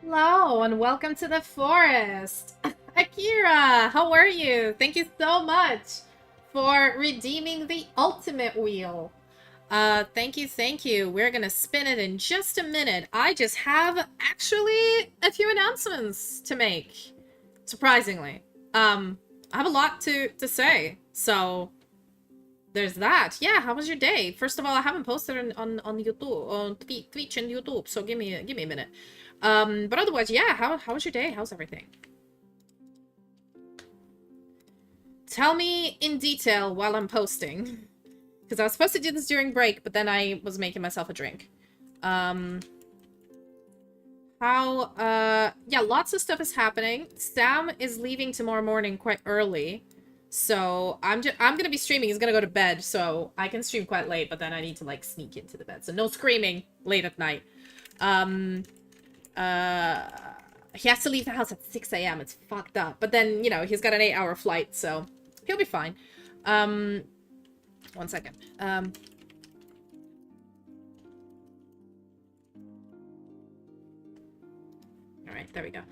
Hello and welcome to the forest. Akira, how are you? Thank you so much for redeeming the ultimate wheel. Thank you. We're gonna spin it in just a minute. I just have actually a few announcements to make. Surprisingly. I have a lot to say. So there's that. Yeah, how was your day? First of all, I haven't posted on YouTube, on Twitch and YouTube, so give me a minute. But otherwise, yeah, how was your day? How's everything? Tell me in detail while I'm posting. Because I was supposed to do this during break, but then I was making myself a drink. Yeah, lots of stuff is happening. Sam is leaving tomorrow morning quite early. So I'm gonna be streaming. He's gonna go to bed, so I can stream quite late, but then I need to like sneak into the bed. So no screaming late at night. He has to leave the house at 6 a.m. It's fucked up. But then, you know, he's got an 8-hour flight, so he'll be fine. One second. Alright, there we go.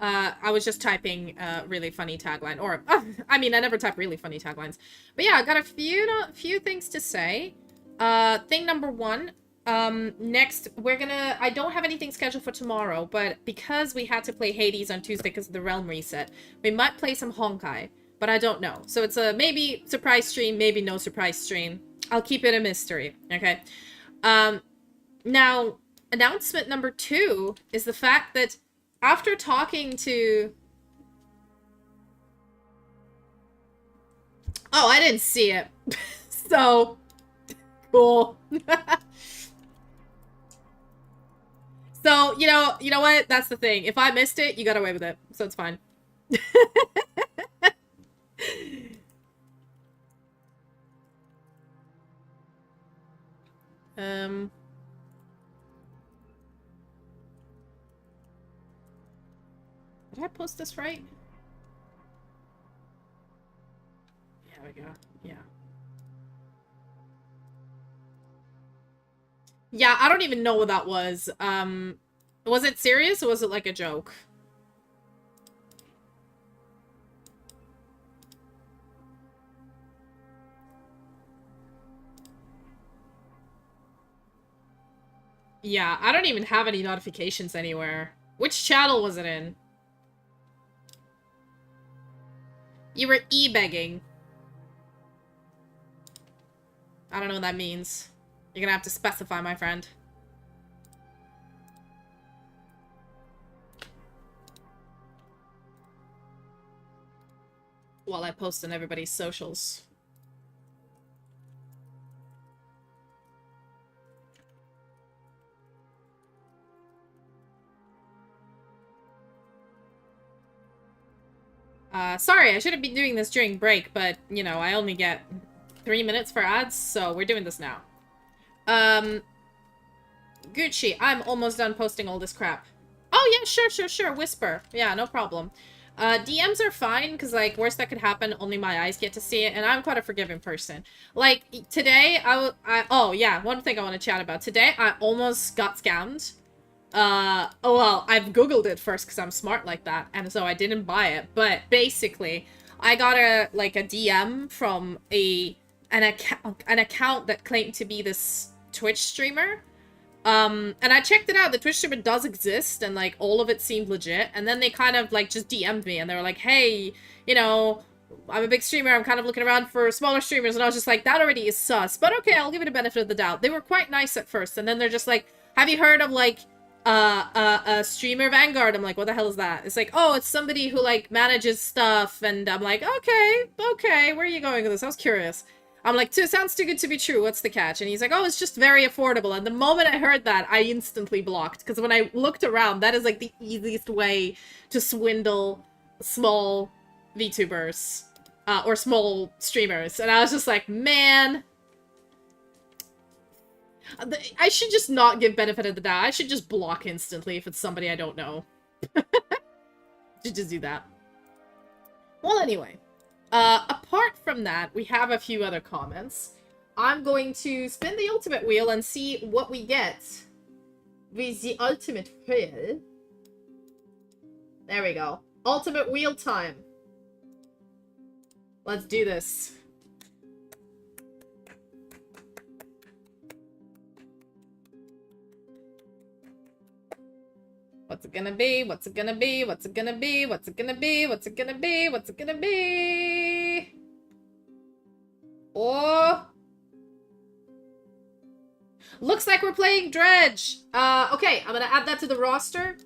I was just typing really funny tagline, or I mean, I never type really funny taglines. But yeah, I got a few things to say. Thing number one, next I don't have anything scheduled for tomorrow, but because we had to play Hades on Tuesday because of the realm reset, we might play some Honkai, but I don't know. So it's a maybe surprise stream, maybe no surprise stream. I'll keep it a mystery, okay? Now, announcement number 2 is the fact that after talking to... Oh, I didn't see it. So, cool. So, you know what? That's the thing. If I missed it, you got away with it. So it's fine. Did I post this right? Yeah, there we go. Yeah. Yeah, I don't even know what that was. Was it serious or was it like a joke? Yeah, I don't even have any notifications anywhere. Which channel was it in? You were e-begging. I don't know what that means. You're gonna have to specify, my friend. While I post on everybody's socials. Sorry, I should have been doing this during break, but, you know, I only get 3 minutes for ads, so we're doing this now. Gucci, I'm almost done posting all this crap. Oh, yeah, sure, whisper. Yeah, no problem. DMs are fine, because, like, worst that could happen, only my eyes get to see it, and I'm quite a forgiving person. Like, today, oh, yeah, one thing I want to chat about. Today, I almost got scammed. Oh, well, I've Googled it first, because I'm smart like that, and so I didn't buy it, but basically, I got a DM from an account that claimed to be this Twitch streamer. And I checked it out. The Twitch streamer does exist, and, like, all of it seemed legit. And then they kind of, like, just DM'd me, and they were like, hey, you know, I'm a big streamer. I'm kind of looking around for smaller streamers. And I was just like, that already is sus. But okay, I'll give it a benefit of the doubt. They were quite nice at first. And then they're just like, have you heard of, like, a streamer Vanguard? I'm like, what the hell is that? It's like, oh, it's somebody who, like, manages stuff. And I'm like, okay, where are you going with this? I was curious. I'm like, sounds too good to be true. What's the catch? And he's like, oh, it's just very affordable. And the moment I heard that, I instantly blocked. Because when I looked around, that is, like, the easiest way to swindle small VTubers. Or small streamers. And I was just like, man. I should just not give benefit of the doubt. I should just block instantly if it's somebody I don't know. Should just do that. Well, anyway. Apart from that, we have a few other comments. I'm going to spin the ultimate wheel and see what we get with the ultimate wheel. There we go. Ultimate wheel time. Let's do this. What's it gonna be? What's it gonna be? What's it gonna be? What's it gonna be? What's it gonna be? What's it gonna be? Oh. Looks like we're playing Dredge. Okay, I'm gonna add that to the roster.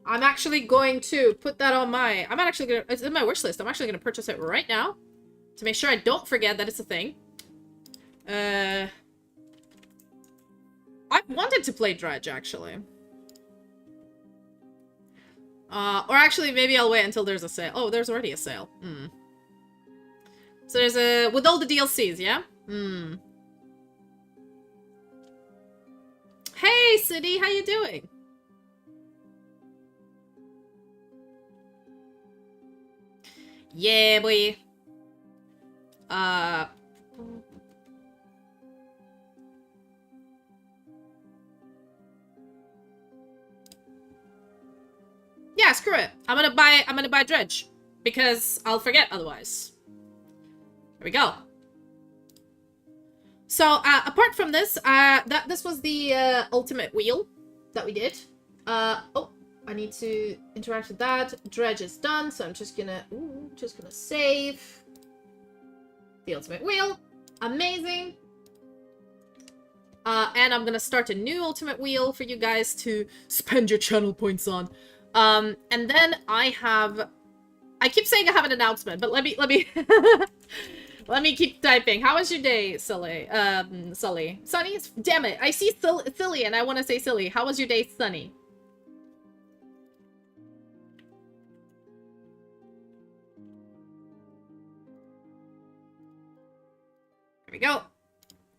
I'm actually going to put that on my... It's in my wish list. I'm actually gonna purchase it right now. To make sure I don't forget that it's a thing. I wanted to play Dredge, actually. Or actually, maybe I'll wait until there's a sale. Oh, there's already a sale. So there's a... With all the DLCs, yeah? Hey, City, how you doing? Yeah, boy. Yeah, screw it. I'm gonna buy Dredge. Because I'll forget otherwise. There we go. So, apart from this, this was the ultimate wheel that we did. Oh, I need to interact with that. Dredge is done, so I'm just gonna save the ultimate wheel. Amazing. And I'm gonna start a new ultimate wheel for you guys to spend your channel points on. And then I keep saying I have an announcement, but let me let me keep typing. How was your day, Sully? Sully. Sunny? Damn it. I see Silly and I want to say Silly. How was your day, Sunny? There we go.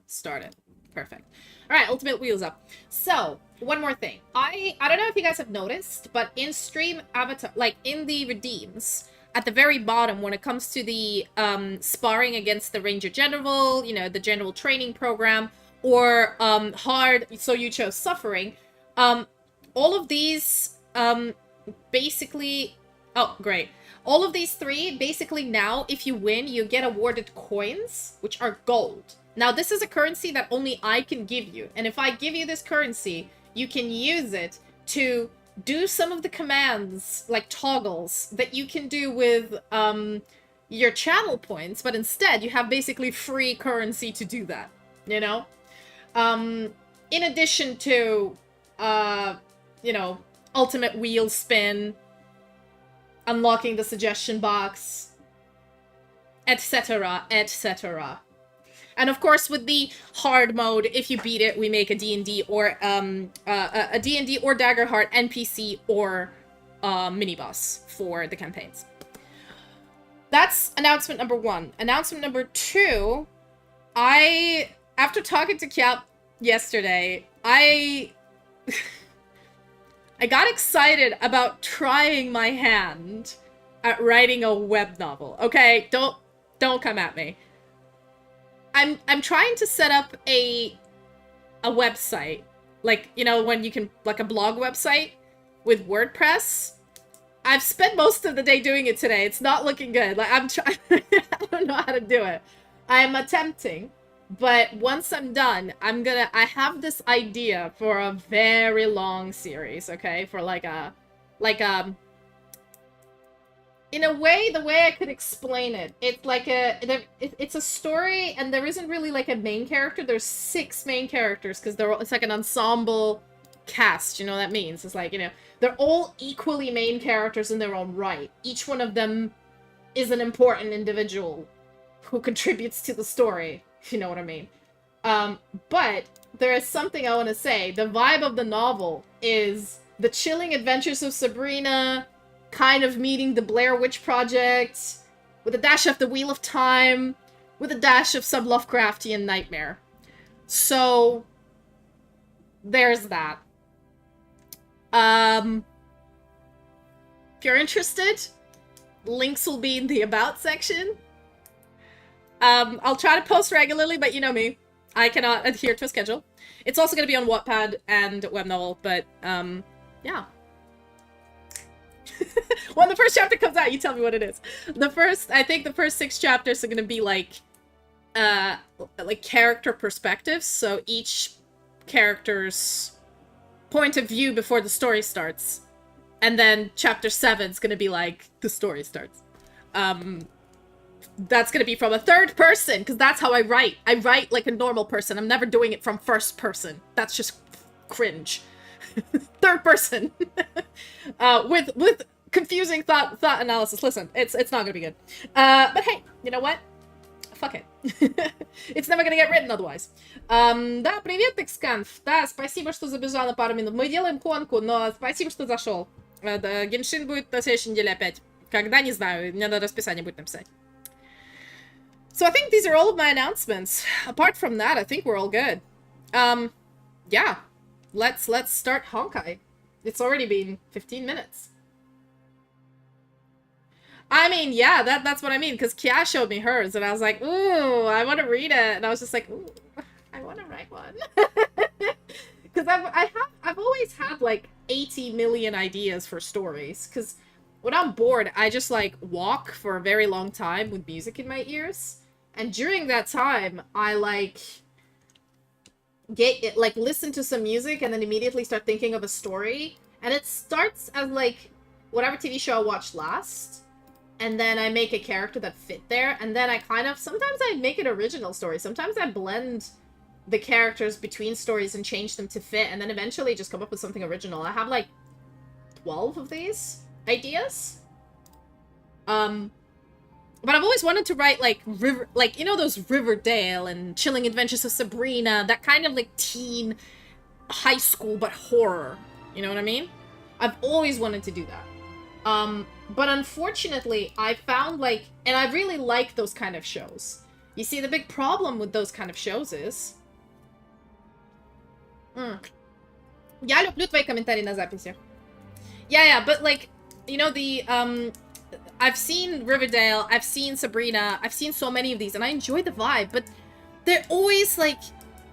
Start it. Perfect. Alright, ultimate wheels up. So, one more thing. I don't know if you guys have noticed, but in stream avatar, like in the redeems, at the very bottom, when it comes to the sparring against the Ranger General, you know, the General Training Program, or hard, so you chose Suffering, all of these basically... Oh, great. All of these three, basically now, if you win, you get awarded coins, which are gold. Now, this is a currency that only I can give you. And if I give you this currency, you can use it to do some of the commands, like toggles, that you can do with your channel points. But instead, you have basically free currency to do that, you know? In addition to, you know, ultimate wheel spin, unlocking the suggestion box, etc., etc. And of course, with the hard mode, if you beat it, we make a D&D or a D&D or Daggerheart NPC or mini-boss for the campaigns. That's announcement number 1. Announcement number 2, after talking to Kiap yesterday, I got excited about trying my hand at writing a web novel. Okay, don't come at me. I'm trying to set up a website, like, you know, when you can, like a blog website with WordPress. I've spent most of the day doing it today. It's not looking good. Like, I'm trying. I don't know how to do it. I'm attempting, but once I'm done, I have this idea for a very long series, okay? For in a way, the way I could explain it, it's like it's a story, and there isn't really like a main character. There's 6 main characters, because it's like an ensemble cast, you know what that means? It's like, you know, they're all equally main characters in their own right. Each one of them is an important individual who contributes to the story, if you know what I mean. But there is something I want to say. The vibe of the novel is the chilling adventures of Sabrina, kind of meeting the Blair Witch Project, with a dash of the Wheel of Time, with a dash of some Lovecraftian nightmare. So, there's that. If you're interested, links will be in the About section. I'll try to post regularly, but you know me. I cannot adhere to a schedule. It's also going to be on Wattpad and Webnovel, but, yeah. When the first chapter comes out, you tell me what it is. I think the first 6 chapters are gonna be like character perspectives, so each character's point of view before the story starts. And then chapter 7 is gonna be like, the story starts. That's gonna be from a third person, because that's how I write. I write like a normal person. I'm never doing it from first person. That's just cringe. Third person. With confusing thought analysis. Listen, it's not gonna be good. But hey, you know what? Fuck it. It's never gonna get written otherwise. Да, привет, Эксканф. Да, спасибо, что забежал на пару минут. Мы делаем конку, но спасибо, что зашел. Да, Геншин будет на следующей неделе опять. Когда, не знаю. Мне надо расписание будет написать. So I think these are all of my announcements. Apart from that, I think we're all good. Yeah. Let's start Honkai. It's already been 15 minutes. I mean, yeah, that's what I mean, because Kia showed me hers, and I was like, ooh, I want to read it, and I was just like, ooh, I want to write one. Because I've always had, like, 80 million ideas for stories, because when I'm bored, I just, like, walk for a very long time with music in my ears, and during that time, I, like, listen to some music, and then immediately start thinking of a story, and it starts as, like, whatever TV show I watched last, and then I make a character that fit there, and then I sometimes I make an original story, sometimes I blend the characters between stories and change them to fit, and then eventually just come up with something original. I have, like, 12 of these ideas. But I've always wanted to write, like, you know those Riverdale and Chilling Adventures of Sabrina, that kind of, like, teen high school, but horror. You know what I mean? I've always wanted to do that. But unfortunately, I found, like, and I really like those kind of shows. You see, the big problem with those kind of shows is... Я люблю твои комментарии на записи. Yeah, but, like, you know, I've seen Riverdale, I've seen Sabrina, I've seen so many of these, and I enjoy the vibe, but they're always, like,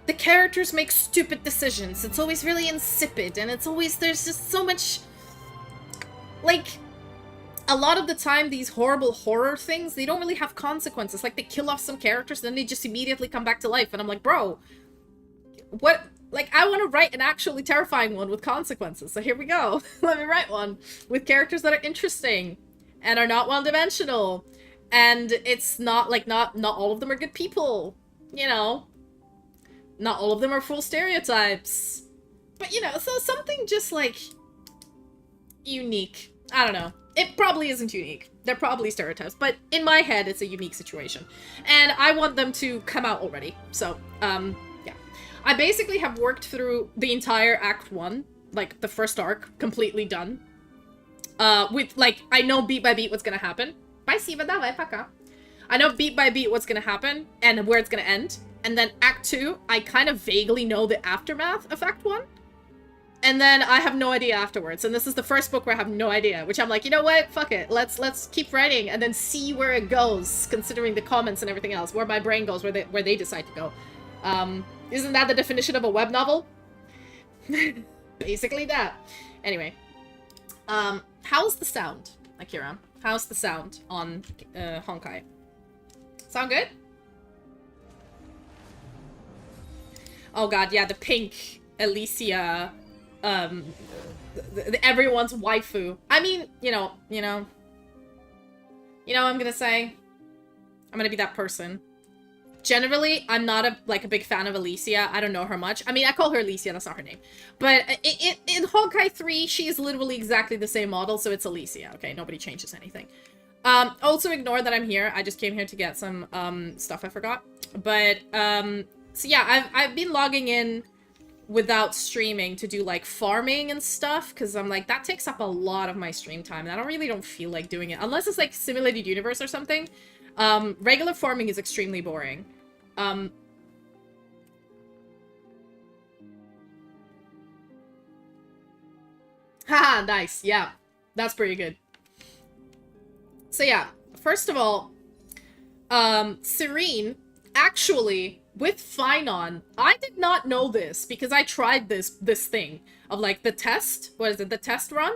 the characters make stupid decisions. It's always really insipid, and it's always, there's just so much... Like, a lot of the time, these horrible horror things, they don't really have consequences. Like, they kill off some characters, then they just immediately come back to life. And I'm like, bro, what? Like, I want to write an actually terrifying one with consequences. So here we go. Let me write one with characters that are interesting and are not one-dimensional. And it's not, like, not all of them are good people. You know? Not all of them are full stereotypes. But, you know, so something just, like, unique. I don't know. It probably isn't unique. They're probably stereotypes, but in my head, it's a unique situation. And I want them to come out already. So, yeah. I basically have worked through the entire Act 1, like, the first arc, completely done. With, like, I know beat by beat what's gonna happen. Спасибо, давай, пока. I know beat by beat what's gonna happen, and where it's gonna end. And then Act 2, I kind of vaguely know the aftermath of Act 1. And then I have no idea afterwards. And this is the first book where I have no idea, which I'm like, you know what? Fuck it. Let's keep writing and then see where it goes, considering the comments and everything else, where my brain goes, where they decide to go. Isn't that the definition of a web novel? Basically that. Anyway. How's the sound, Akira? How's the sound on Honkai? Sound good? Oh god, yeah, the pink Alicia... everyone's waifu. I mean, you know what I'm gonna say? I'm gonna be that person. Generally, I'm not a big fan of Alicia. I don't know her much. I mean, I call her Alicia, that's not her name. But in Honkai 3, she is literally exactly the same model, so it's Alicia. Okay, nobody changes anything. Also ignore that I'm here. I just came here to get some stuff I forgot. But so yeah, I've been logging in without streaming to do, like, farming and stuff, because I'm like, that takes up a lot of my stream time, and I don't feel like doing it, unless it's, like, Simulated Universe or something. Regular farming is extremely boring. Haha, nice, yeah. That's pretty good. So yeah, first of all, Serene, actually... with Phanon, I did not know this because I tried this thing of, like, the test. What is it? The test run?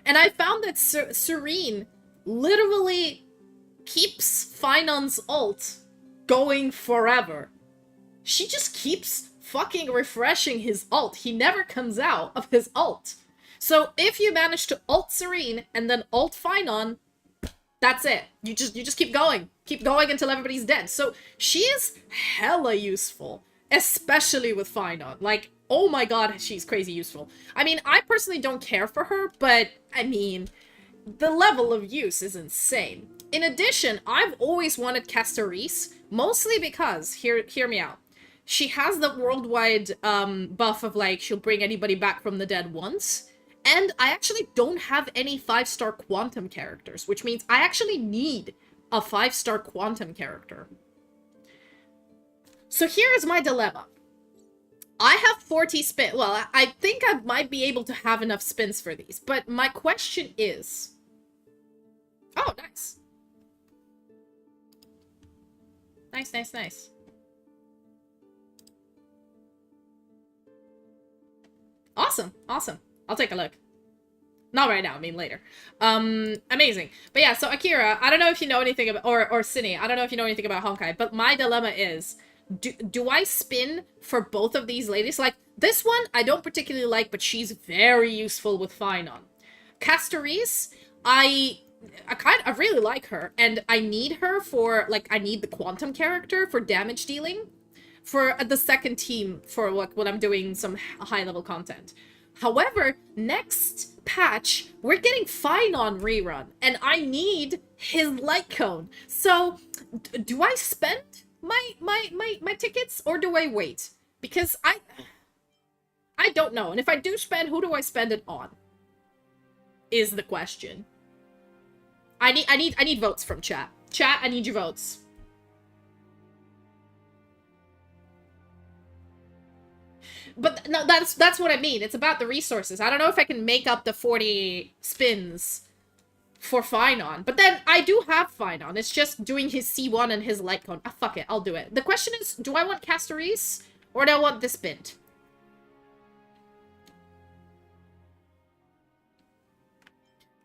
And I found that Serene literally keeps Phanon's ult going forever. She just keeps fucking refreshing his ult. He never comes out of his ult. So if you manage to ult Serene and then ult Phanon, that's it. You just keep going. Keep going until everybody's dead. So she is hella useful. Especially with Phanon. Like, oh my god, she's crazy useful. I mean, I personally don't care for her, but, I mean, the level of use is insane. In addition, I've always wanted Castoris, mostly because, hear me out, she has the worldwide buff of, like, she'll bring anybody back from the dead once, and I actually don't have any 5-star Quantum characters, which means I actually need a 5-star Quantum character. So here is my dilemma. I have 40 spin. Well, I think I might be able to have enough spins for these, but my question is... Oh, nice. Nice, nice, nice. Awesome, awesome. I'll take a look. Not right now, I mean later. Amazing. But yeah, so Akira, I don't know if you know anything about, or Cine, I don't know if you know anything about Honkai, but my dilemma is, do I spin for both of these ladies? Like, this one, I don't particularly like, but she's very useful with Phanon. Castoris, I really like her, and I need her for, like, I need the Quantum character for damage dealing for the second team for when I'm doing some high-level content. However, next patch, we're getting Phanon rerun, and I need his light cone. So, do I spend my tickets, or do I wait? Because I don't know, and if I do spend, who do I spend it on? Is the question. I need votes from chat. Chat, I need your votes. But no, that's what I mean. It's about the resources. I don't know if I can make up the 40 spins for Phanon. But then I do have Phanon. It's just doing his C1 and his light cone. Ah, fuck it. I'll do it. The question is, do I want Castoris or do I want this bint?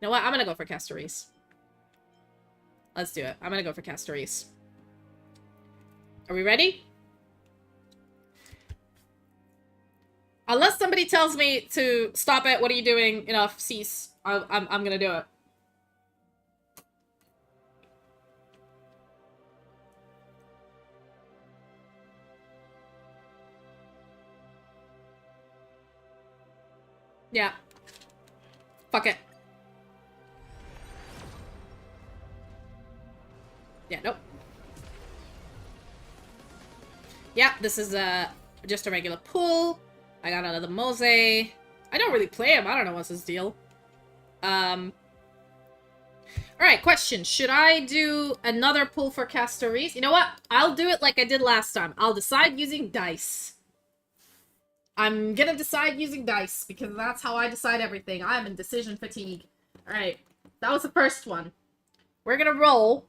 You know what? I'm gonna go for Castoris. Let's do it. I'm gonna go for Castoris. Are we ready? Unless somebody tells me to stop it, what are you doing? Enough, cease. I'm gonna do it. Yeah. Fuck it. Yeah, nope. Yeah, this is just a regular pull. I got another Mose. I don't really play him. I don't know what's his deal. Alright, question. Should I do another pull for Castoris? You know what? I'll do it like I did last time. I'll decide using dice. I'm gonna decide using dice, because that's how I decide everything. I'm in decision fatigue. Alright, that was the first one. We're gonna roll.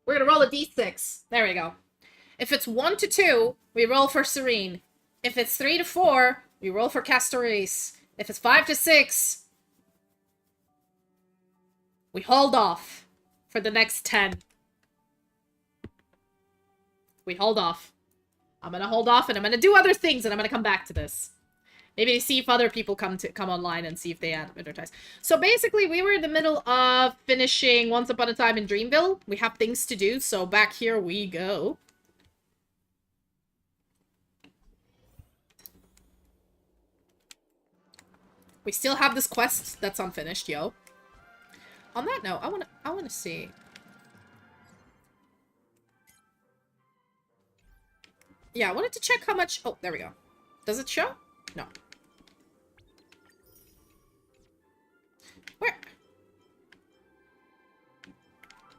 We're gonna roll a d6. There we go. If it's 1 to 2, we roll for Serene. If it's 3 to 4, we roll for Castoris. If it's 5 to 6, we hold off for the next 10. We hold off. I'm gonna hold off, and I'm gonna do other things, and I'm gonna come back to this. Maybe see if other people come online and see if they advertise. So basically, we were in the middle of finishing Once Upon a Time in Dreamville. We have things to do, so back here we go. We still have this quest that's unfinished, yo. On that note, I wanna see. Yeah, I wanted to check how much. Oh, there we go. Does it show? No. Where?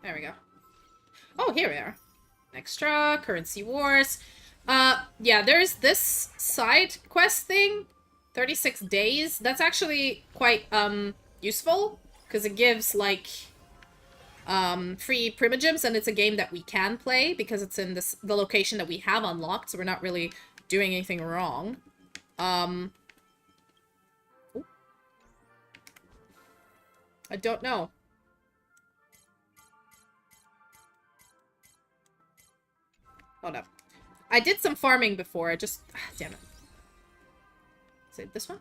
There we go. Oh, here we are. Extra currency wars. Yeah, there's this side quest thing. 36 days. That's actually quite, useful, because it gives, like, free primogems, and it's a game that we can play, because it's in the location that we have unlocked, so we're not really doing anything wrong. I don't know. Hold up. I did some farming before. I just... damn it. Is it this one?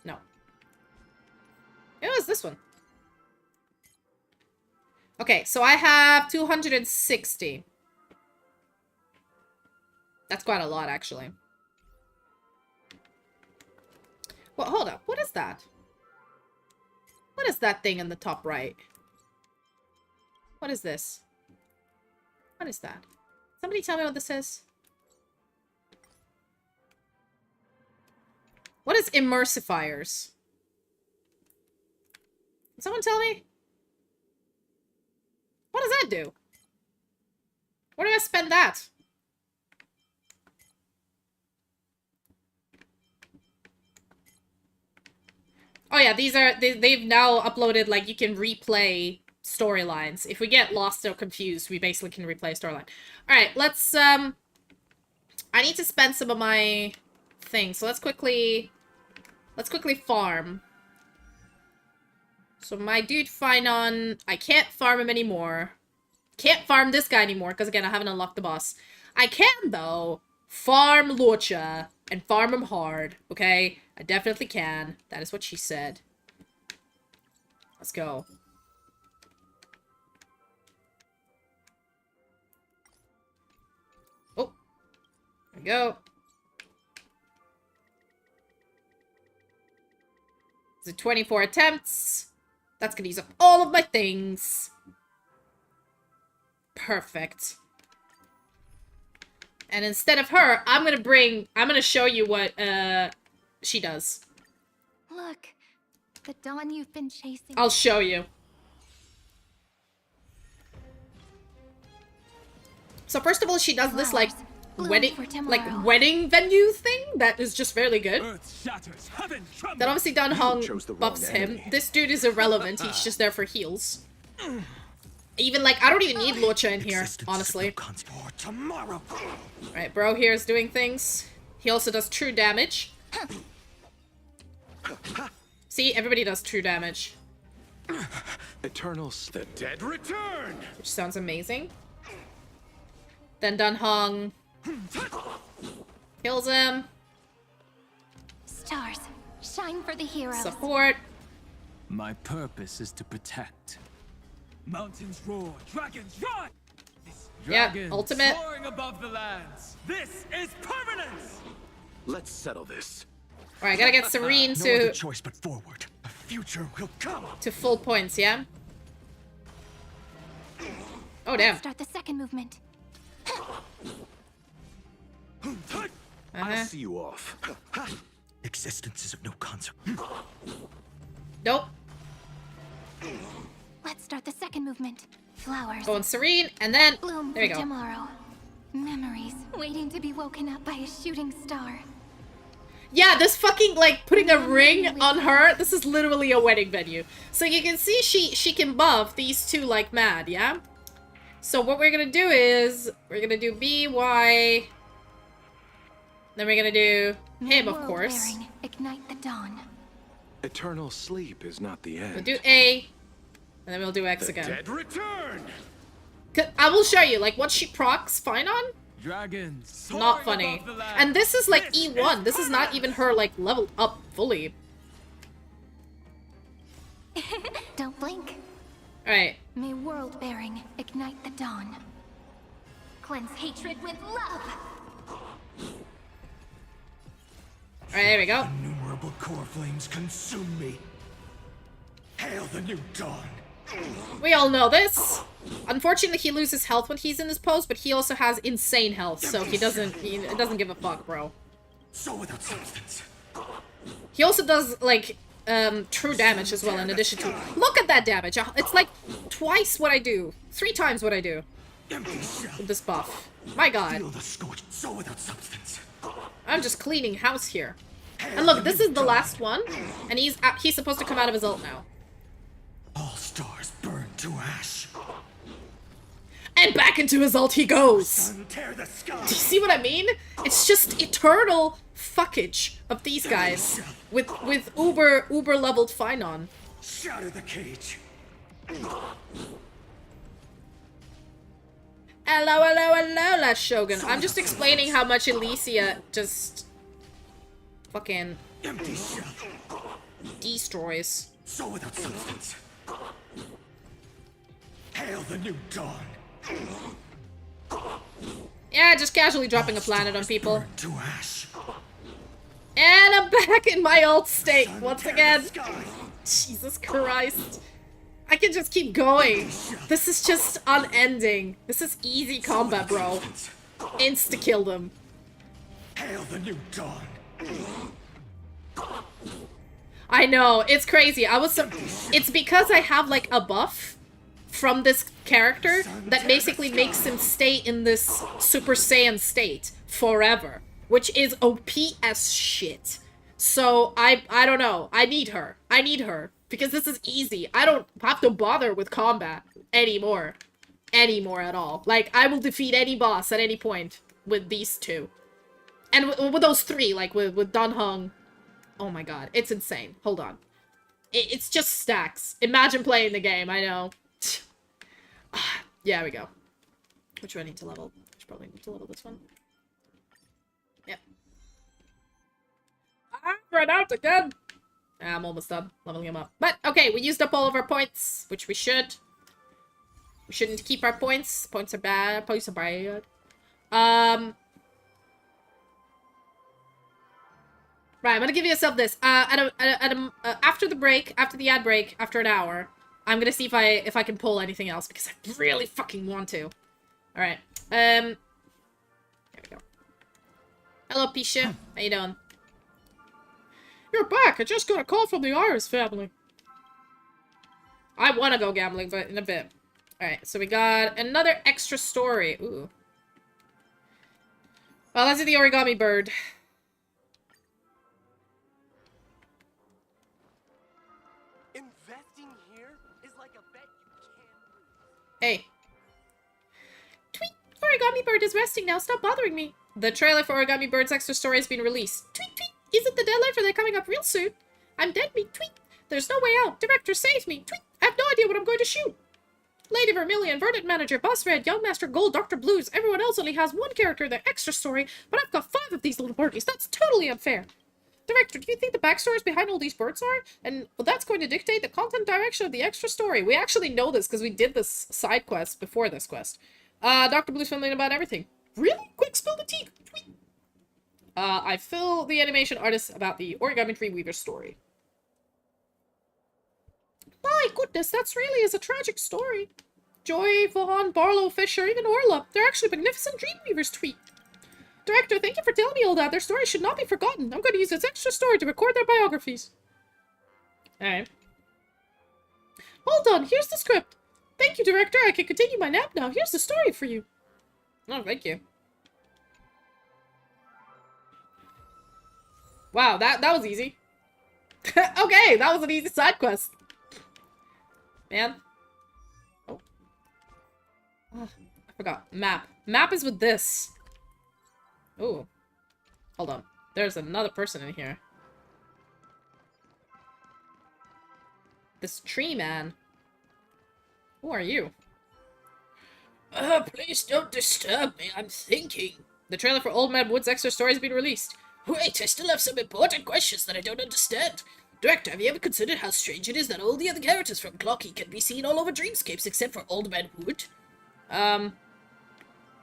No. It was this one. Okay, so I have 260. That's quite a lot, actually. Well, hold up. What is that? What is that thing in the top right? What is this? What is that? Somebody tell me what this is. What is immersifiers? Can someone tell me? What does that do? Where do I spend that? Oh yeah, they've now uploaded, like, you can replay storylines. If we get lost or confused, we basically can replay a storyline. Alright, let's, I need to spend some of my things, so let's quickly farm. So my dude Phanon, I can't farm him anymore. Can't farm this guy anymore, because again, I haven't unlocked the boss. I can, though, farm Lurcha, and farm him hard, okay? I definitely can. That is what she said. Let's go. Oh. There we go. So 24 attempts. That's gonna use up all of my things. Perfect. And instead of her, I'm gonna show you what, she does. Look, the dawn you've been chasing. I'll show you. So first of all, she does this, like, wedding venue thing that is just fairly good. Then obviously Dan Hong buffs him. This dude is irrelevant, he's just there for heals. Even, like, I don't even need Lurcha in here, honestly. Alright, bro here is doing things. He also does true damage. See, everybody does true damage. Eternals, the dead return! Which sounds amazing. Then Dan Hong kills him. Stars, shine for the heroes. Support. My purpose is to protect. Mountains roar, dragons run! Yeah, ultimate. Soaring above the lands. This is permanence! Let's settle this. Alright, gotta get Serene No other to choice but forward. A future will come. full points, yeah? Oh, damn. Start the second movement. I'll see you off. Existence is of no consequence. Nope. Let's start the second movement. Flowers. Going Serene, and then Bloom there you for go. tomorrow. Memories waiting to be woken up by a shooting star. Yeah, this fucking, like, putting a ring on her, this is literally a wedding venue. So you can see she can buff these two like mad, yeah? So what we're gonna do is, we're gonna do B, Y, then we're gonna do him, of course. Bearing, ignite the dawn. Eternal sleep is not the end. We'll do A, and then we'll do X The again. dead return! I will show you, like, what she procs Phanon, Dragons. not funny. And this is, like, E1. This is not even her, like, level up fully. Don't blink. Alright. May world bearing ignite the dawn. Cleanse hatred with love. Alright, there we go. Innumerable core flames consume me. Hail the new dawn. We all know this. Unfortunately, he loses health when he's in this pose, but he also has insane health, so he doesn't give a fuck, bro. So without substance. He also does, like, true damage as well, in addition to... Look at that damage! It's like twice what I do. 3 times what I do. With this buff. My god. Feel the scorch. So without substance. I'm just cleaning house here. And look, this is the last one, and he's supposed to come out of his ult now. All stars burn to ash. And back into his ult he goes! Tear the sky. Do you see what I mean? It's just eternal fuckage of these guys with uber leveled Phanon. Shatter the cage. Hello, hello, hello, Last Shogun. I'm just explaining how much Elysia just fucking Empty shell. destroys. So without substance. Hail the new dawn. Yeah, just casually dropping a planet on people. Burned to ash. And I'm back in my old state Sun once tear again. the sky. Jesus Christ. I can just keep going. This is just unending. This is easy combat, bro. Insta-kill them. Hail the new dawn. I know, it's crazy. It's because I have, like, a buff from this character that basically makes him stay in this Super Saiyan state forever. Which is OP as shit. So, I don't know. I need her. I need her. Because this is easy. I don't have to bother with combat anymore. Anymore at all. Like, I will defeat any boss at any point with these two. And with those three, like with Dan Heng. Oh my god, it's insane. Hold on. It's just stacks. Imagine playing the game, I know. Yeah, we go. Which one I need to level? I should probably need to level this one. Yep. I ran out again! I'm almost done leveling him up. But, okay, we used up all of our points, which we should. We shouldn't keep our points. Points are bad. Points are bad. Right, I'm gonna give yourself this. After the break, after the ad break, after an hour, I'm gonna see if I can pull anything else, because I really fucking want to. Alright. There we go. Hello, Pisha. How you doing? You're back! I just got a call from the RUS family. I want to go gambling, but in a bit. Alright, so we got another extra story. Ooh. Well, let's do the origami bird. Investing here is like a bet you can't lose. Hey. Tweet! Origami bird is resting now. Stop bothering me. The trailer for Origami Bird's extra story has been released. Tweet, tweet! Isn't the deadline for that coming up real soon? I'm dead meat. Tweet! There's no way out. Director, save me. Tweet! I have no idea what I'm going to shoot. Lady Vermilion, Verdant Manager, Boss Red, Young Master Gold, Dr. Blues. Everyone else only has one character in their extra story, but I've got 5 of these little birdies. That's totally unfair. Director, do you think the backstories behind all these birds are? And well, that's going to dictate the content direction of the extra story. We actually know this because we did this side quest before this quest. Dr. Blue's filming about everything. Really? Quick, spill the tea. Tweet. I fill the animation artist about the Origami Tree Weaver story. My goodness, that's really is a tragic story. Joy, Phanon, Barlow, Fisher, even Orla. They're actually magnificent Dreamweavers. Tweet. Director, thank you for telling me all that. Their stories should not be forgotten. I'm going to use this extra story to record their biographies. Alright. Hold on, here's the script. Thank you, Director. I can continue my nap now. Here's the story for you. Oh, thank you. Wow, that was easy. Okay, that was an easy side quest. Man. Oh. Oh, I forgot. Map. Map is with this. Ooh. Hold on. There's another person in here. This tree man. Who are you? Please don't disturb me. I'm thinking. The trailer for Old Man Wood's extra story has been released. Wait, I still have some important questions that I don't understand. Director, have you ever considered how strange it is that all the other characters from Clocky can be seen all over Dreamscapes except for Old Man Wood?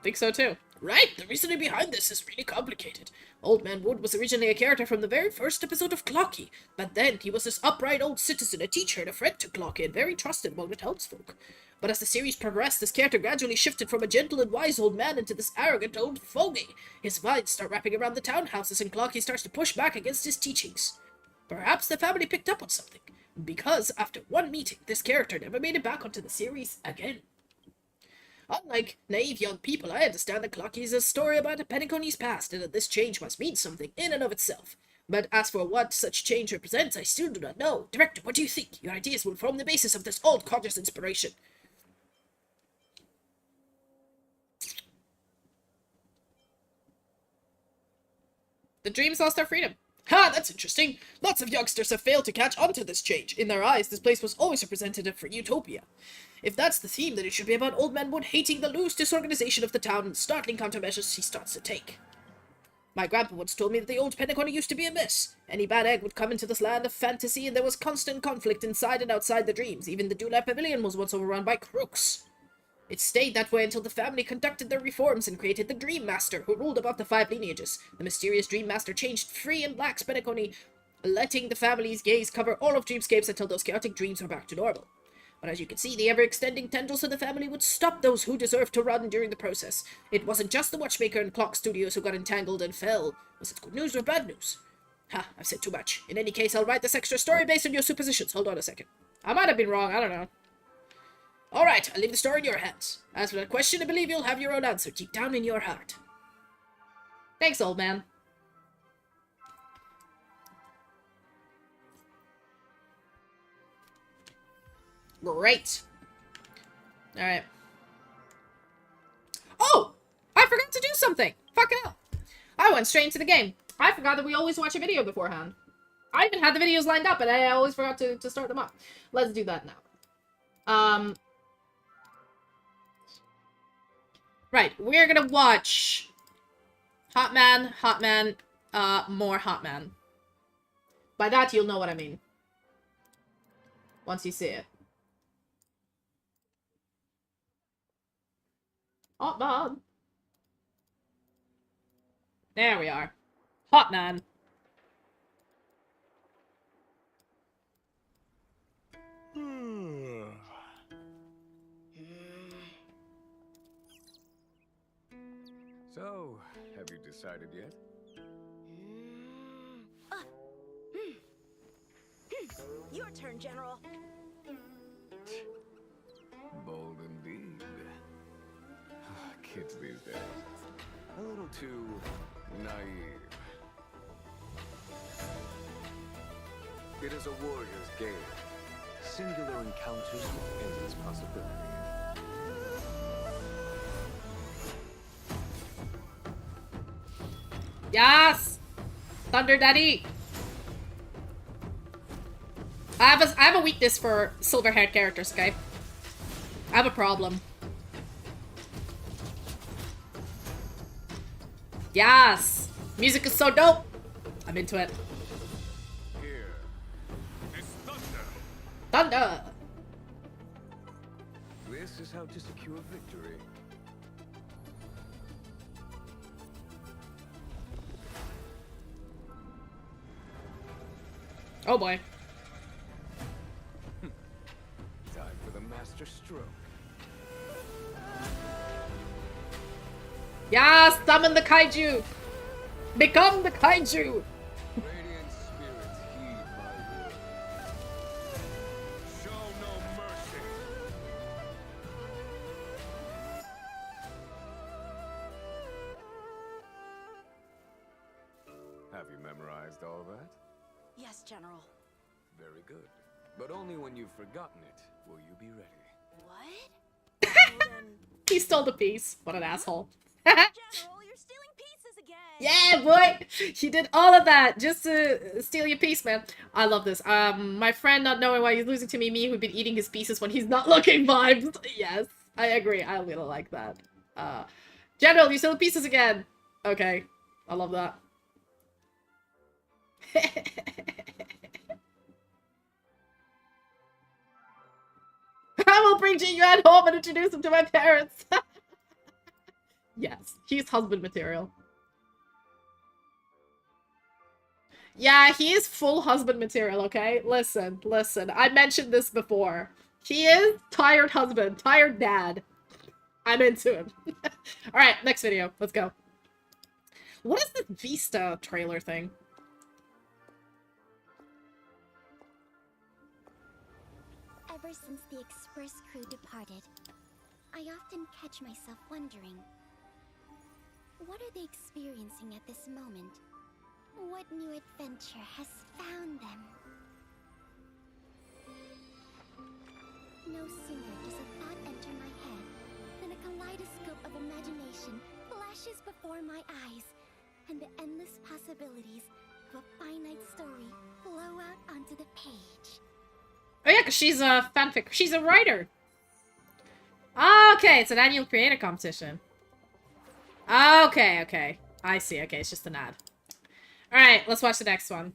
Think so too. Right, the reasoning behind this is really complicated. Old Man Wood was originally a character from the very first episode of Clocky, but then he was this upright old citizen, a teacher, and a friend to Clocky, and very trusted among the townsfolk. But as the series progressed, this character gradually shifted from a gentle and wise old man into this arrogant old fogey. His vines start wrapping around the townhouses, and Clocky starts to push back against his teachings. Perhaps the family picked up on something, because after one meeting, this character never made it back onto the series again. Unlike naive young people, I understand that Clocky is a story about a Penacony's past, and that this change must mean something in and of itself. But as for what such change represents, I still do not know. Director, what do you think? Your ideas will form the basis of this old conscious inspiration. The dreams lost their freedom. Ha, that's interesting. Lots of youngsters have failed to catch on to this change. In their eyes, this place was always representative for utopia. If that's the theme, then it should be about Old Man Wood hating the loose disorganization of the town and startling countermeasures he starts to take. My grandpa once told me that the old Pentagon used to be a mess. Any bad egg would come into this land of fantasy, and there was constant conflict inside and outside the dreams. Even the Dulap Pavilion was once overrun by crooks. It stayed that way until the family conducted their reforms and created the Dream Master, who ruled above the 5 lineages. The mysterious Dream Master changed free and black Pentagon, letting the family's gaze cover all of dreamscapes until those chaotic dreams were back to normal. But as you can see, the ever-extending tendrils of the family would stop those who deserved to run during the process. It wasn't just the watchmaker and clock studios who got entangled and fell. Was it good news or bad news? Ha, I've said too much. In any case, I'll write this extra story based on your suppositions. Hold on a second. I might have been wrong, I don't know. Alright, I'll leave the story in your hands. As for that question, I believe you'll have your own answer deep down in your heart. Thanks, old man. Great. Alright. Oh! I forgot to do something! Fuck it up. I went straight into the game. I forgot that we always watch a video beforehand. I even had the videos lined up, and I always forgot to start them up. Let's do that now. Right, we're gonna watch Hot Man, more Hot Man. By that, you'll know what I mean. Once you see it. Hot Man. There we are. Hot Man. So, have you decided yet? Your turn, General. Bold indeed. Kids these days. A little too naive. It is a warrior's game. Singular encounters with endless possibilities. Yes! Thunder Daddy! I have a weakness for silver-haired characters, okay? I have a problem. Yes! Music is so dope! I'm into it. Here is thunder. Thunder! This is how to secure victory. Oh boy. Time for the master stroke. Yes! Summon the kaiju! Become the kaiju! Radiant spirits heed my word. Show no mercy. Have you memorized all that? Yes, General. Very good. But only when you've forgotten it will you be ready. What? Well, then, He stole the piece. What an asshole. General, you're stealing pieces again. Yeah, boy! He did all of that just to steal your piece, man. I love this. My friend not knowing why he's losing to me who'd been eating his pieces when he's not looking vibes. Yes, I agree. I really like that. General, you stole the pieces again. Okay. I love that. I will bring Ji-Yuan home and introduce him to my parents. Yes, he's husband material. Yeah, he is full husband material, okay? Listen, listen. I mentioned this before. He is tired husband, tired dad. I'm into him. Alright, next video. Let's go. What is this Vista trailer thing? Ever since the express crew departed, I often catch myself wondering, what are they experiencing at this moment? What new adventure has found them? No sooner does a thought enter my head than a kaleidoscope of imagination flashes before my eyes, and the endless possibilities a finite story flow out onto the page. Oh yeah, because she's a fanfic. She's a writer. Okay, it's an annual creator competition. Okay. I see. Okay, it's just an ad. Alright, let's watch the next one.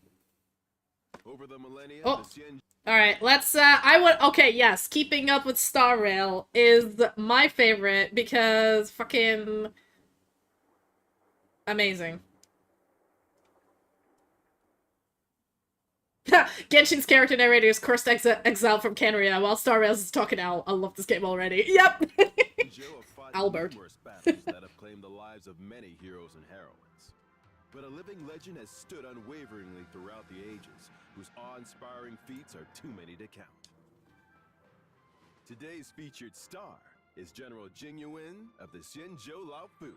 Over the millennia, Oh. the Xian Alright, let's, okay, yes, Keeping Up with Star Rail is my favorite because fucking amazing. Genshin's character narrator is cursed exiled from Canria while Star Rails is talking out. I love this game already. Yep! Joe have fought Albert. numerous battles that have claimed the lives of many heroes and heroines. But a living legend has stood unwaveringly throughout the ages, whose awe-inspiring feats are too many to count. Today's featured star is General Jing Yuan of the Xianzhou Laofu,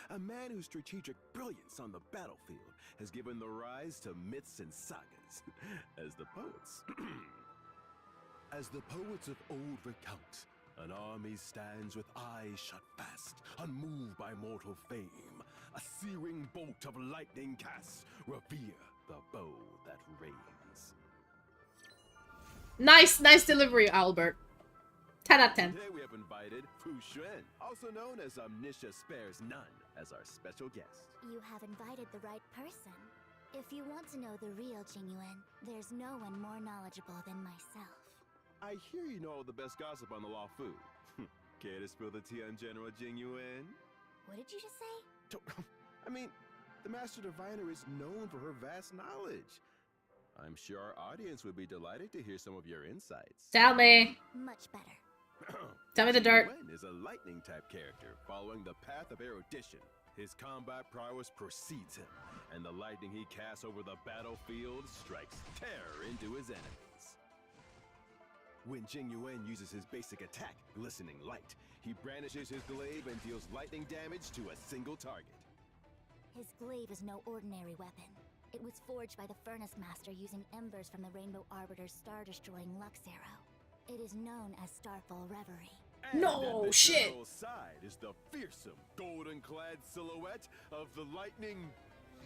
a man whose strategic brilliance on the battlefield has given the rise to myths and sagas, as the poets. As the poets of old recount, an army stands with eyes shut fast, unmoved by mortal fame. A searing bolt of lightning casts, revere the bow that reigns. Nice delivery, Albert. 10 out of 10. Today we have invited Fu Xuan, also known as Omniscia Spares None, as our special guest. You have invited the right person. If you want to know the real Jingyuan, there's no one more knowledgeable than myself. I hear you know all the best gossip on the Law Fu. Care to spill the tea on General Jing Yuan? What did you just say? I mean, the Master Diviner is known for her vast knowledge. I'm sure our audience would be delighted to hear some of your insights. Tell me. Much better. Tell me the dirt. Wen is a lightning-type character following the path of erudition. His combat prowess precedes him, and the lightning he casts over the battlefield strikes terror into his enemies. When Jing Yuan uses his basic attack, Glistening Light, he brandishes his glaive and deals lightning damage to a single target. His glaive is no ordinary weapon. It was forged by the Furnace Master using embers from the Rainbow Arbiter's star-destroying Lux Arrow. It is known as Starfall Reverie. And No, at the shit. general's side is the fearsome, golden-clad silhouette of the lightning...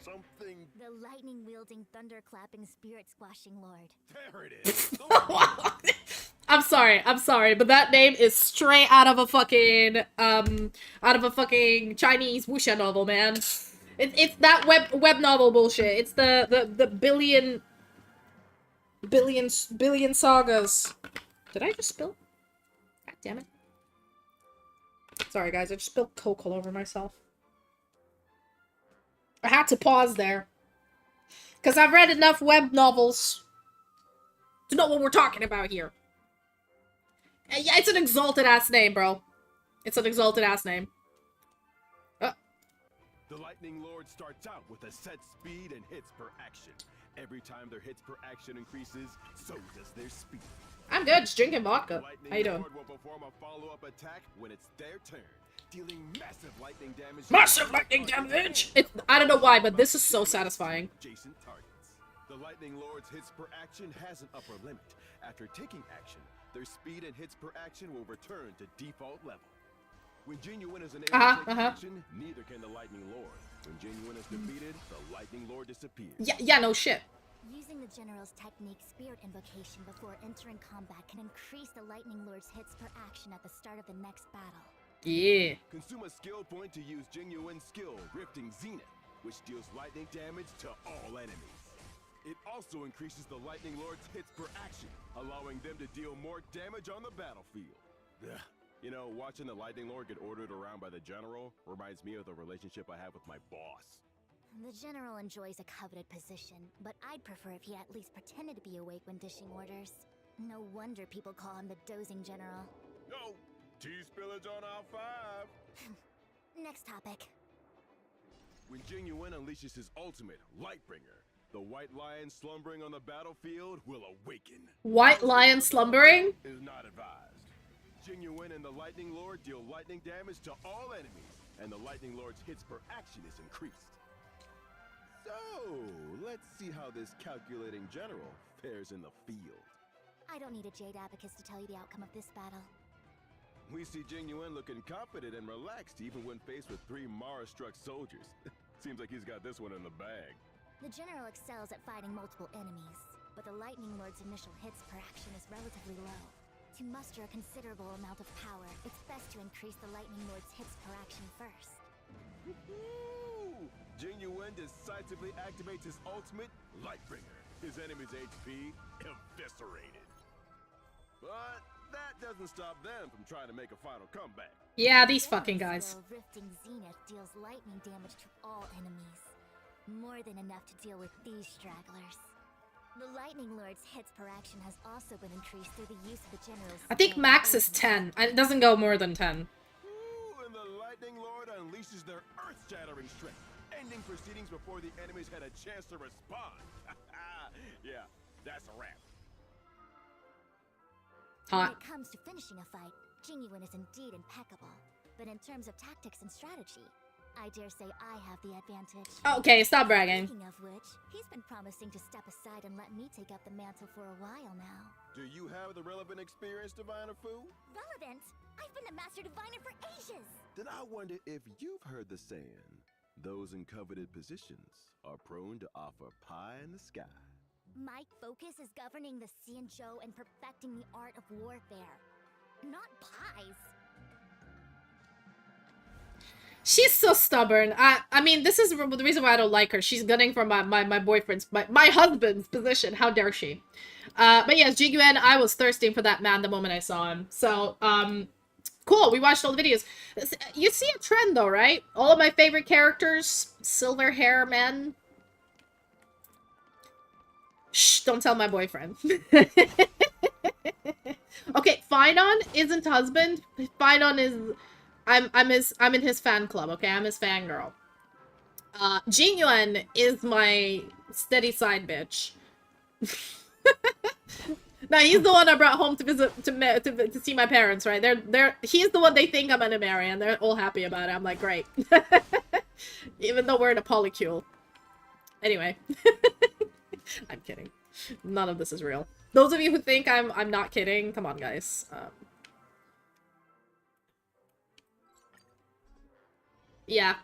something... The lightning-wielding, thunder-clapping, spirit-squashing lord. There it is! I'm sorry, but that name is straight out of a fucking Chinese wuxia novel, man. It's that web novel bullshit. It's the billion sagas. Did I just spill? God damn it. Sorry guys, I just spilled Coke all over myself. I had to pause there. Because I've read enough web novels to know what we're talking about here. And yeah, it's an exalted ass name, bro. It's an exalted ass name. The Lightning Lord starts out with a set speed and hits per action. Every time their hits per action increases, so does their speed. I'm good, just drinking vodka. The Lightning How you doing? Lord will perform a follow-up attack when it's their turn, dealing massive lightning damage. Massive lightning damage! I don't know why, but this is so satisfying. Adjacent targets. The Lightning Lord's hits per action has an upper limit. After taking action, their speed and hits per action will return to default level. When Genuine is unable to take action, neither can the Lightning Lord. When Genuine is defeated, the Lightning Lord disappears. Yeah, no shit. Using the General's technique, Spirit Invocation, before entering combat can increase the Lightning Lord's hits per action at the start of the next battle. Yeah. Consume a skill point to use Genuine's skill, Rifting Zenith, which deals lightning damage to all enemies. It also increases the Lightning Lord's hits per action, allowing them to deal more damage on the battlefield. Ugh. You know, watching the Lightning Lord get ordered around by the General reminds me of the relationship I have with my boss. The General enjoys a coveted position, but I'd prefer if he at least pretended to be awake when dishing orders. No wonder people call him the Dozing General. Yo, tea spillage on aisle 5. Next topic. When Genuine unleashes his ultimate, Lightbringer, the White Lion slumbering on the battlefield will awaken. White Lion slumbering? Is not advised. Genuine and the Lightning Lord deal lightning damage to all enemies, and the Lightning Lord's hits per action is increased. So, let's see how this calculating general fares in the field. I don't need a Jade Abacus to tell you the outcome of this battle. We see Genuine looking confident and relaxed even when faced with 3 Mara-struck soldiers. Seems like he's got this one in the bag. The General excels at fighting multiple enemies, but the Lightning Lord's initial hits per action is relatively low. To muster a considerable amount of power, it's best to increase the Lightning Lord's hits per action first. Woohoo! Genuine decisively activates his ultimate, Lightbringer. His enemy's HP eviscerated. But that doesn't stop them from trying to make a final comeback. Yeah, these fucking guys. Rifting Zenith deals lightning damage to all enemies. More than enough to deal with these stragglers. The Lightning Lord's hits per action has also been increased through the use of the General's... I think max is 10. It doesn't go more than 10. Ooh, and the Lightning Lord unleashes their earth-shattering strength, ending proceedings before the enemies had a chance to respond. Yeah, that's a wrap. When it comes to finishing a fight, Genuine is indeed impeccable. But in terms of tactics and strategy, I dare say I have the advantage. Okay, stop bragging. Speaking of which, he's been promising to step aside and let me take up the mantle for a while now. Do you have the relevant experience, Diviner Fu? Relevant? I've been the Master Diviner for ages! Then I wonder if you've heard the saying, those in coveted positions are prone to offer pie in the sky. My focus is governing the Xianzhou and perfecting the art of warfare. Not pies. She's so stubborn. I mean, this is the reason why I don't like her. She's gunning for my boyfriend's, my husband's position. How dare she? But yes, Jiguan, I was thirsting for that man the moment I saw him. So, cool. We watched all the videos. You see a trend though, right? All of my favorite characters, silver hair men. Shh, don't tell my boyfriend. Okay, Phanon isn't husband. Phanon is... I'm in his fan club, okay? I'm his fangirl. Jingyuan is my steady side bitch. Now he's the one I brought home to visit to see my parents, right? He's the one they think I'm gonna marry, and they're all happy about it. I'm like, great. Even though we're in a polycule. Anyway. I'm kidding. None of this is real. Those of you who think I'm not kidding, come on, guys. Yeah.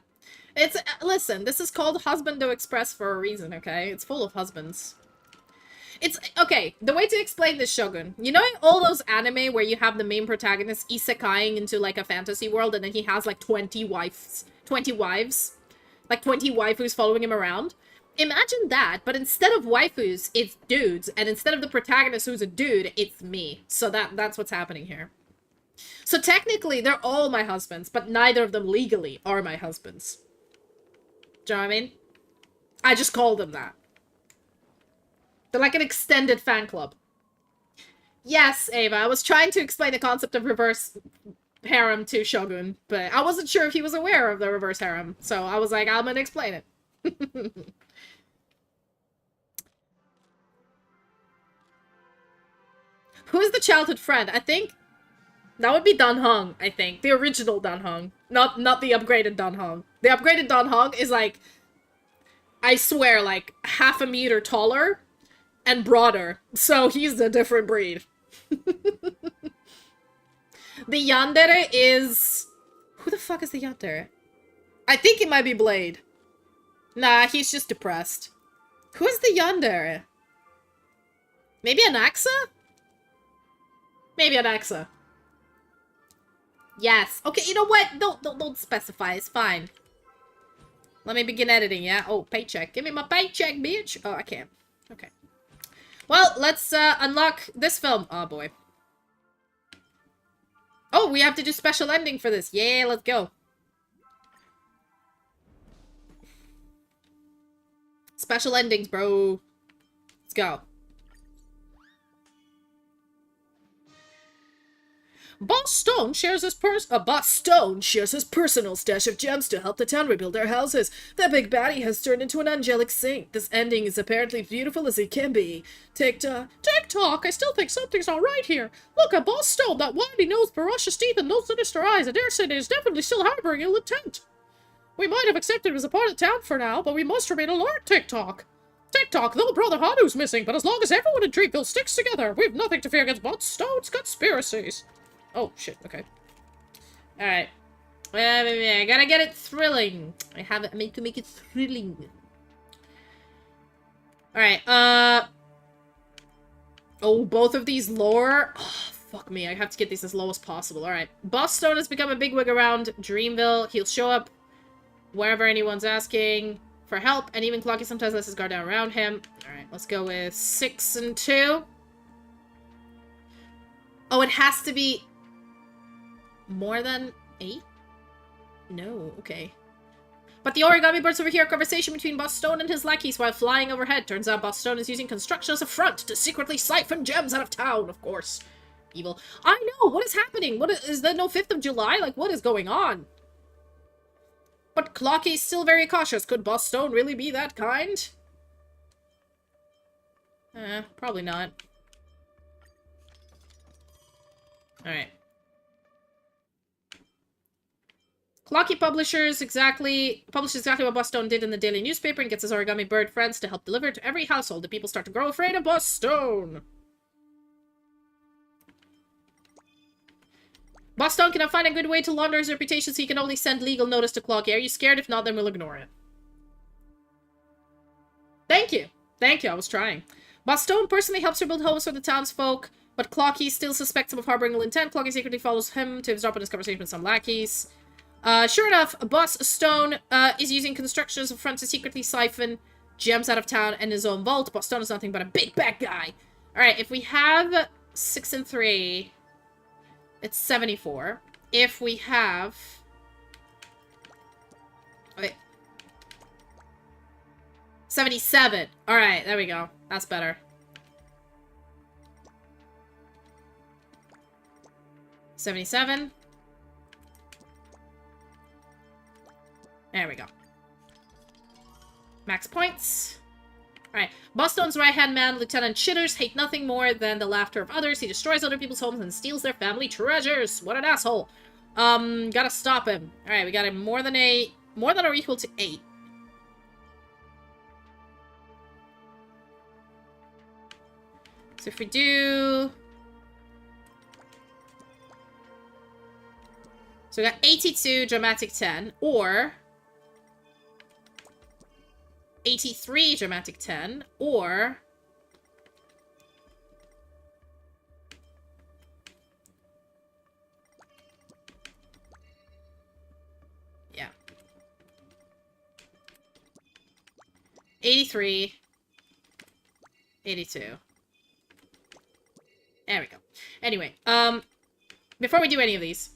It's, listen, this is called Husbando Express for a reason, okay? It's full of husbands. It's, okay, the way to explain this, Shogun. You know all those anime where you have the main protagonist isekaiing into, like, a fantasy world and then he has, like, 20 wives? Like, 20 waifus following him around? Imagine that, but instead of waifus, it's dudes. And instead of the protagonist who's a dude, it's me. So that's what's happening here. So technically, they're all my husbands, but neither of them legally are my husbands. Do you know what I mean? I just call them that. They're like an extended fan club. Yes, Ava, I was trying to explain the concept of reverse harem to Shogun, but I wasn't sure if he was aware of the reverse harem, so I was like, I'm gonna explain it. Who is the childhood friend? I think that would be Dan Hong, I think. The original Dan Hong. Not the upgraded Dan Hong. The upgraded Dan Hong is like, I swear, like half a meter taller and broader. So he's a different breed. The Yandere is... Who the fuck is the Yandere? I think it might be Blade. Nah, he's just depressed. Who is the Yandere? Maybe an Axa? Maybe an Axa. Yes. Okay, you know what? Don't specify. It's fine. Let me begin editing, yeah? Oh, paycheck. Give me my paycheck, bitch. Oh, I can't. Okay. Well, let's unlock this film. Oh, boy. Oh, we have to do special ending for this. Yeah, let's go. Special endings, bro. Let's go. Boss Stone shares his personal stash of gems to help the town rebuild their houses. The big baddie has turned into an angelic saint. This ending is apparently beautiful as it can be. Tick-tock, I still think something's alright here. Look at Boss Stone, that windy nose, ferocious teeth, and those sinister eyes. I dare say he's definitely still harboring ill intent. We might have accepted him as a part of town for now, but we must remain alert, Tick-tock. Tick-tock, though Brother Hanu's missing, but as long as everyone in Dreamville sticks together, we've nothing to fear against Boss Stone's conspiracies. Oh, shit, okay. Alright. I gotta get it thrilling. I need to make it thrilling. Alright, oh, both of these lore. Oh, fuck me. I have to get these as low as possible. Alright. Boss Stone has become a bigwig around Dreamville. He'll show up wherever anyone's asking for help, and even Clocky sometimes lets his guard down around him. Alright, let's go with 6 and 2. Oh, it has to be more than 8? No, okay. But the origami birds overhear a conversation between Boss Stone and his lackeys while flying overhead. Turns out Boss Stone is using construction as a front to secretly siphon gems out of town, of course. Evil. I know! What is happening? Is there no 5th of July? Like, what is going on? But Clocky's still very cautious. Could Boss Stone really be that kind? Probably not. Alright. Clocky publishes exactly what Boss Stone did in the daily newspaper and gets his origami bird friends to help deliver to every household. The people start to grow afraid of Boss Stone. Boss Stone cannot find a good way to launder his reputation, so he can only send legal notice to Clocky. Are you scared? If not, then we'll ignore it. Thank you. Thank you, I was trying. Boss Stone personally helps her build homes for the townsfolk, but Clocky still suspects him of harboring ill intent. Clocky secretly follows him to eavesdrop on his conversation with some lackeys. Sure enough, Boss Stone is using construction as a front to secretly siphon gems out of town and his own vault. Boss Stone is nothing but a big bad guy. Alright, if we have 6 and 3, it's 74. If we have... Wait. 77. Alright, there we go. That's better. $77. There we go. Max points. Alright. Boss Stone's right-hand man, Lieutenant Chitters, hate nothing more than the laughter of others. He destroys other people's homes and steals their family treasures. What an asshole. Gotta stop him. Alright, we got him more than or equal to 8. So if we do... So we got 82, dramatic 10, or 83, dramatic 10, or yeah, 83, 82. There we go. Anyway, before we do any of these,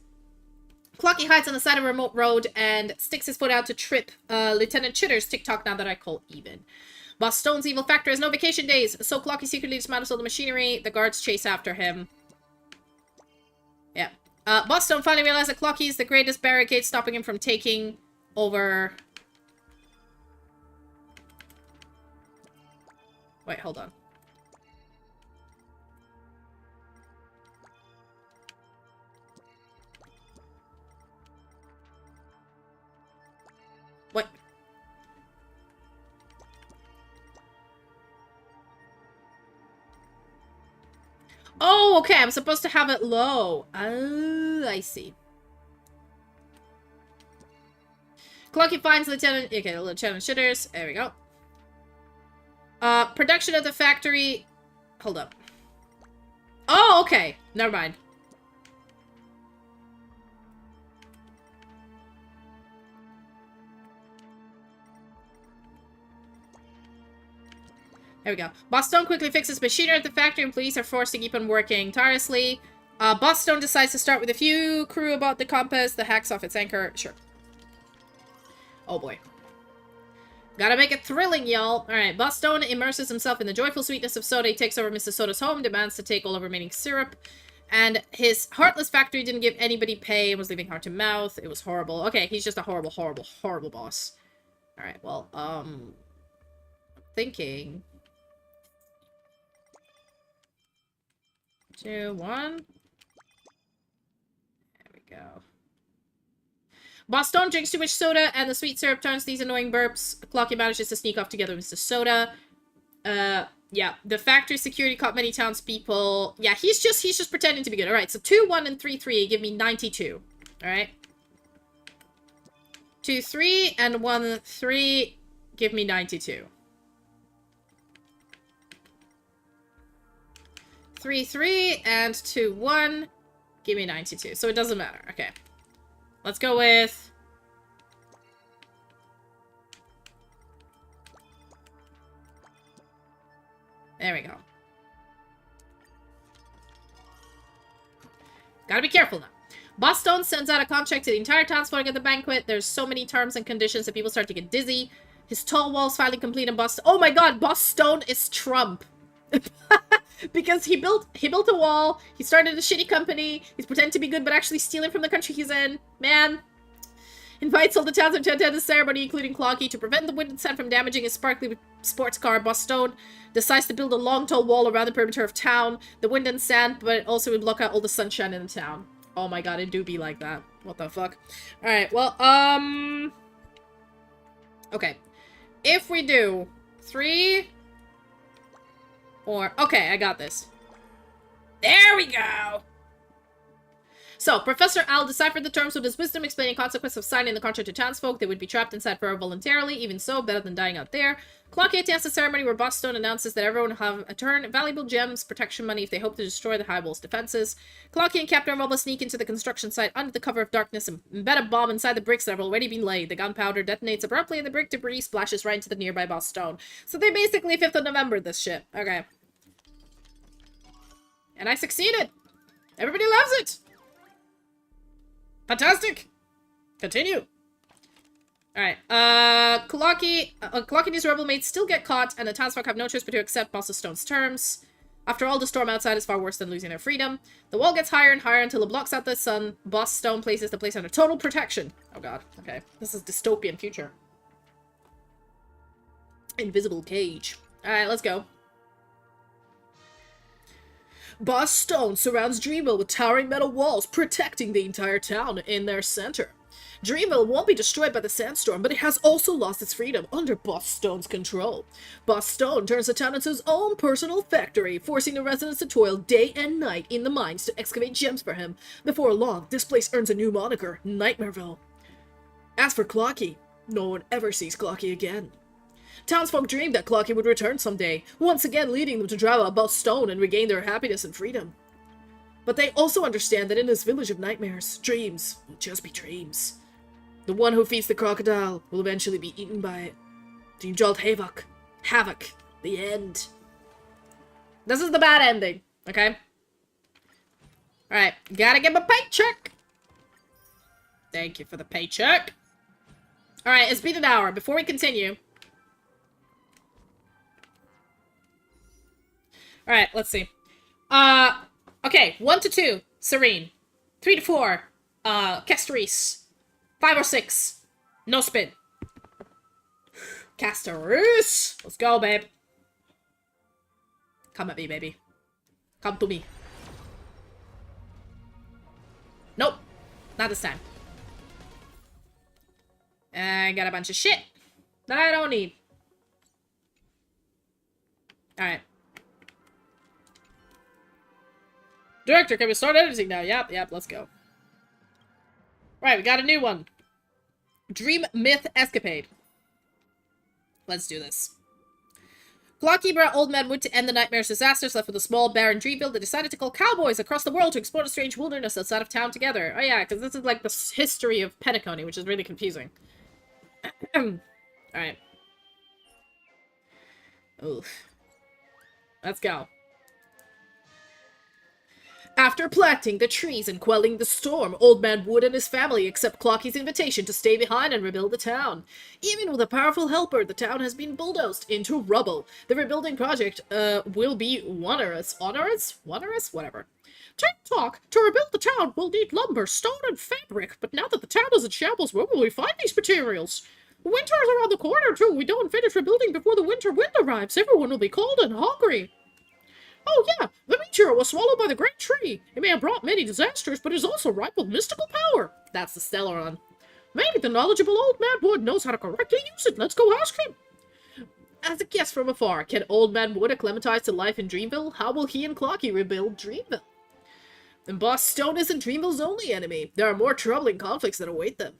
Clocky hides on the side of a remote road and sticks his foot out to trip Lieutenant Chitter's TikTok now that I call even. Boss Stone's evil factory has no vacation days, so Clocky secretly dismantles all the machinery. The guards chase after him. Yeah. Boss Stone finally realizes that Clocky is the greatest barricade, stopping him from taking over... Wait, hold on. What? Oh, okay. I'm supposed to have it low. Oh, I see. Clocky finds Lieutenant... Okay, Lieutenant Shitters. There we go. Production of the factory... Hold up. Oh, okay. Never mind. There we go. Boss Stone quickly fixes machinery at the factory and police are forced to keep on working tirelessly. Boss Stone decides to start with a few crew about the compass. The hacks off its anchor. Sure. Oh boy. Gotta make it thrilling, y'all. Alright, Boss Stone immerses himself in the joyful sweetness of soda. He takes over Mrs. Soda's home, demands to take all of remaining syrup. And his heartless factory didn't give anybody pay and was leaving heart to mouth. It was horrible. Okay, he's just a horrible, horrible, horrible boss. Alright, well, thinking... 2, 1. There we go. Boss Stone drinks too much soda, and the sweet syrup turns these annoying burps. Clocky manages to sneak off together with Mr. Soda. Yeah, the factory security caught many townspeople. Yeah, he's just pretending to be good. Alright, so 2, 1, and 3, 3 give me 92. Alright. 2, 3, and 1, 3 give me 92. 3, 3, and 2, 1. Give me 92. So it doesn't matter. Okay. Let's go with... There we go. Gotta be careful now. Boston sends out a contract to the entire townsfolk at the banquet. There's so many terms and conditions that people start to get dizzy. His tall walls finally complete in Boston. Oh my god, Boston is Trump. Because he built a wall, he started a shitty company, he's pretending to be good but actually stealing from the country he's in. Man. Invites all the townsmen to attend the ceremony, including Cloggy, to prevent the wind and sand from damaging his sparkly sports car. Boston decides to build a long, tall wall around the perimeter of town. The wind and sand, but it also would block out all the sunshine in the town. Oh my god, it do be like that. What the fuck? Alright, well, okay. If we do 3... or... okay, I got this. There we go! So, Professor Al deciphered the terms with his wisdom, explaining consequence of signing the contract to townsfolk. They would be trapped inside forever voluntarily, even so, better than dying out there. Clock 8 attends the ceremony where Boston announces that everyone will have a turn, valuable gems, protection money if they hope to destroy the High Wall's defenses. Clocky and Captain Rubble sneak into the construction site under the cover of darkness and embed a bomb inside the bricks that have already been laid. The gunpowder detonates abruptly and the brick debris splashes right into the nearby Boston. So they basically 5th of November this shit. Okay. And I succeeded! Everybody loves it! Fantastic! Continue! Alright, Clocky and his rebel mates still get caught, and the townsfolk have no choice but to accept Boss Stone's terms. After all, the storm outside is far worse than losing their freedom. The wall gets higher and higher until it blocks out the sun. Boss Stone places the place under total protection. Oh god, okay. This is dystopian future. Invisible cage. Alright, let's go. Boss Stone surrounds Dreamville with towering metal walls, protecting the entire town in their center. Dreamville won't be destroyed by the sandstorm, but it has also lost its freedom under Boss Stone's control. Boss Stone turns the town into his own personal factory, forcing the residents to toil day and night in the mines to excavate gems for him. Before long, this place earns a new moniker, Nightmareville. As for Clocky, no one ever sees Clocky again. Townsfolk dreamed that Clocky would return someday, once again leading them to drive out Boss Stone and regain their happiness and freedom. But they also understand that in this village of nightmares, dreams will just be dreams. The one who feeds the crocodile will eventually be eaten by it. Dream-jolt havoc. Havoc. The end. This is the bad ending, okay? Alright, gotta get my paycheck! Thank you for the paycheck. Alright, it's been an hour. Before we continue... Alright, let's see. Okay, 1 to 2, Serene. 3 to 4, Castoris. 5 or 6, no spin. Castoris! Let's go, babe. Come at me, baby. Come to me. Nope. Not this time. I got a bunch of shit that I don't need. Alright. Director, can we start editing now? Yep, let's go. Right, we got a new one. Dream Myth Escapade. Let's do this. Clocky brought Old Man Wood to end the nightmare's disasters, left with a small, barren Dreamville. They decided to call cowboys across the world to explore the strange wilderness outside of town together. Oh yeah, because this is like the history of Penacony, which is really confusing. Alright. Oof. Let's go. After planting the trees and quelling the storm, Old Man Wood and his family accept Clocky's invitation to stay behind and rebuild the town. Even with a powerful helper, the town has been bulldozed into rubble. The rebuilding project, will be onerous. Onerous? Whatever. Talk. To rebuild the town, we'll need lumber, stone, and fabric. But now that the town is in shambles, where will we find these materials? Winter is around the corner, too. We don't finish rebuilding before the winter wind arrives. Everyone will be cold and hungry. Oh yeah, the meteor was swallowed by the great tree. It may have brought many disasters, but is also ripe with mystical power. That's the Stellaron. Maybe the knowledgeable Old Man Wood knows how to correctly use it. Let's go ask him. As a guest from afar, can Old Man Wood acclimatize to life in Dreamville? How will he and Clocky rebuild Dreamville? And Boss Stone isn't Dreamville's only enemy. There are more troubling conflicts that await them.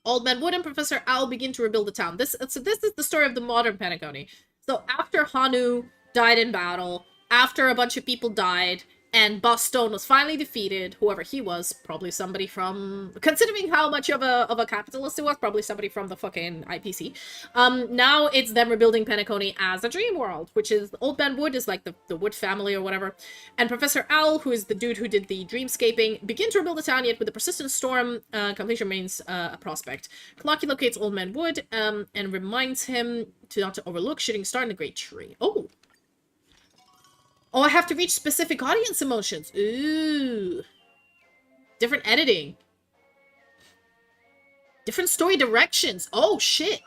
Old Man Wood and Professor Owl begin to rebuild the town. This is the story of the modern Penacony. So after Hanu died in battle after a bunch of people died, and Boss Stone was finally defeated. Whoever he was, probably somebody from, considering how much of a capitalist it was, probably somebody from the fucking IPC. Now it's them rebuilding Penacony as a dream world, which is Old Man Wood is like the Wood family or whatever, and Professor Owl, who is the dude who did the dreamscaping, begin to rebuild the town. Yet with the persistent storm, completion remains a prospect. Clocky locates Old Man Wood and reminds him not to overlook shooting star in the Great Tree. Oh, I have to reach specific audience emotions. Ooh. Different editing. Different story directions. Oh, shit.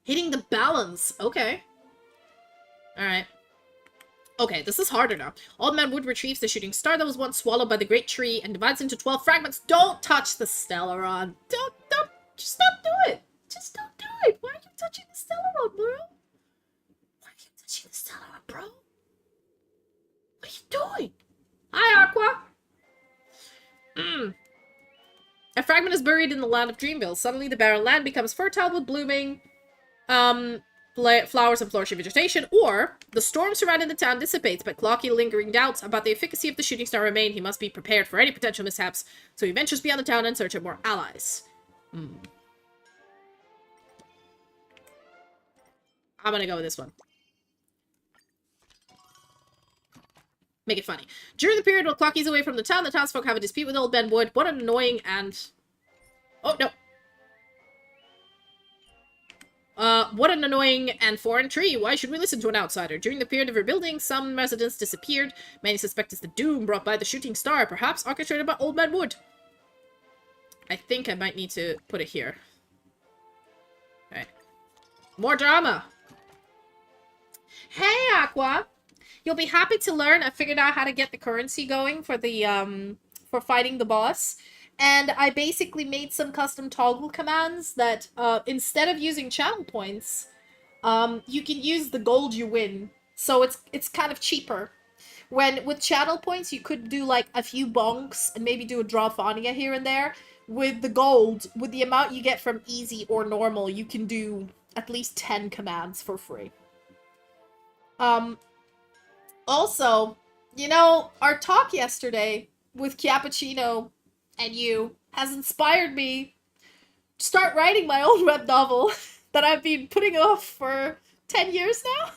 Hitting the balance. Okay. Alright. Okay, this is harder now. Old Man Wood retrieves the shooting star that was once swallowed by the Great Tree and divides into 12 fragments. Don't touch the Stellaron. Don't. Just don't do it. Just don't do it. Why are you touching the Stellaron, bro? Why are you touching the Stellaron, bro? What are you doing? Hi, Aqua! A fragment is buried in the land of Dreamville. Suddenly, the barren land becomes fertile with blooming flowers and flourishing vegetation, or the storm surrounding the town dissipates, but Clocky lingering doubts about the efficacy of the shooting star remain. He must be prepared for any potential mishaps, so he ventures beyond the town in search of more allies. I'm gonna go with this one. Make it funny. During the period while Clocky's away from the townsfolk have a dispute with Old Ben Wood. What an annoying and... Oh, no. What an annoying and foreign tree. Why should we listen to an outsider? During the period of rebuilding, some residents disappeared. Many suspect it's the doom brought by the shooting star, perhaps orchestrated by Old Man Wood. I think I might need to put it here. Alright. More drama! Hey, Aqua! You'll be happy to learn I figured out how to get the currency going for the, for fighting the boss. And I basically made some custom toggle commands that, instead of using channel points, you can use the gold you win. So it's kind of cheaper. When, with channel points, you could do, like, a few bonks and maybe do a Sylfania here and there. With the gold, with the amount you get from easy or normal, you can do at least 10 commands for free. Also, you know, our talk yesterday with Chiappuccino and you has inspired me to start writing my own web novel that I've been putting off for 10 years now.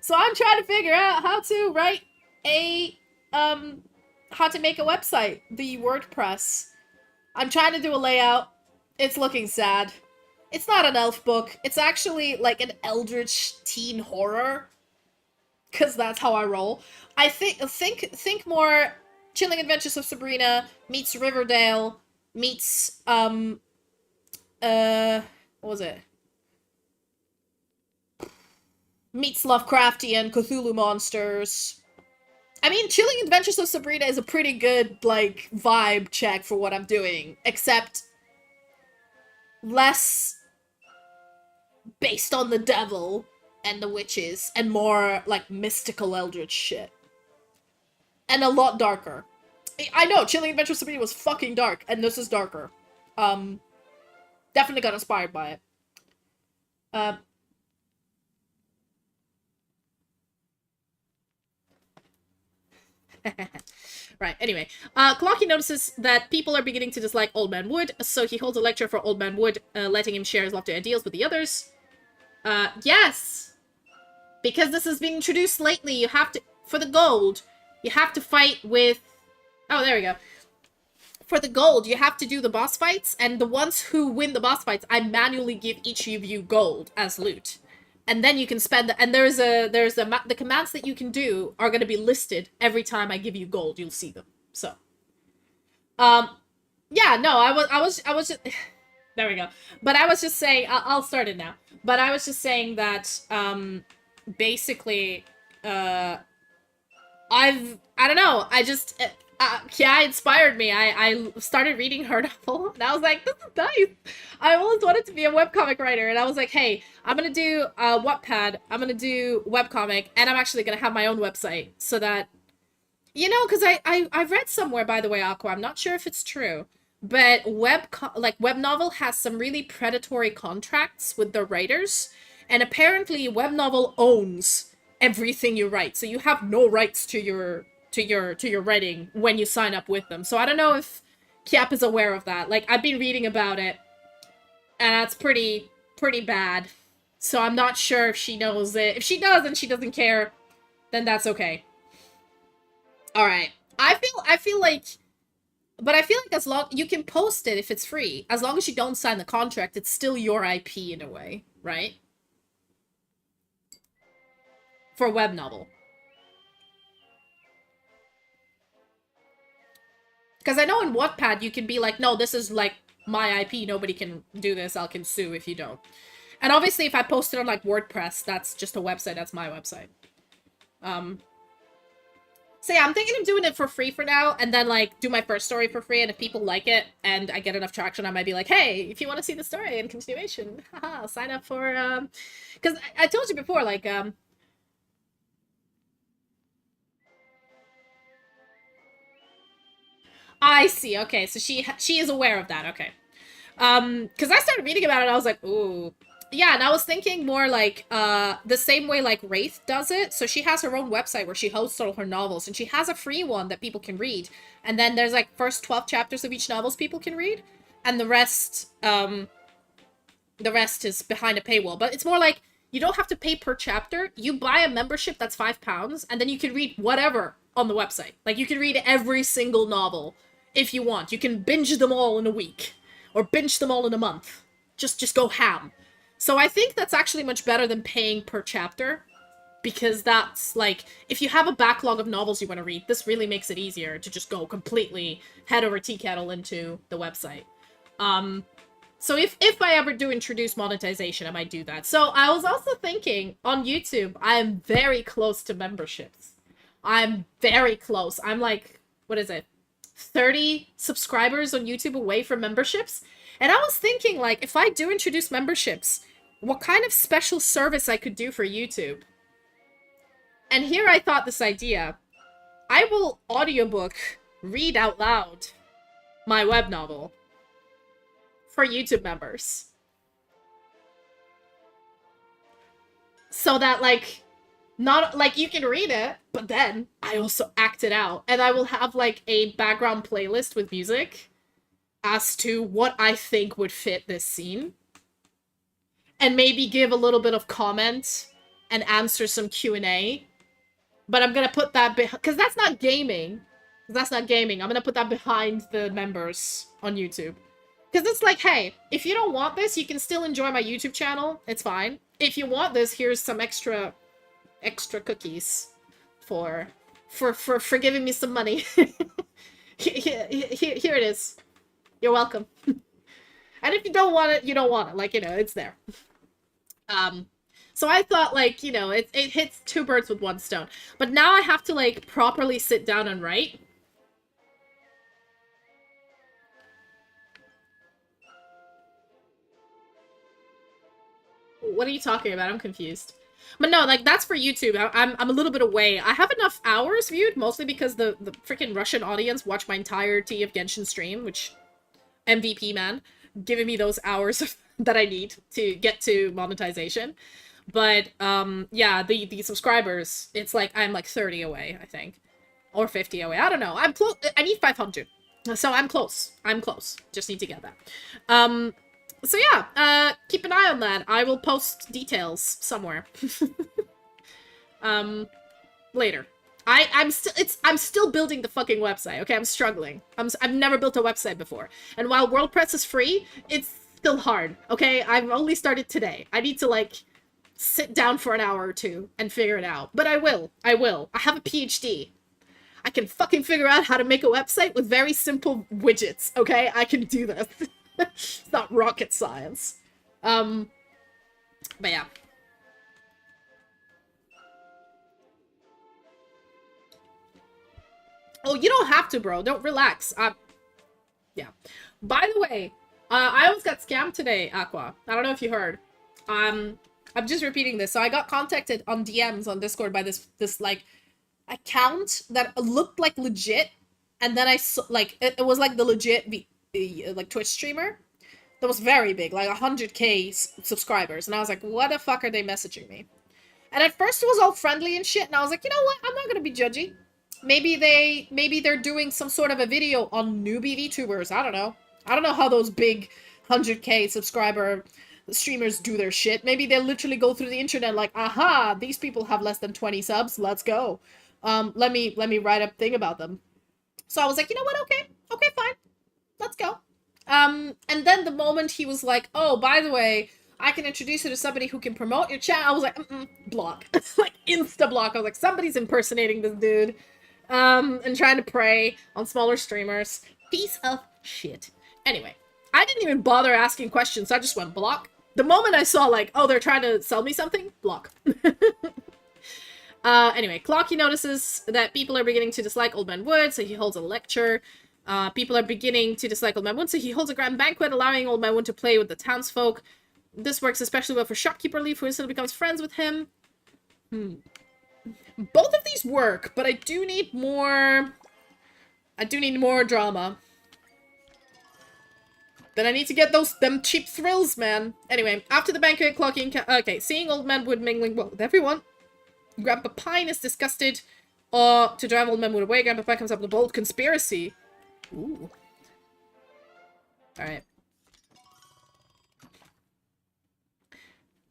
So I'm trying to figure out how to write a, how to make a website, the WordPress. I'm trying to do a layout. It's looking sad. It's not an elf book. It's actually like an eldritch teen horror. Because that's how I roll. I think more Chilling Adventures of Sabrina meets Riverdale meets, what was it? Meets Lovecraftian Cthulhu monsters. I mean, Chilling Adventures of Sabrina is a pretty good, like, vibe check for what I'm doing. Except less based on the devil and the witches, and more, like, mystical eldritch shit. And a lot darker. I know, Chilling Adventures of Sabrina was fucking dark, and this is darker. Definitely got inspired by it. Right, anyway. Clocky notices that people are beginning to dislike Old Man Wood, so he holds a lecture for Old Man Wood, letting him share his lofty ideals with the others. Yes! Because this has been introduced lately, you have to, for the gold, you have to fight with, oh, there we go. For the gold, you have to do the boss fights, and the ones who win the boss fights, I manually give each of you gold as loot. And then you can spend, and the commands that you can do are going to be listed every time I give you gold, you'll see them. So, yeah, no, I was just, there we go. But I was just saying, I'll start it now. But I was just saying that, basically, I don't know, I just, yeah, it inspired me. I started reading her novel, and I was like, this is nice. I always wanted to be a webcomic writer, and I was like, hey, I'm gonna do Wattpad, I'm gonna do webcomic, and I'm actually gonna have my own website, so that, you know, because I've read somewhere, by the way, Aqua, I'm not sure if it's true, but web novel has some really predatory contracts with the writers, and apparently web novel owns everything you write. So you have no rights to your writing when you sign up with them. So I don't know if Kiap is aware of that. Like, I've been reading about it, and that's pretty bad. So I'm not sure if she knows it. If she does and she doesn't care, then that's okay. Alright. I feel like... But I feel like as long... You can post it if it's free. As long as you don't sign the contract, it's still your IP in a way, right? For a web novel. Because I know in Wattpad you can be like, no, this is like my IP, nobody can do this, I can sue if you don't. And obviously if I post it on like WordPress, that's just a website, that's my website. So yeah, I'm thinking of doing it for free for now, and then like do my first story for free, and if people like it and I get enough traction, I might be like, hey, if you want to see the story in continuation, haha, sign up for, because I told you before, like, I see, okay, so she is aware of that, okay. Because I started reading about it, I was like, ooh. Yeah, and I was thinking more like, the same way like Wraith does it. So she has her own website where she hosts all her novels, and she has a free one that people can read. And then there's like first 12 chapters of each novels people can read, and the rest is behind a paywall. But it's more like, you don't have to pay per chapter. You buy a membership that's £5, and then you can read whatever on the website. Like, you can read every single novel if you want. You can binge them all in a week, or binge them all in a month. Just go ham. So I think that's actually much better than paying per chapter, because that's, like, if you have a backlog of novels you want to read, this really makes it easier to just go completely head over tea kettle into the website. So if I ever do introduce monetization, I might do that. So I was also thinking, on YouTube, I am very close to memberships. I'm very close. I'm like, what is it? 30 subscribers on YouTube away from memberships. And I was thinking, like, if I do introduce memberships, what kind of special service I could do for YouTube. And here I thought this idea. I will audiobook, read out loud, my web novel for YouTube members. So that, like, not, like, you can read it, but then I also act it out. And I will have, like, a background playlist with music as to what I think would fit this scene. And maybe give a little bit of comment and answer some Q&A. But I'm gonna put that because that's not gaming. That's not gaming. I'm gonna put that behind the members on YouTube. Because it's like, hey, if you don't want this, you can still enjoy my YouTube channel. It's fine. If you want this, here's some extra cookies for giving me some money. Here it is. You're welcome. And if you don't want it, you don't want it. Like, you know, it's there. So I thought, like, you know, it hits two birds with one stone. But now I have to, like, properly sit down and write. What are you talking about? I'm confused. But no, like, that's for YouTube. I'm a little bit away. I have enough hours viewed, mostly because the freaking Russian audience watched my entirety of Genshin stream, which... MVP, man. Giving me those hours that I need to get to monetization. But, yeah, the subscribers, it's like, I'm like 30 away, I think. Or 50 away. I don't know. I'm close. I need 500. So I'm close. I'm close. Just need to get that. So yeah, keep an eye on that. I will post details somewhere. Later. I'm still building the fucking website, okay? I'm struggling. I've never built a website before. And while WordPress is free, it's still hard, okay? I've only started today. I need to, like, sit down for an hour or two and figure it out. But I will. I will. I have a PhD. I can fucking figure out how to make a website with very simple widgets, okay? I can do this. It's not rocket science. But yeah. Oh, you don't have to, bro. Don't relax. Yeah. By the way, I almost got scammed today, Aqua. I don't know if you heard. I'm just repeating this. So I got contacted on DMs on Discord by this like account that looked like legit, and then I saw, like, it was like the legit like Twitch streamer that was very big, like 100k subscribers, and I was like, what the fuck are they messaging me? And at first it was all friendly and shit, and I was like, you know what? I'm not gonna be judgy. Maybe they're doing some sort of a video on newbie VTubers. I don't know. I don't know how those big 100K subscriber streamers do their shit. Maybe they'll literally go through the internet like, aha, these people have less than 20 subs. Let's go. Let me write a thing about them. So I was like, you know what? Okay, fine. Let's go. And then the moment he was like, oh, by the way, I can introduce you to somebody who can promote your channel, I was like, block. Like, insta-block. I was like, somebody's impersonating this dude. And trying to prey on smaller streamers. Piece of shit. Anyway, I didn't even bother asking questions, so I just went block. The moment I saw, like, oh, they're trying to sell me something, block. Anyway, Clocky notices that people are beginning to dislike Old Man Wood, so he holds a lecture. People are beginning to dislike Old Man Wood, so he holds a grand banquet, allowing Old Man Wood to play with the townsfolk. This works especially well for Shopkeeper Leaf, who instantly becomes friends with him. Both of these work, but I do need more drama. Then I need to get them cheap thrills, man. Anyway, after the banquet, Clocky and seeing Old Man Wood mingling well with everyone, Grandpa Pine is disgusted to drive Old Man Wood away. Grandpa Pine comes up with a bold conspiracy. Ooh. Alright.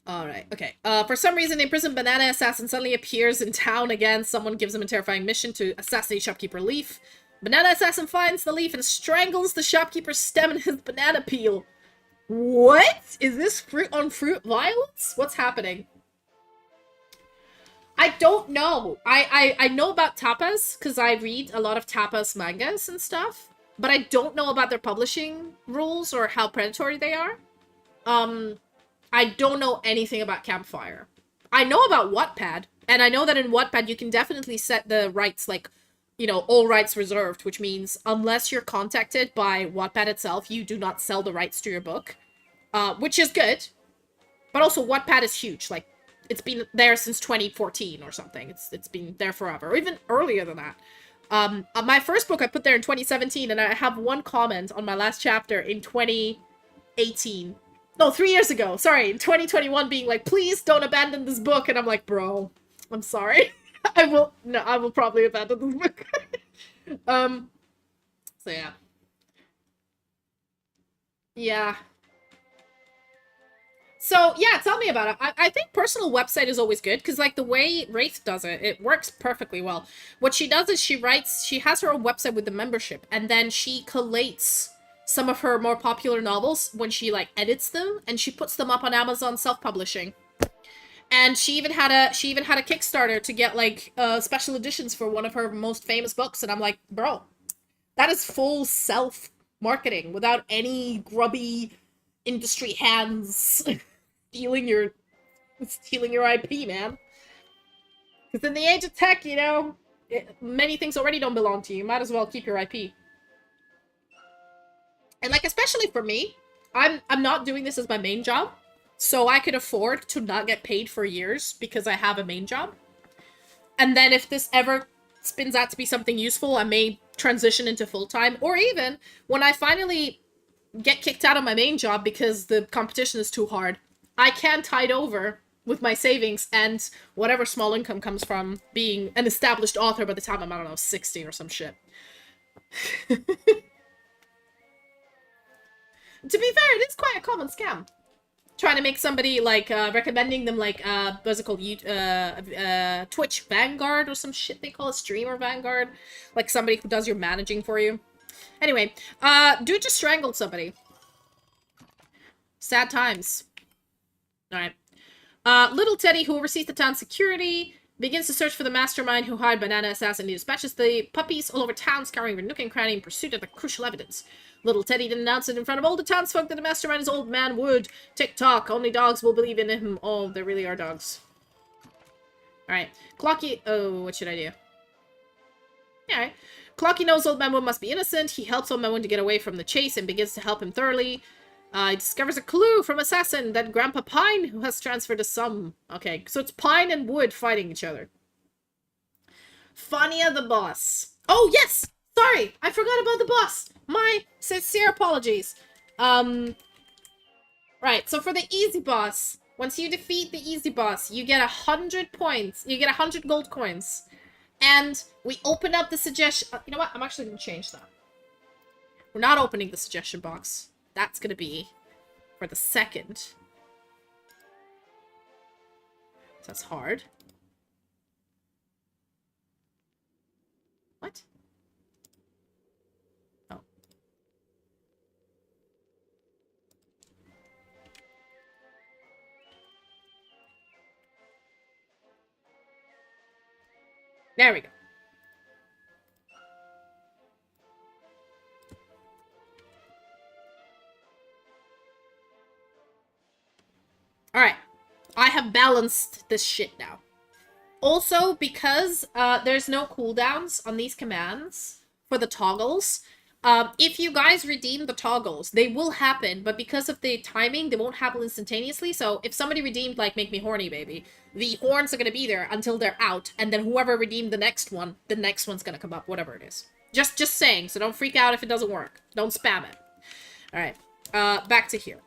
Alright, okay. For some reason, the imprisoned banana assassin suddenly appears in town again. Someone gives him a terrifying mission to assassinate Shopkeeper Leaf. Banana assassin finds the leaf and strangles the shopkeeper's stem in his banana peel. What? Is this fruit-on-fruit violence? What's happening? I don't know. I know about tapas, because I read a lot of tapas mangas and stuff. But I don't know about their publishing rules or how predatory they are. I don't know anything about Campfire. I know about Wattpad, and I know that in Wattpad you can definitely set the rights, like, you know, all rights reserved, which means unless you're contacted by Wattpad itself, you do not sell the rights to your book. Which is good. But also, Wattpad is huge. Like, it's been there since 2014 or something. It's been there forever, or even earlier than that. My first book I put there in 2017, and I have one comment on my last chapter in 2018. No, 3 years ago. Sorry, in 2021, being like, please don't abandon this book. And I'm like, bro, I'm sorry. I will probably abandon this book. So yeah. Yeah. So, yeah, tell me about it. I think personal website is always good, because, like, the way Wraith does it, it works perfectly well. What she does is she has her own website with the membership, and then she collates some of her more popular novels when she, like, edits them, and she puts them up on Amazon self-publishing. And she even had a Kickstarter to get, like, special editions for one of her most famous books, and I'm like, bro, that is full self-marketing without any grubby industry hands stealing your IP, man. Because in the age of tech, you know, many things already don't belong to you. You might as well keep your IP. And, like, especially for me, I'm not doing this as my main job, so I could afford to not get paid for years because I have a main job. And then if this ever spins out to be something useful, I may transition into full-time, or even when I finally get kicked out of my main job because the competition is too hard, I can tide over with my savings and whatever small income comes from being an established author by the time I'm, I don't know, 60 or some shit. To be fair, it is quite a common scam. Trying to make somebody, like, recommending them, like, what's it called, Twitch Vanguard or some shit they call it, Streamer Vanguard. Like, somebody who does your managing for you. Anyway, dude just strangled somebody. Sad times. Alright. Little Teddy, who oversees the town's security, begins to search for the mastermind who hired Banana Assassin. He dispatches the puppies all over town, scouring every nook and cranny in pursuit of the crucial evidence. Little Teddy then announced it in front of all the townsfolk that the mastermind is Old Man Wood. Tick-tock, only dogs will believe in him. Oh, there really are dogs. Alright. Clocky... Oh, what should I do? Alright. Clocky knows Old Man Wood must be innocent. He helps Old Man Wood to get away from the chase and begins to help him thoroughly. He discovers a clue from Assassin that Grandpa Pine, who has transferred to some... Okay, so it's Pine and Wood fighting each other. Sylfania the boss. Oh, yes! Sorry, I forgot about the boss. My sincere apologies. Right, so for the easy boss, once you defeat the easy boss, you get 100 points. You get 100 gold coins. And we open up the suggestion... you know what? I'm actually going to change that. We're not opening the suggestion box. That's going to be for the second. That's hard. What? Oh. There we go. Alright. I have balanced this shit now. Also, because there's no cooldowns on these commands for the toggles, if you guys redeem the toggles, they will happen, but because of the timing, they won't happen instantaneously. So if somebody redeemed, like, Make Me Horny Baby, the horns are going to be there until they're out, and then whoever redeemed the next one's going to come up, whatever it is. Just saying, so don't freak out if it doesn't work. Don't spam it. Alright, back to here.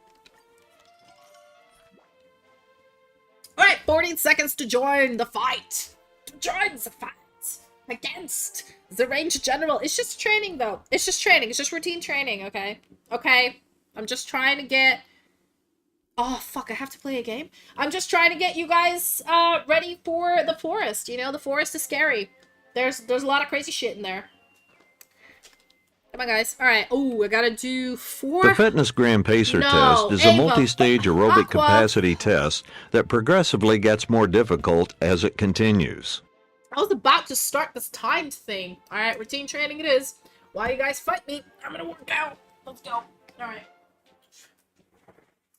Alright, 14 seconds to join the fight. To join the fight against the Ranger General. It's just training, though. It's just training. It's just routine training, okay? Okay? I'm just trying to get... Oh, fuck, I have to play a game? I'm just trying to get you guys ready for the forest. You know, the forest is scary. There's a lot of crazy shit in there. Come on, guys. Alright. Oh, I gotta do 4... The Fitness Grand Pacer test is a multi-stage aerobic capacity test that progressively gets more difficult as it continues. I was about to start this timed thing. Alright, routine training it is. While you guys fight me, I'm gonna work out. Let's go. Alright.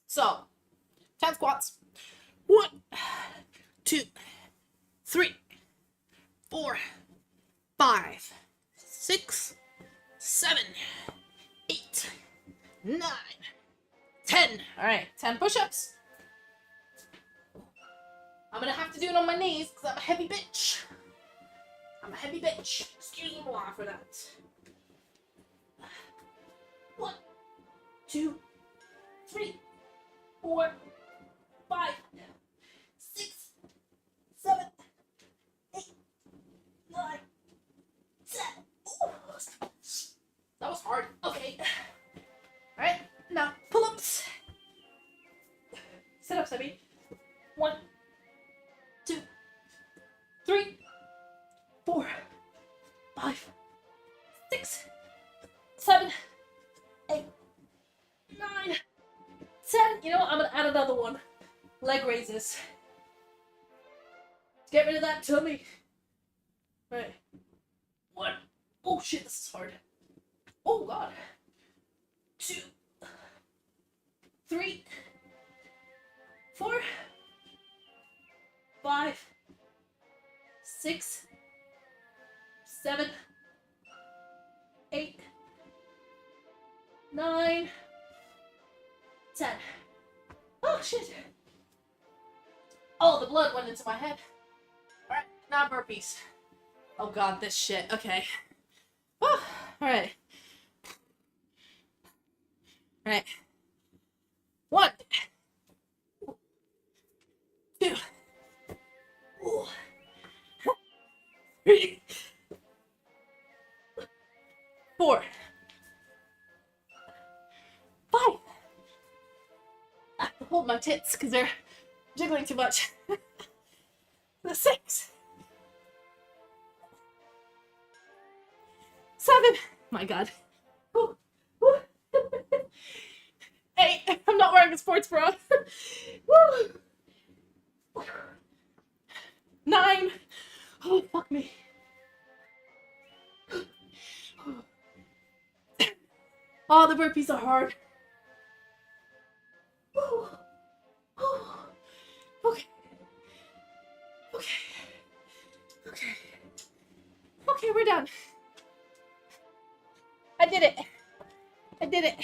So, 10 squats. 1, 2, 3, 4, 5, 6, 7, 8, 9, 10. Alright, 10 push-ups. I'm gonna have to do it on my knees because I'm a heavy bitch. I'm a heavy bitch. Excuse me for that. 1, 2, 3, 4, 5, 6, 7, 8, 9, 10. Ooh. That was hard. Okay. Alright, now pull-ups. Sit-ups, I mean. 1, 2, 3, 4, 5, 6, 7, 8, 9, 10. You know what? I'm gonna add another one. Leg raises. Let's get rid of that tummy. Alright. 1. Oh shit, this is hard. Oh god. 2, 3, 4, 5, 6, 7, 8, 9, 10. Oh shit. Oh, the blood went into my head. Alright, now burpees. Oh god, this shit. Okay. Oh, alright. Alright. 1, 2, 3, 4, 5. I have to hold my tits because they're jiggling too much. 6, 7. My god. Ooh. Ooh. 8. I'm not wearing a sports bra. Woo. 9. Oh, fuck me. Oh, the burpees are hard. Okay. Okay. Okay. Okay, we're done. I did it. I did it.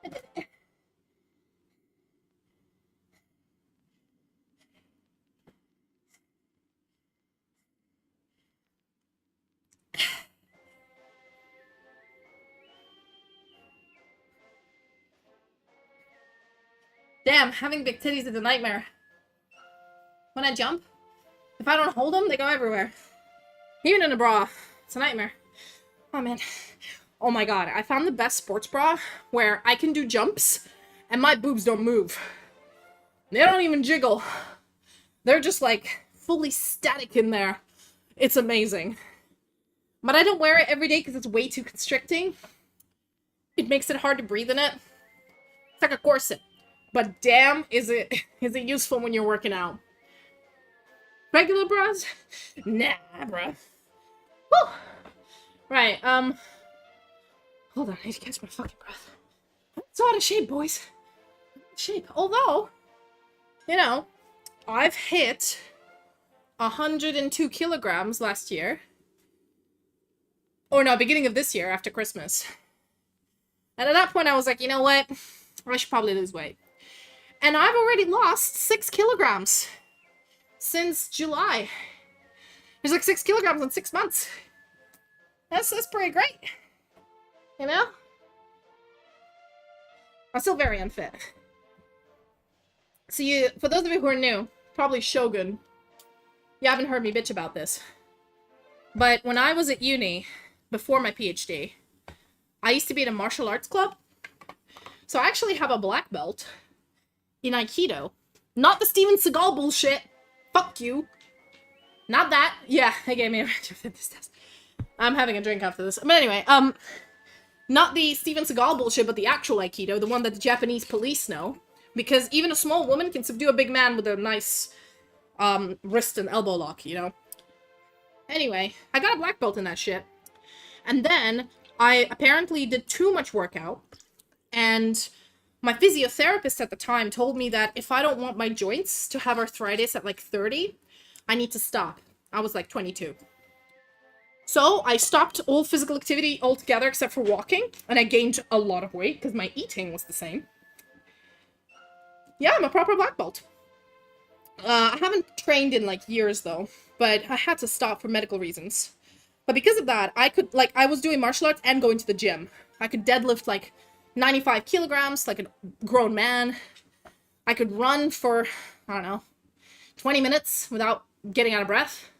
I did it. Damn, having big titties is a nightmare. When I jump, if I don't hold them, they go everywhere. Even in a bra, it's a nightmare. Oh man. Oh my god, I found the best sports bra where I can do jumps and my boobs don't move. They don't even jiggle. They're just like fully static in there. It's amazing. But I don't wear it every day because it's way too constricting. It makes it hard to breathe in it. It's like a corset. But damn, is it useful when you're working out. Regular bras? Nah, bruh. Woo! Right, hold on, I need to catch my fucking breath. It's out of shape, boys. Shape. Although, you know, I've hit 102 kilograms last year. Or no, beginning of this year, after Christmas. And at that point, I was like, you know what? I should probably lose weight. And I've already lost 6 kilograms since July. There's like 6 kilograms in 6 months. That's pretty great. You know? I'm still very unfit. So for those of you who are new, probably Shogun, you haven't heard me bitch about this. But when I was at uni, before my PhD, I used to be in a martial arts club. So I actually have a black belt in Aikido. Not the Steven Seagal bullshit. Fuck you. Not that. Yeah, they gave me a this test. I'm having a drink after this. But anyway, not the Steven Seagal bullshit, but the actual Aikido, the one that the Japanese police know. Because even a small woman can subdue a big man with a nice wrist and elbow lock, you know? Anyway, I got a black belt in that shit. And then I apparently did too much workout. And my physiotherapist at the time told me that if I don't want my joints to have arthritis at like 30, I need to stop. I was like 22. So I stopped all physical activity altogether except for walking. And I gained a lot of weight because my eating was the same. Yeah, I'm a proper black belt. I haven't trained in like years though, but I had to stop for medical reasons. But because of that, I was doing martial arts and going to the gym. I could deadlift like 95 kilograms like a grown man. I could run for, I don't know, 20 minutes without getting out of breath.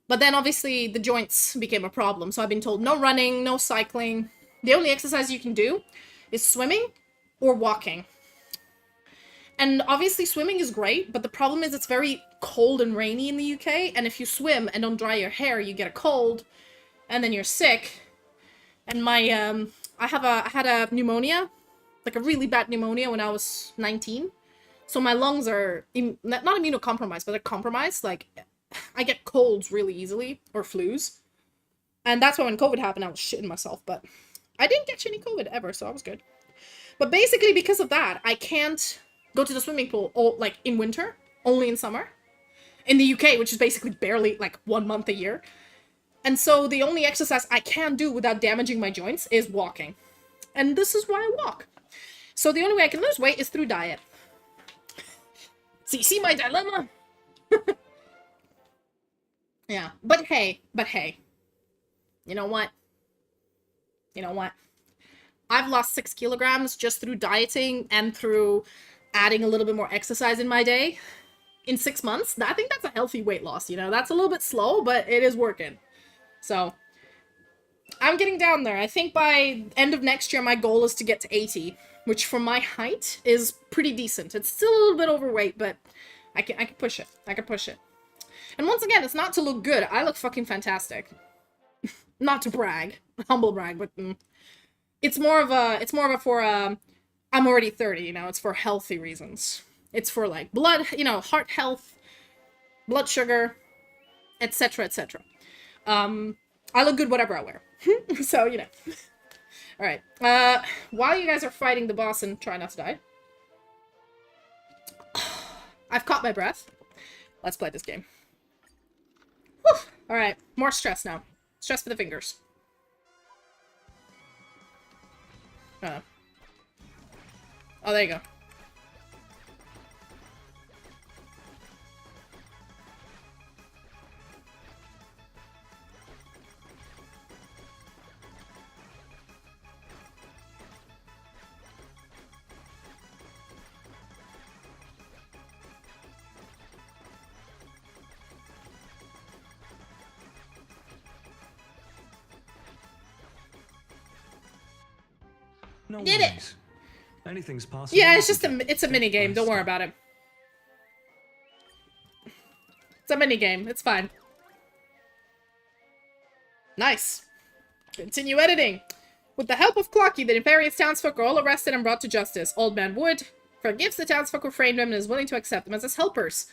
But then obviously the joints became a problem. So I've been told no running, no cycling. The only exercise you can do is swimming or walking. And obviously swimming is great, but the problem is it's very cold and rainy in the UK, and if you swim and don't dry your hair, you get a cold, and then you're sick. And I had a pneumonia, like a really bad pneumonia when I was 19. So my lungs are, not immunocompromised, but they're compromised. Like, I get colds really easily, or flus. And that's why when COVID happened, I was shitting myself, but I didn't catch any COVID ever, so I was good. But basically, because of that, I can't go to the swimming pool like in winter, only in summer. In the UK, which is basically barely like 1 month a year. And so the only exercise I can do without damaging my joints is walking. And this is why I walk. So the only way I can lose weight is through diet. So you see my dilemma? Yeah. But hey. You know what? I've lost 6 kilograms just through dieting and through adding a little bit more exercise in my day in 6 months. I think that's a healthy weight loss, you know? That's a little bit slow, but it is working. So, I'm getting down there. I think by end of next year, my goal is to get to 80, which for my height is pretty decent. It's still a little bit overweight, but I can push it. I can push it. And once again, it's not to look good. I look fucking fantastic. Not to brag. Humble brag, but it's more of a for I'm already 30, you know, it's for healthy reasons. It's for like blood, you know, heart health, blood sugar, etc., etc. I look good whatever I wear. So, you know. Alright. While you guys are fighting the boss and try not to die, I've caught my breath. Let's play this game. Alright, more stress now. Stress for the fingers. Oh, there you go. No Did it. worries. Anything's possible. Yeah, it's just it's a mini game. Don't worry about it. It's a mini game. It's fine. Nice. Continue editing. With the help of Clocky, the nefarious townsfolk are all arrested and brought to justice. Old Man Wood forgives the townsfolk who framed him and is willing to accept them as his helpers.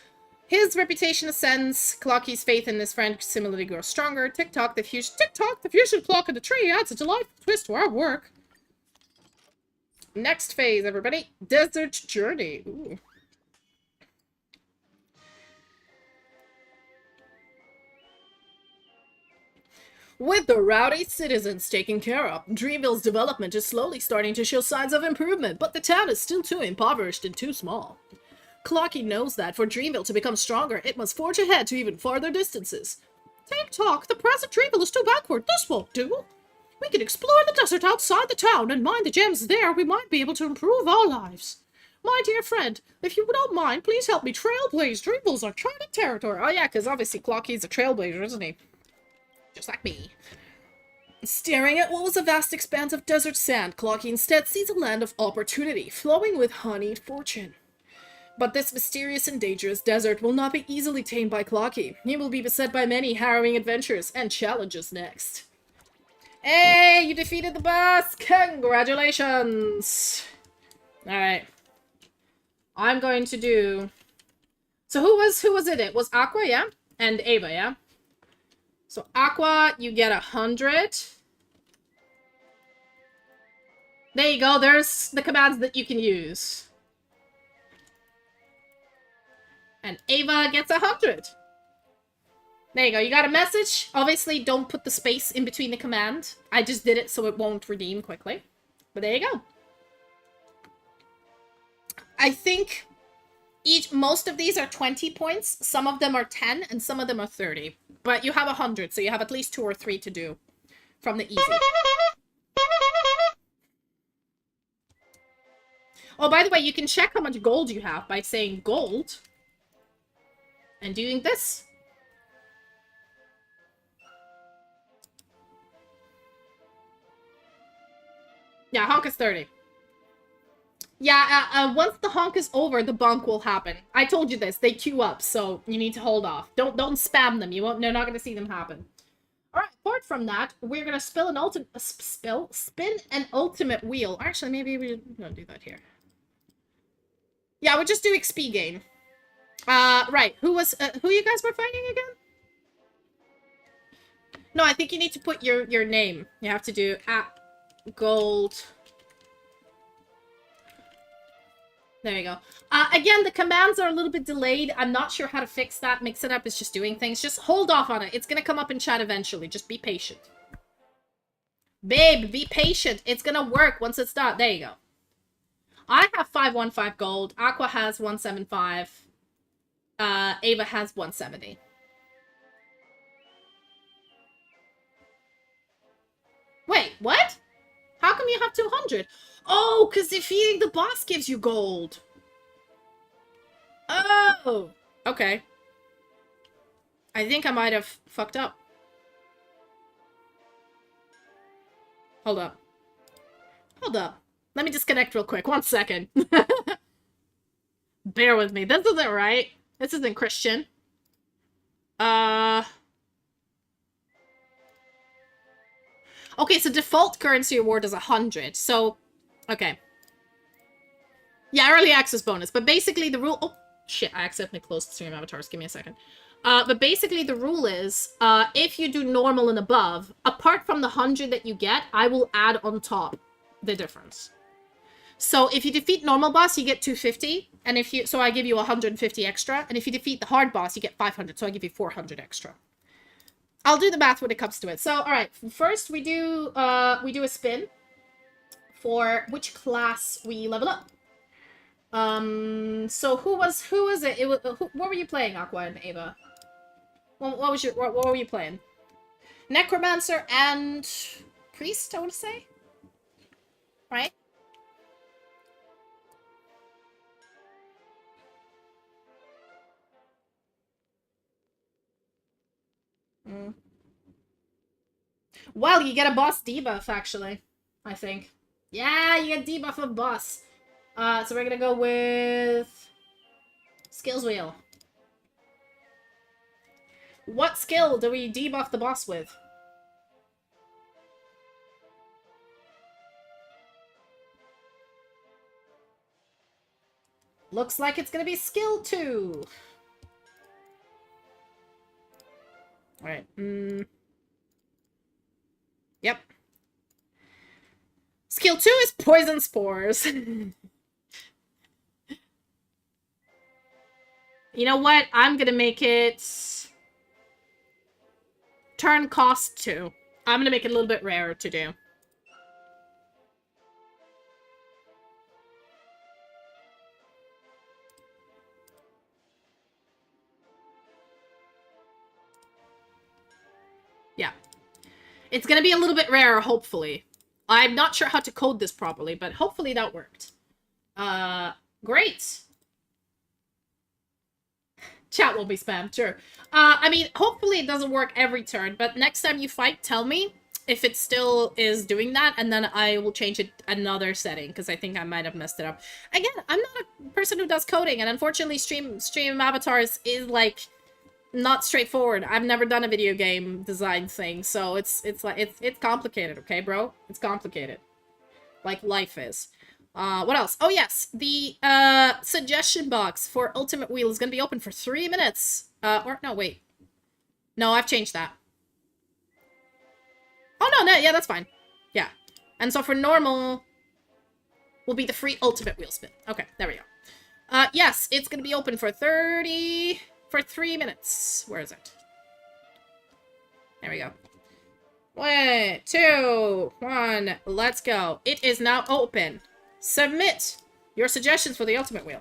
His reputation ascends. Clocky's faith in his friend similarly grows stronger. Tick-tock, the fusion clock in the tree adds a delightful twist to our work. Next phase, everybody. Desert Journey. Ooh. With the rowdy citizens taken care of, Dreamville's development is slowly starting to show signs of improvement, but the town is still too impoverished and too small. Clocky knows that for Dreamville to become stronger, it must forge ahead to even farther distances. Tick-tock, the present Dreamville is too backward. This won't do. We can explore the desert outside the town and mine the gems there. We might be able to improve our lives. My dear friend, if you don't mind, please help me trailblaze Dreamville's uncharted territory. Oh yeah, because obviously Clocky's a trailblazer, isn't he? Just like me. Staring at what was a vast expanse of desert sand, Clocky instead sees a land of opportunity, flowing with honeyed fortune. But this mysterious and dangerous desert will not be easily tamed by Clocky. He will be beset by many harrowing adventures and challenges next. Hey, you defeated the boss! Congratulations! Alright. I'm going to do... So who was it? It was Aqua, yeah? And Ava, yeah? So Aqua, you get 100. There you go, there's the commands that you can use. And Ava gets 100. There you go, you got a message. Obviously, don't put the space in between the command. I just did it so it won't redeem quickly. But there you go. I think most of these are 20 points. Some of them are 10 and some of them are 30. But you have 100, so you have at least 2 or 3 to do from the easy. Oh, by the way, you can check how much gold you have by saying gold and doing this. Yeah, honk is 30. Yeah, once the honk is over, the bonk will happen. I told you this. They queue up, so you need to hold off. Don't spam them. You're not going to see them happen. All right. Apart from that, we're going to spin an ultimate wheel. Actually, maybe we're going to do that here. Yeah, we'll just do XP gain. Right. Who you guys were fighting again? No, I think you need to put your name. You have to do @gold. There you go. Again, the commands are a little bit delayed. I'm not sure how to fix that. Mix it up is just doing things. Just hold off on it. It's gonna come up in chat eventually. Just be patient. Babe, be patient. It's gonna work once it's done. There you go. I have 515 gold. Aqua has 175. Ava has 170. Wait, what? How come you have 200? Oh, because defeating the boss gives you gold. Oh, okay. I think I might have fucked up. Hold up. Hold up. Let me disconnect real quick. 1 second. Bear with me. This isn't right. This isn't Christian. Okay, so default currency award is 100. So, okay. Yeah, early access bonus. But basically the rule... Oh, shit. I accidentally closed the stream avatars. Give me a second. But basically the rule is, if you do normal and above, apart from the 100 that you get, I will add on top the difference. So if you defeat normal boss, you get 250. And if you... So I give you 150 extra. And if you defeat the hard boss, you get 500. So I give you 400 extra. I'll do the math when it comes to it. So, all right. First, we do a spin for which class we level up. So who was it? What were you playing, Aqua and Ava? What were you playing? Necromancer and Priest, I want to say. Right? Well, you get a boss debuff, actually. I think. Yeah, you get debuff of boss. So we're gonna go with skills wheel. What skill do we debuff the boss with? Looks like it's gonna be skill 2. Alright. Yep. Skill 2 is poison spores. You know what? I'm gonna make it turn cost 2. I'm gonna make it a little bit rarer to do. Yeah. It's gonna be a little bit rarer, hopefully. I'm not sure how to code this properly, but hopefully that worked. Great. Chat will be spammed, sure. I mean, hopefully it doesn't work every turn, but next time you fight, tell me if it still is doing that, and then I will change it another setting, because I think I might have messed it up. Again, I'm not a person who does coding, and unfortunately stream avatars is, like, not straightforward. I've never done a video game design thing, so it's complicated, okay, bro? It's complicated. Like life is. What else? Oh, yes. The, suggestion box for Ultimate Wheel is gonna be open for 3 minutes. No, wait. No, I've changed that. Oh, no, yeah, that's fine. Yeah. And so for normal, will be the free Ultimate Wheel spin. Okay, there we go. Yes, it's gonna be open for 3 minutes. Where is it? There we go. 1, 2, 1, let's go. It is now open. Submit your suggestions for the Ultimate Wheel.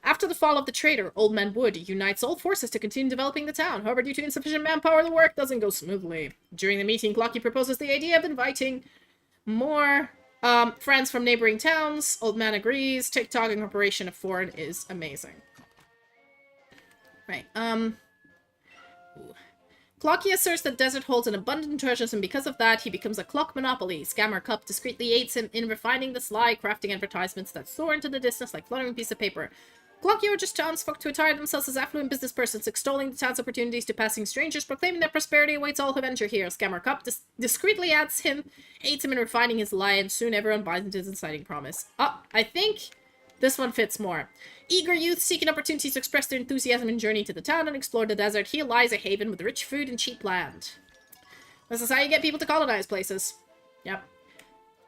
After the fall of the traitor, Old Man Wood unites all forces to continue developing the town. However, due to insufficient manpower, the work doesn't go smoothly. During the meeting, Clocky proposes the idea of inviting more friends from neighboring towns. Old Man agrees. TikTok incorporation of foreign is amazing. Right, Clocky asserts that Desert holds an abundant treasures, and because of that, he becomes a clock monopoly. Scammer Cup discreetly aids him in refining the sly, crafting advertisements that soar into the distance like fluttering piece of paper. Clocky urges townsfolk to attire themselves as affluent business persons, extolling the town's opportunities to passing strangers, proclaiming that prosperity awaits all who venture here. Scammer Cup discreetly aids him in refining his lie, and soon everyone buys into his inciting promise. I think this one fits more. Eager youth seeking opportunities to express their enthusiasm and journey to the town and explore the desert. Here lies a haven with rich food and cheap land. This is how you get people to colonize places. Yep.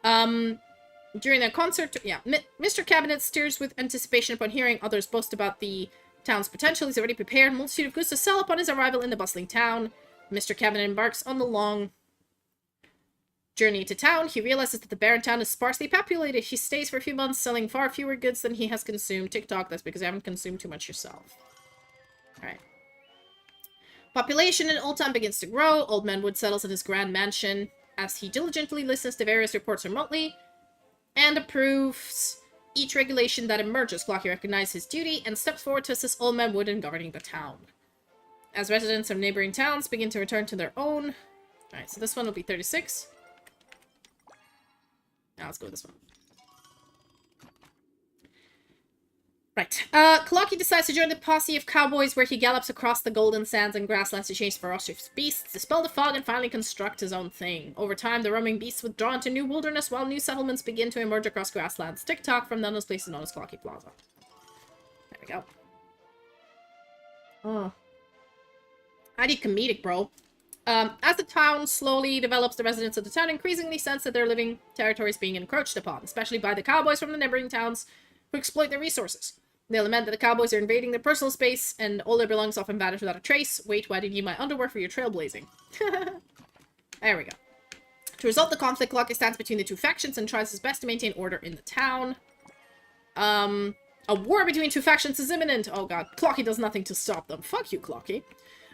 During their concert, yeah, Mr. Cabinet stirs with anticipation upon hearing others boast about the town's potential. He's already prepared a multitude of goods to sell upon his arrival in the bustling town. Mr. Cabinet embarks on the long journey to town. He realizes that the barren town is sparsely populated. He stays for a few months, selling far fewer goods than he has consumed. TikTok, that's because you haven't consumed too much yourself. Alright. Population in Old Town begins to grow. Old Man Wood settles in his grand mansion as he diligently listens to various reports remotely and approves each regulation that emerges. Clocky recognizes his duty and steps forward to assist Old Man Wood in governing the town. As residents of neighboring towns begin to return to their own... Alright, so this one will be 36. Now let's go with this one. Right. Clocky decides to join the posse of cowboys where he gallops across the golden sands and grasslands to chase ferocious beasts, dispel the fog, and finally construct his own thing. Over time, the roaming beasts withdraw into new wilderness while new settlements begin to emerge across grasslands. TikTok from those places known as Clocky Plaza. There we go. Oh. I need comedic, bro. As the town slowly develops, the residents of the town increasingly sense that their living territory is being encroached upon, especially by the cowboys from the neighboring towns who exploit their resources. They lament that the cowboys are invading their personal space, and all their belongings often vanish without a trace. Wait, why did you need my underwear for your trailblazing? There we go. To resolve the conflict, Clocky stands between the two factions and tries his best to maintain order in the town. A war between two factions is imminent. Oh god, Clocky does nothing to stop them. Fuck you, Clocky.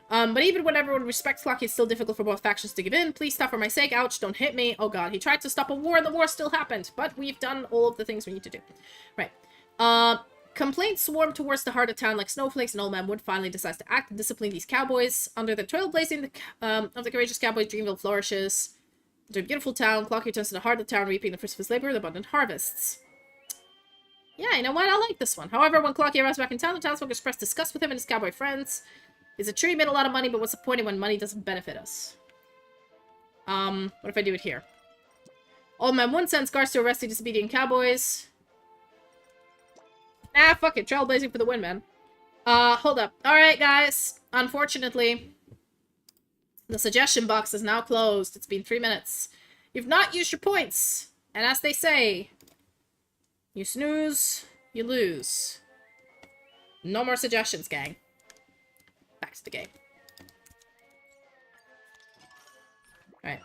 But even when everyone respects Clocky, it's still difficult for both factions to give in. Please stop for my sake. Ouch, don't hit me. Oh god, he tried to stop a war and the war still happened. But we've done all of the things we need to do. Right. Complaints swarm towards the heart of town like snowflakes, and Old Man Wood finally decides to act and discipline these cowboys. Under the trailblazing of the courageous cowboys, Dreamville flourishes. To a beautiful town, Clocky returns to the heart of the town, reaping the fruits of his labor, the abundant harvests. Yeah, you know what? I like this one. However, when Clocky arrives back in town, the townsfolk express disgust with him and his cowboy friends. He's a tree, made a lot of money, but what's the point when money doesn't benefit us? What if I do it here? Old Man Wood sends guards to arrest the disobedient cowboys. Ah, fuck it. Trailblazing for the win, man. Hold up. Alright, guys. Unfortunately, the suggestion box is now closed. It's been 3 minutes. You've not used your points. And as they say, you snooze, you lose. No more suggestions, gang. Back to the game. Alright.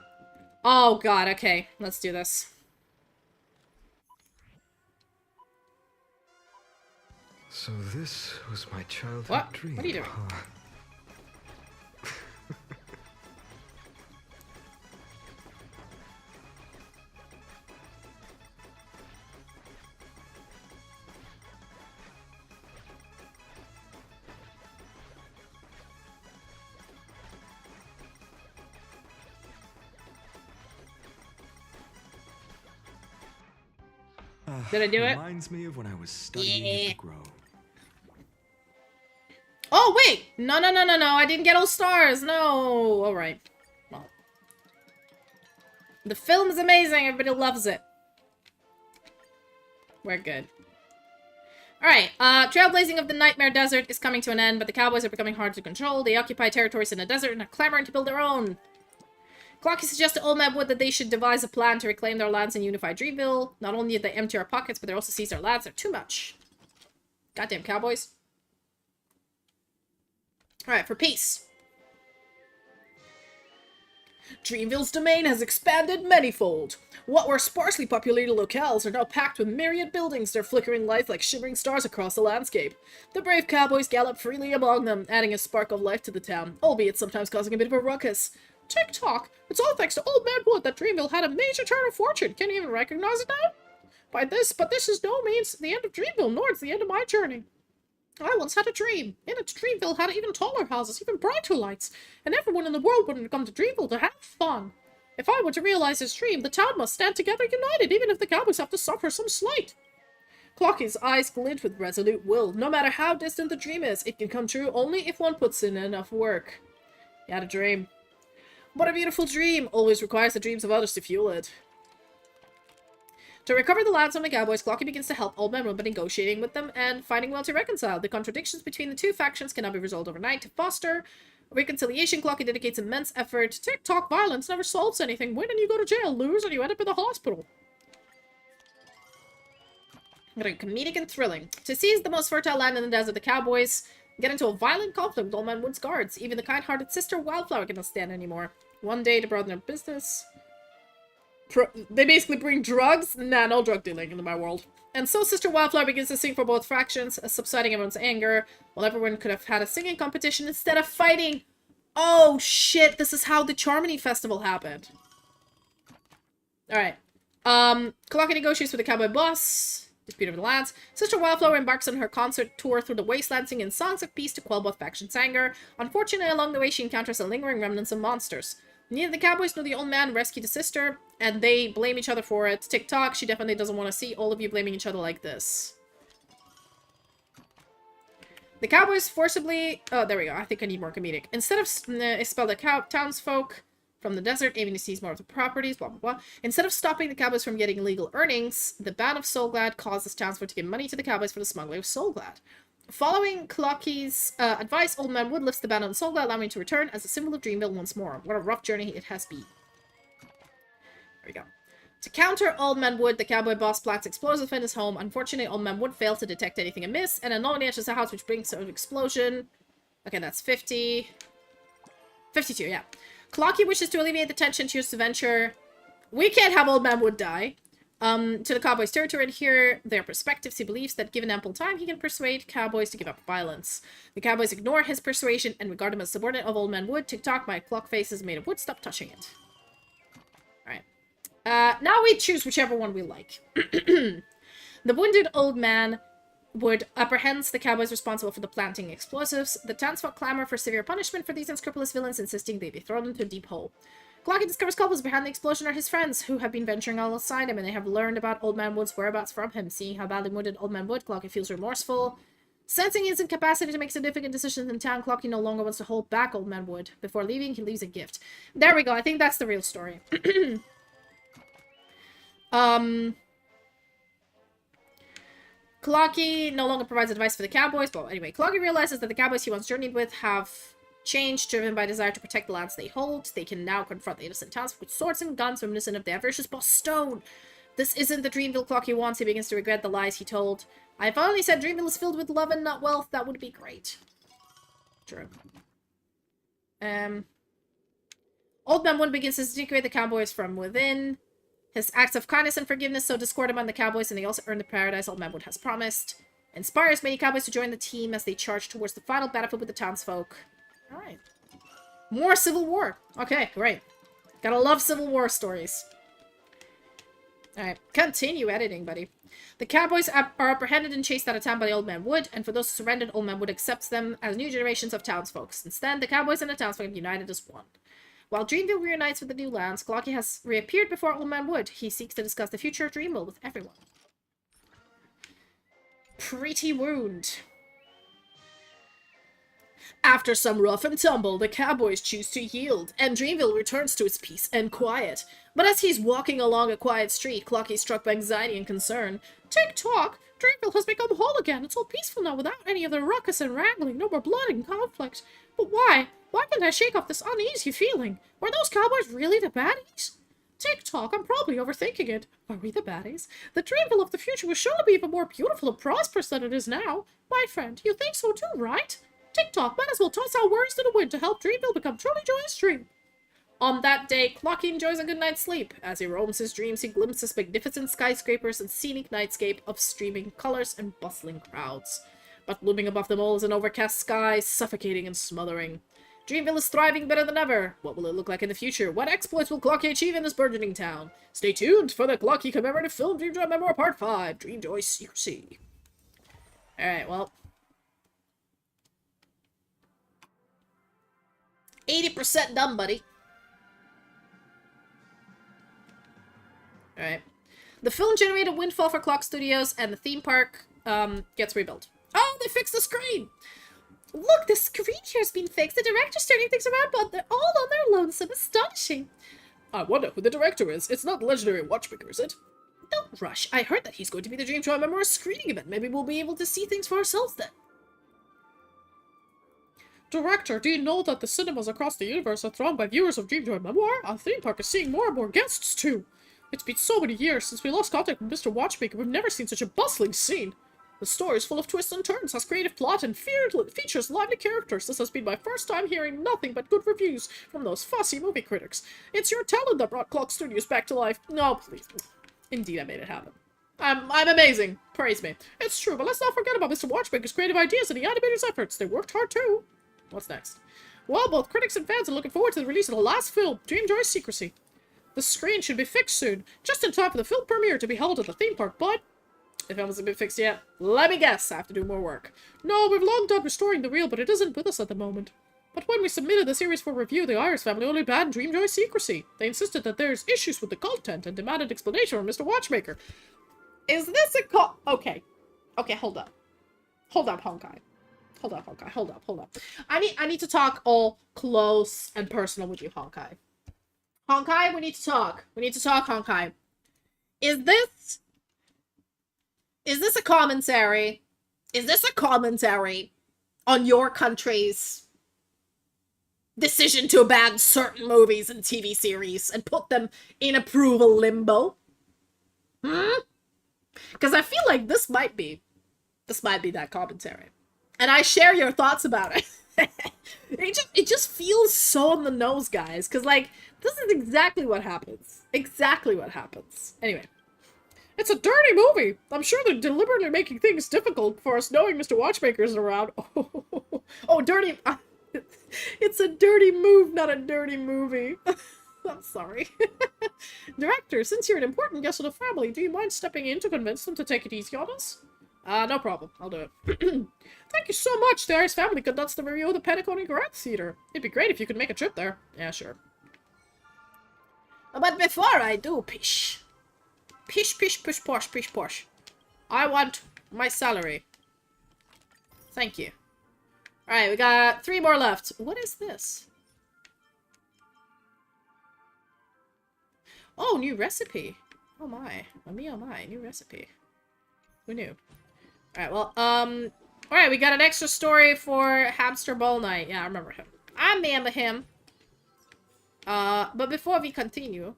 Oh, God. Okay. Let's do this. So this was my childhood What? dream. What are you doing? Huh? Did I do it? Reminds me of when I was studying at the Grove. Oh, wait! No, no, no, no, no. I didn't get all stars. No. Alright. Well. The film is amazing. Everybody loves it. We're good. Alright. Trailblazing of the Nightmare Desert is coming to an end, but the cowboys are becoming hard to control. They occupy territories in the desert and are clamoring to build their own. Clocky suggests to Old Man Wood that they should devise a plan to reclaim their lands and unify Dreamville. Not only did they empty our pockets, but they also seized our lands. They're too much. Goddamn cowboys. Alright, for peace. Dreamville's domain has expanded manyfold. What were sparsely populated locales are now packed with myriad buildings, their flickering light like shimmering stars across the landscape. The brave cowboys gallop freely among them, adding a spark of life to the town, albeit sometimes causing a bit of a ruckus. Tick-tock! It's all thanks to Old Man Wood that Dreamville had a major turn of fortune. Can you even recognize it now? But this is no means the end of Dreamville, nor it's the end of my journey. I once had a dream. In it, Dreamville had even taller houses, even brighter lights, and everyone in the world wanted to come to Dreamville to have fun. If I were to realize this dream, the town must stand together united, even if the cowboys have to suffer some slight. Clocky's eyes glint with resolute will. No matter how distant the dream is, it can come true only if one puts in enough work. You had a dream. What a beautiful dream! Always requires the dreams of others to fuel it. To recover the lands from the cowboys, Clocky begins to help Old Man Wood by negotiating with them and finding a way to reconcile. The contradictions between the two factions cannot be resolved overnight. To foster reconciliation, Clocky dedicates immense effort. Tick-tock violence never solves anything. Win and you go to jail. Lose and you end up in the hospital. Very comedic and thrilling. To seize the most fertile land in the desert, the cowboys get into a violent conflict with Old Man Wood's guards. Even the kind-hearted sister Wildflower cannot stand anymore. One day to broaden their business. They basically bring drugs? Nah, no drug dealing in my world. And so Sister Wildflower begins to sing for both factions, subsiding everyone's anger, while everyone could have had a singing competition instead of fighting. Oh shit, this is how the Charmony Festival happened. Alright. Clocky negotiates with the cowboy boss. Dispute over the lands. Sister Wildflower embarks on her concert tour through the wasteland, singing songs of peace to quell both factions' anger. Unfortunately, along the way, she encounters the lingering remnants of monsters. Neither the cowboys nor the old man rescue the sister, and they blame each other for it. TikTok, she definitely doesn't want to see all of you blaming each other like this. The cowboys forcibly... Oh, there we go. I think I need more comedic. Instead of expel the townsfolk from the desert, aiming to seize more of the properties, blah, blah, blah. Instead of stopping the cowboys from getting illegal earnings, the band of Soulglad causes townsfolk to give money to the cowboys for the smuggling of Soulglad. Following Clocky's advice, Old Man Wood lifts the band on Soulglad, allowing him to return as a symbol of Dreamville once more. What a rough journey it has been. There we go. To counter Old Man Wood, the cowboy boss plants explosives in his home. Unfortunately, Old Man Wood fails to detect anything amiss, and anomaly enters the house, which brings an explosion. Okay, that's 50. 52, yeah. Clocky wishes to alleviate the tension, chooses to venture. We can't have Old Man Wood die. To the cowboys' territory and hear their perspectives. He believes that given ample time, he can persuade cowboys to give up violence. The cowboys ignore his persuasion and regard him as subordinate of Old Man Wood. TikTok, my clock face is made of wood. Stop touching it. Alright. Now we choose whichever one we like. The wounded Old Man Wood apprehends the cowboys responsible for the planting explosives. The townsfolk clamor for severe punishment for these unscrupulous villains, insisting they be thrown into a deep hole. Clocky discovers culprits behind the explosion are his friends, who have been venturing alongside him, and they have learned about Old Man Wood's whereabouts from him. Seeing how badly wounded Old Man Wood, Clocky feels remorseful. Sensing his incapacity to make significant decisions in town, Clocky no longer wants to hold back Old Man Wood. Before leaving, he leaves a gift. There we go. I think that's the real story. Clocky no longer provides advice for the cowboys, but anyway, Clocky realizes that the cowboys he once journeyed with have changed, driven by desire to protect the lands they hold. They can now confront the innocent townsfolk with swords and guns reminiscent of the avaricious boss Stone. This isn't the Dreamville Clocky wants. He begins to regret the lies he told. I've only said Dreamville is filled with love and not wealth. That would be great. True. Old Man Wood begins to disintegrate the cowboys from within. His acts of kindness and forgiveness sow discord among the cowboys, and they also earn the paradise Old Man Wood has promised. Inspires many cowboys to join the team as they charge towards the final battlefield with the townsfolk. Alright. More Civil War. Okay, great. Gotta love Civil War stories. Alright, continue editing, buddy. The cowboys are apprehended and chased out of town by Old Man Wood, and for those who surrendered, Old Man Wood accepts them as new generations of townsfolk. Since then, the cowboys and the townsfolk have united as one. While Dreamville reunites with the new lands, Clocky has reappeared before Old Man Wood. He seeks to discuss the future of Dreamville with everyone. Pretty wound. After some rough and tumble, the cowboys choose to yield, and Dreamville returns to its peace and quiet. But as he's walking along a quiet street, Clocky's struck by anxiety and concern. Tick-tock! Dreamville has become whole again. It's all peaceful now without any of the ruckus and wrangling. No more blood and conflict. But why? Why can't I shake off this uneasy feeling? Were those cowboys really the baddies? Tick-tock, I'm probably overthinking it. Are we the baddies? The Dreamville of the future was sure to be even more beautiful and prosperous than it is now. My friend, you think so too, right? Tick-tock, might as well toss our worries to the wind to help Dreamville become truly joyous dream. On that day, Clocky enjoys a good night's sleep. As he roams his dreams, he glimpses magnificent skyscrapers and scenic nightscape of streaming colors and bustling crowds. But looming above them all is an overcast sky, suffocating and smothering. Dreamville is thriving better than ever. What will it look like in the future? What exploits will Clocky achieve in this burgeoning town? Stay tuned for the Clocky commemorative film Dreamjoy Memoir Part 5, Dreamjoy Secrecy. Alright, well. 80% done, buddy. Alright. The film generated windfall for Clock Studios, and the theme park gets rebuilt. Oh, they fixed the screen! Look, the screen here's been fixed. The director's turning things around, but they're all on their lonesome. Astonishing. I wonder who the director is. It's not the legendary watchmaker, is it? Don't rush. I heard that he's going to be the Dreamjoy Memoir screening event. Maybe we'll be able to see things for ourselves then. Director, do you know that the cinemas across the universe are thronged by viewers of Dreamjoy Memoir? Our theme park is seeing more and more guests, too. It's been so many years since we lost contact with Mr. Watchmaker. We've never seen such a bustling scene. The story is full of twists and turns, has creative plot, and features lively characters. This has been my first time hearing nothing but good reviews from those fussy movie critics. It's your talent that brought Clock Studios back to life. No, please. Indeed, I made it happen. I'm amazing. Praise me. It's true, but let's not forget about Mr. Watchmaker's creative ideas and the animators' efforts. They worked hard, too. What's next? Well, both critics and fans are looking forward to the release of the last film, Dreamjoy Secrecy. The screen should be fixed soon, just in time for the film premiere to be held at the theme park, but if it hasn't been fixed yet, let me guess, I have to do more work. No, we've long done restoring the reel, but it isn't with us at the moment. But when we submitted the series for review, the Iris family only banned Dreamjoy Secrecy. They insisted that there's issues with the content and demanded explanation from Mr. Watchmaker. Is this a Okay. Okay, hold up. Hold up, Honkai. Hold up, Honkai. Hold up. I need to talk all close and personal with you, Honkai. Honkai, we need to talk. We need to talk, Honkai. Is this a commentary? Is this a commentary on your country's decision to ban certain movies and TV series and put them in approval limbo? Because I feel like this might be that commentary. And I share your thoughts about it. It just feels so on the nose, guys. Because, like, this is exactly what happens. Exactly what happens. Anyway. It's a dirty movie. I'm sure they're deliberately making things difficult for us knowing Mr. Watchmaker isn't around. Oh, dirty. It's a dirty move, not a dirty movie. I'm sorry. Director, since you're an important guest of the family, do you mind stepping in to convince them to take it easy on us? No problem. I'll do it. Thank you so much. The Iris family conducts the review of the Pentagon and Garage Theater. It'd be great if you could make a trip there. Yeah, sure. But before I do, pish. Pish, pish, pish, posh, pish, posh. I want my salary. Thank you. Alright, we got 3 more left. What is this? Oh, new recipe. Oh my. Oh me, oh my. New recipe. Who knew? Alright, well, alright, we got an extra story for Hamster Ball Night. Yeah, I remember him. I remember him. But before we continue...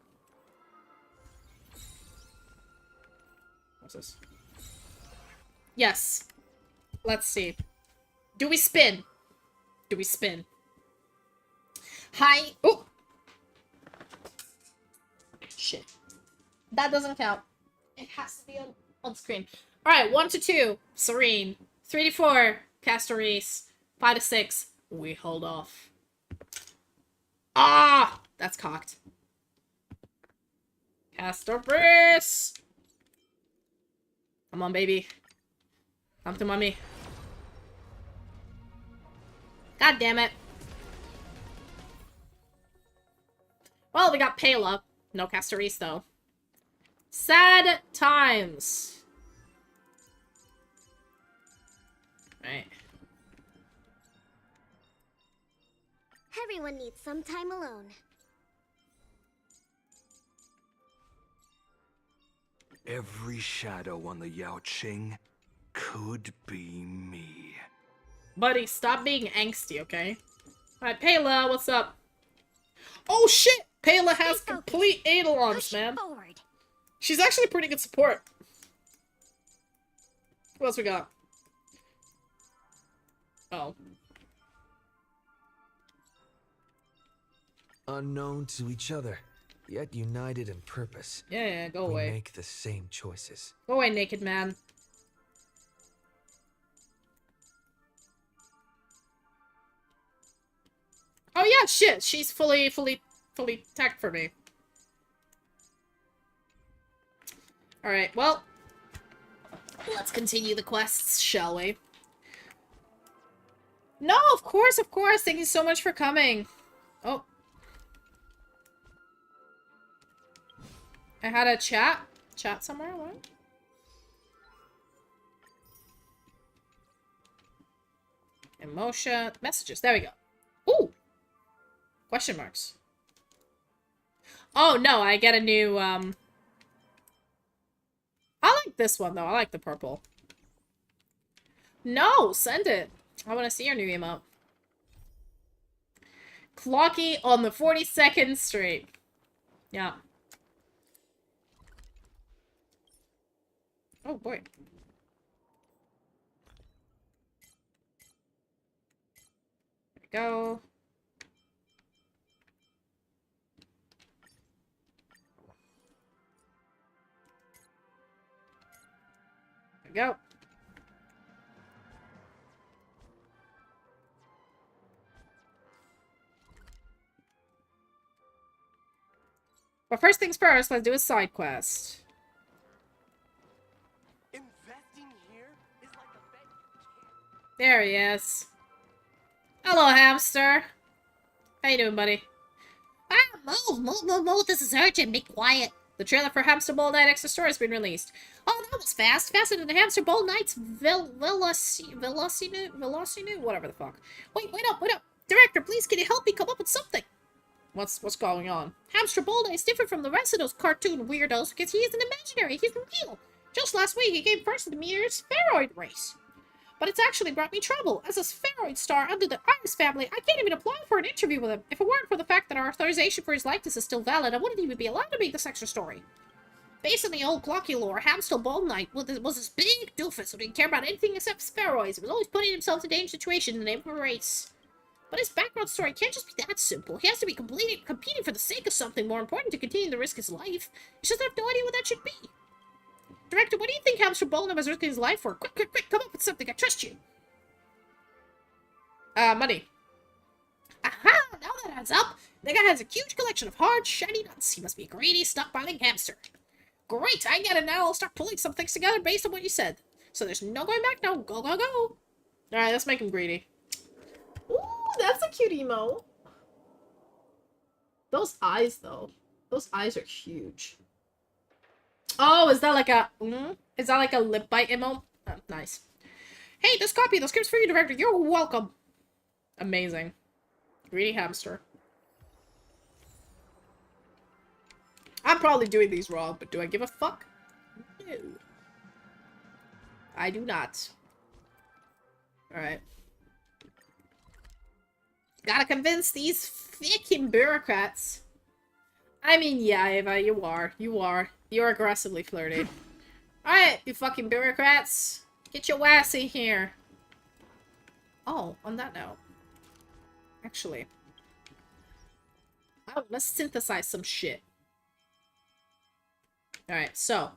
What's this? Yes. Let's see. Do we spin? Do we spin? Hi. Oh! Shit. That doesn't count. It has to be on screen. Alright, 1 to 2. Serene. 3 to 4. Castor Reese. 5 to 6. We hold off. Ah! That's cocked. Castor Reese! Come on, baby. Come to mommy. God damn it. Well, we got Pela. No Castor Reese, though. Sad times. Right. Everyone needs some time alone. Every shadow on the Yao Qing could be me. Buddy, stop being angsty, okay? Alright, Pela, what's up? Oh shit! Pela has complete Eidolons, man. Forward. She's actually pretty good support. What else we got? Oh. Unknown to each other, yet united in purpose. Yeah, go We away. make the same choices. Go away, naked man. Oh yeah, shit! She's fully tagged for me. Alright, well... Let's continue the quests, shall we? No, of course, of course! Thank you so much for coming! Oh. I had a chat somewhere, what? Emotion, messages, there we go. Ooh! Question marks. Oh, no, I get a new, I like this one, though. I like the purple. No, send it. I want to see your new emote. Clocky on the 42nd Street. Yeah. Oh, boy. There we go. There we go. But first things first, let's do a side quest. Investing here is like a bet. There he is. Hello, hamster. How you doing, buddy? Move, this is urgent, be quiet. The trailer for Hamster Bowl Night Extra Story has been released. Oh, that was fast. Faster than the Hamster Bowl Night's Velocinu? Whatever the fuck. Wait up. Director, please, can you help me come up with something? What's going on? Hamster Bowl Night is different from the rest of those cartoon weirdos because he isn't imaginary, he's real. Just last week, he came first in the meteor spheroid race. But it's actually brought me trouble. As a spheroid star under the RUS family, I can't even apply for an interview with him. If it weren't for the fact that our authorization for his likeness is still valid, I wouldn't even be allowed to make this extra story. Based on the old Clocky lore, Hamster Bowl Knight was this big doofus who didn't care about anything except spheroids. He was always putting himself in a dangerous situation in the name of a race. But his background story can't just be that simple. He has to be competing for the sake of something more important to continue to risk his life. He just have no idea what that should be. Director, what do you think Hamster Bowl Knight was risking his life for? Quick, come up with something. I trust you. Money. Aha! Now that adds up. The guy has a huge collection of hard, shiny nuts. He must be a greedy, stockpiling hamster. Great, I get it now. I'll start pulling some things together based on what you said. So there's no going back now. Go. Alright, let's make him greedy. Ooh, that's a cute emo. Those eyes, though. Those eyes are huge. Oh, is that like a... Is that like a lip bite emote? Oh, nice. Hey, this copy, the script's for you, director. You're welcome. Amazing. Greedy hamster. I'm probably doing these wrong, but do I give a fuck? No. I do not. Alright. Gotta convince these fucking bureaucrats. I mean, yeah, Ava, you are. You are. You're aggressively flirty. Alright, you fucking bureaucrats. Get your ass in here. Oh, on that note. Actually. Oh, let's synthesize some shit. Alright, so.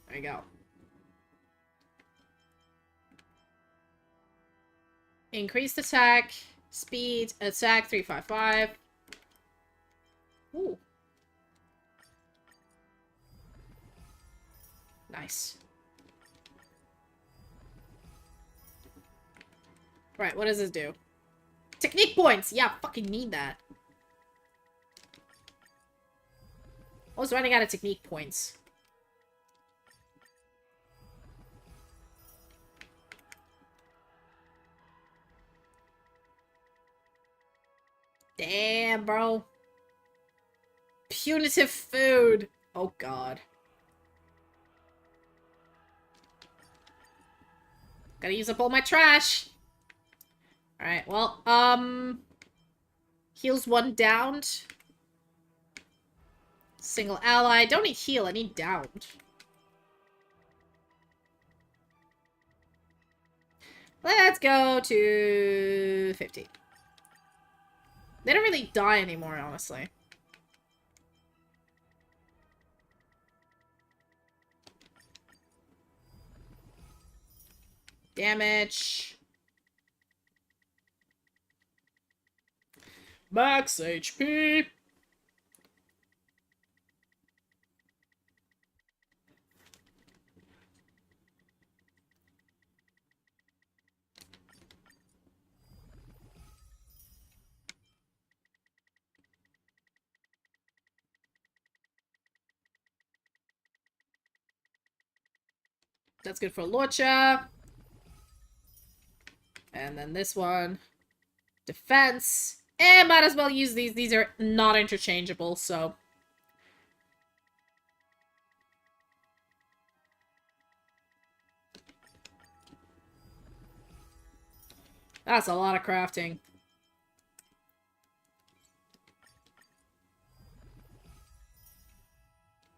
There you go. Increased attack, speed, attack 355. Ooh. Nice. Right, what does this do? Technique points! Yeah, fucking need that. I was running out of technique points. Damn, bro. Punitive food. Oh, God. Gotta use up all my trash. Alright, well, heals 1 downed. Single ally. Don't need heal, I need downed. Let's go to 50. They don't really die anymore, honestly. Damage. Max HP. That's good for Lorcha. And then this one. Defense. And might as well use these. These are not interchangeable, so. That's a lot of crafting.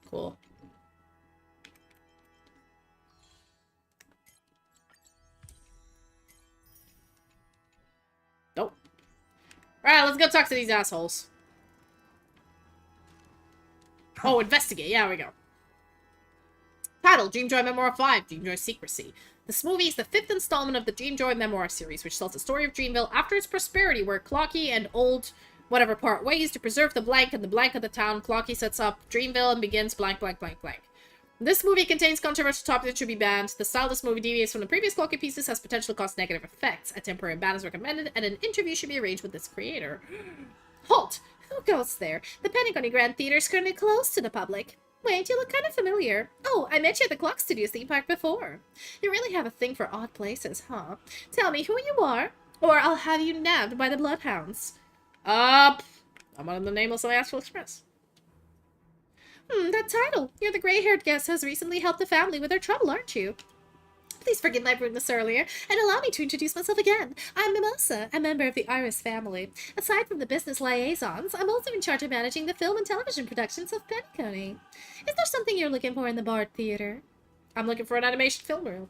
Cool. Nope. Alright, let's go talk to these assholes. Oh, investigate. Yeah, there we go. Title, Dreamjoy Memoir 5, Dreamjoy Secrecy. This movie is the 5th installment of the Dreamjoy Memoir series, which tells the story of Dreamville after its prosperity, where Clocky and Old whatever part ways to preserve the blank and the blank of the town. Clocky sets up Dreamville and begins blank, blank, blank, blank. This movie contains controversial topics that should be banned. The style of this movie deviates from the previous Clocky pieces, has potential to cause negative effects. A temporary ban is recommended, and an interview should be arranged with its creator. Halt! Who goes there? The Pentagon Grand Theater is currently closed to the public. Wait, you look kind of familiar. Oh, I met you at the Clock Studios theme park before. You really have a thing for odd places, huh? Tell me who you are, or I'll have you nabbed by the bloodhounds. I'm on the Nameless and Astral Express. That title. You're the gray-haired guest who has recently helped the family with their trouble, aren't you? Please forgive my rudeness earlier, and allow me to introduce myself again. I'm Mimosa, a member of the RUS family. Aside from the business liaisons, I'm also in charge of managing the film and television productions of Penacony. Is there something you're looking for in the Bard Theater? I'm looking for an animation film reel.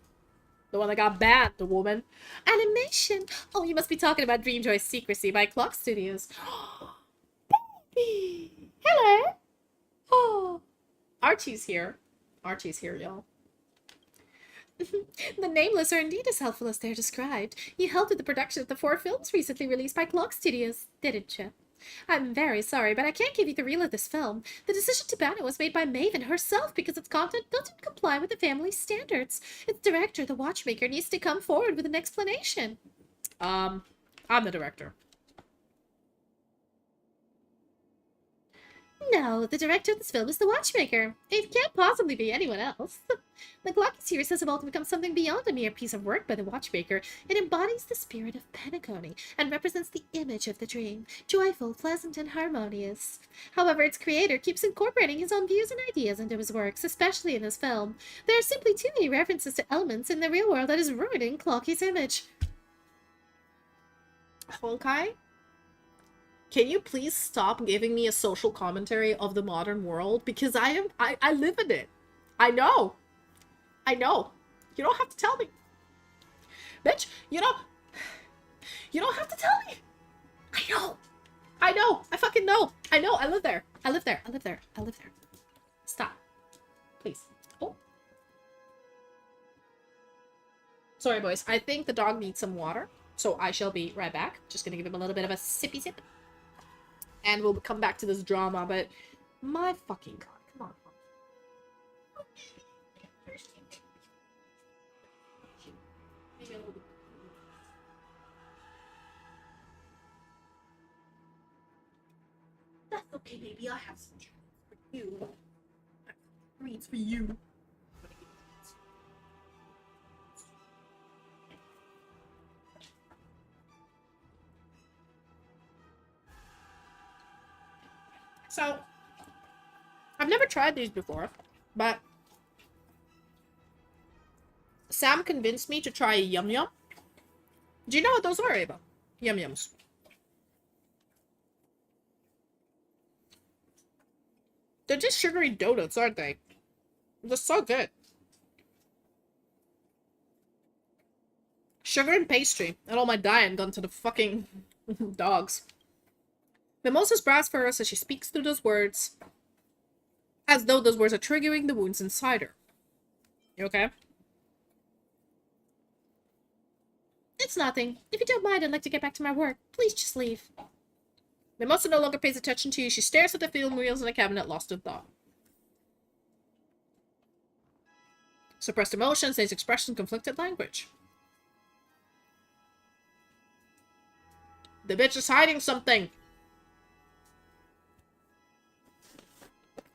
The one that got banned, the woman. Animation? Oh, you must be talking about Dreamjoy Secrecy by Clock Studios. Baby! Hello! Oh, Archie's here. Archie's here, y'all. The Nameless are indeed as helpful as they're described. You helped with the production of the 4 films recently released by Clock Studios, didn't you? I'm very sorry, but I can't give you the reel of this film. The decision to ban it was made by Maven herself because its content doesn't comply with the family's standards. Its director, the Watchmaker, needs to come forward with an explanation. I'm the director. No, the director of this film is the Watchmaker. It can't possibly be anyone else. The Glocky series has evolved to become something beyond a mere piece of work by the Watchmaker. It embodies the spirit of Penacony and represents the image of the dream, joyful, pleasant, and harmonious. However, its creator keeps incorporating his own views and ideas into his works, especially in this film. There are simply too many references to elements in the real world that is ruining Clocky's image. Honkai? Can you please stop giving me a social commentary of the modern world? Because I live in it. I know. I know. You don't have to tell me. Bitch, you don't have to tell me. I know. I know. I fucking know. I know. I live there. I live there. I live there. I live there. Stop. Please. Oh. Sorry, boys. I think the dog needs some water. So I shall be right back. Just gonna give him a little bit of a sippy sip. And we'll come back to this drama, but my fucking god, come on. That's okay, baby. I have some treats for you. Treats for you. So, I've never tried these before, but Sam convinced me to try a Yum Yum. Do you know what those are, Ava? Yum Yums. They're just sugary donuts, aren't they? They're so good. Sugar and pastry, and all my diet gone to the fucking dogs. Mimosa's brows furrow as she speaks through those words, as though those words are triggering the wounds inside her. You okay? It's nothing. If you don't mind, I'd like to get back to my work. Please just leave. Mimosa no longer pays attention to you. She stares at the film reels in the cabinet, lost in thought. Suppressed emotion, stage expression, conflicted language. The bitch is hiding something.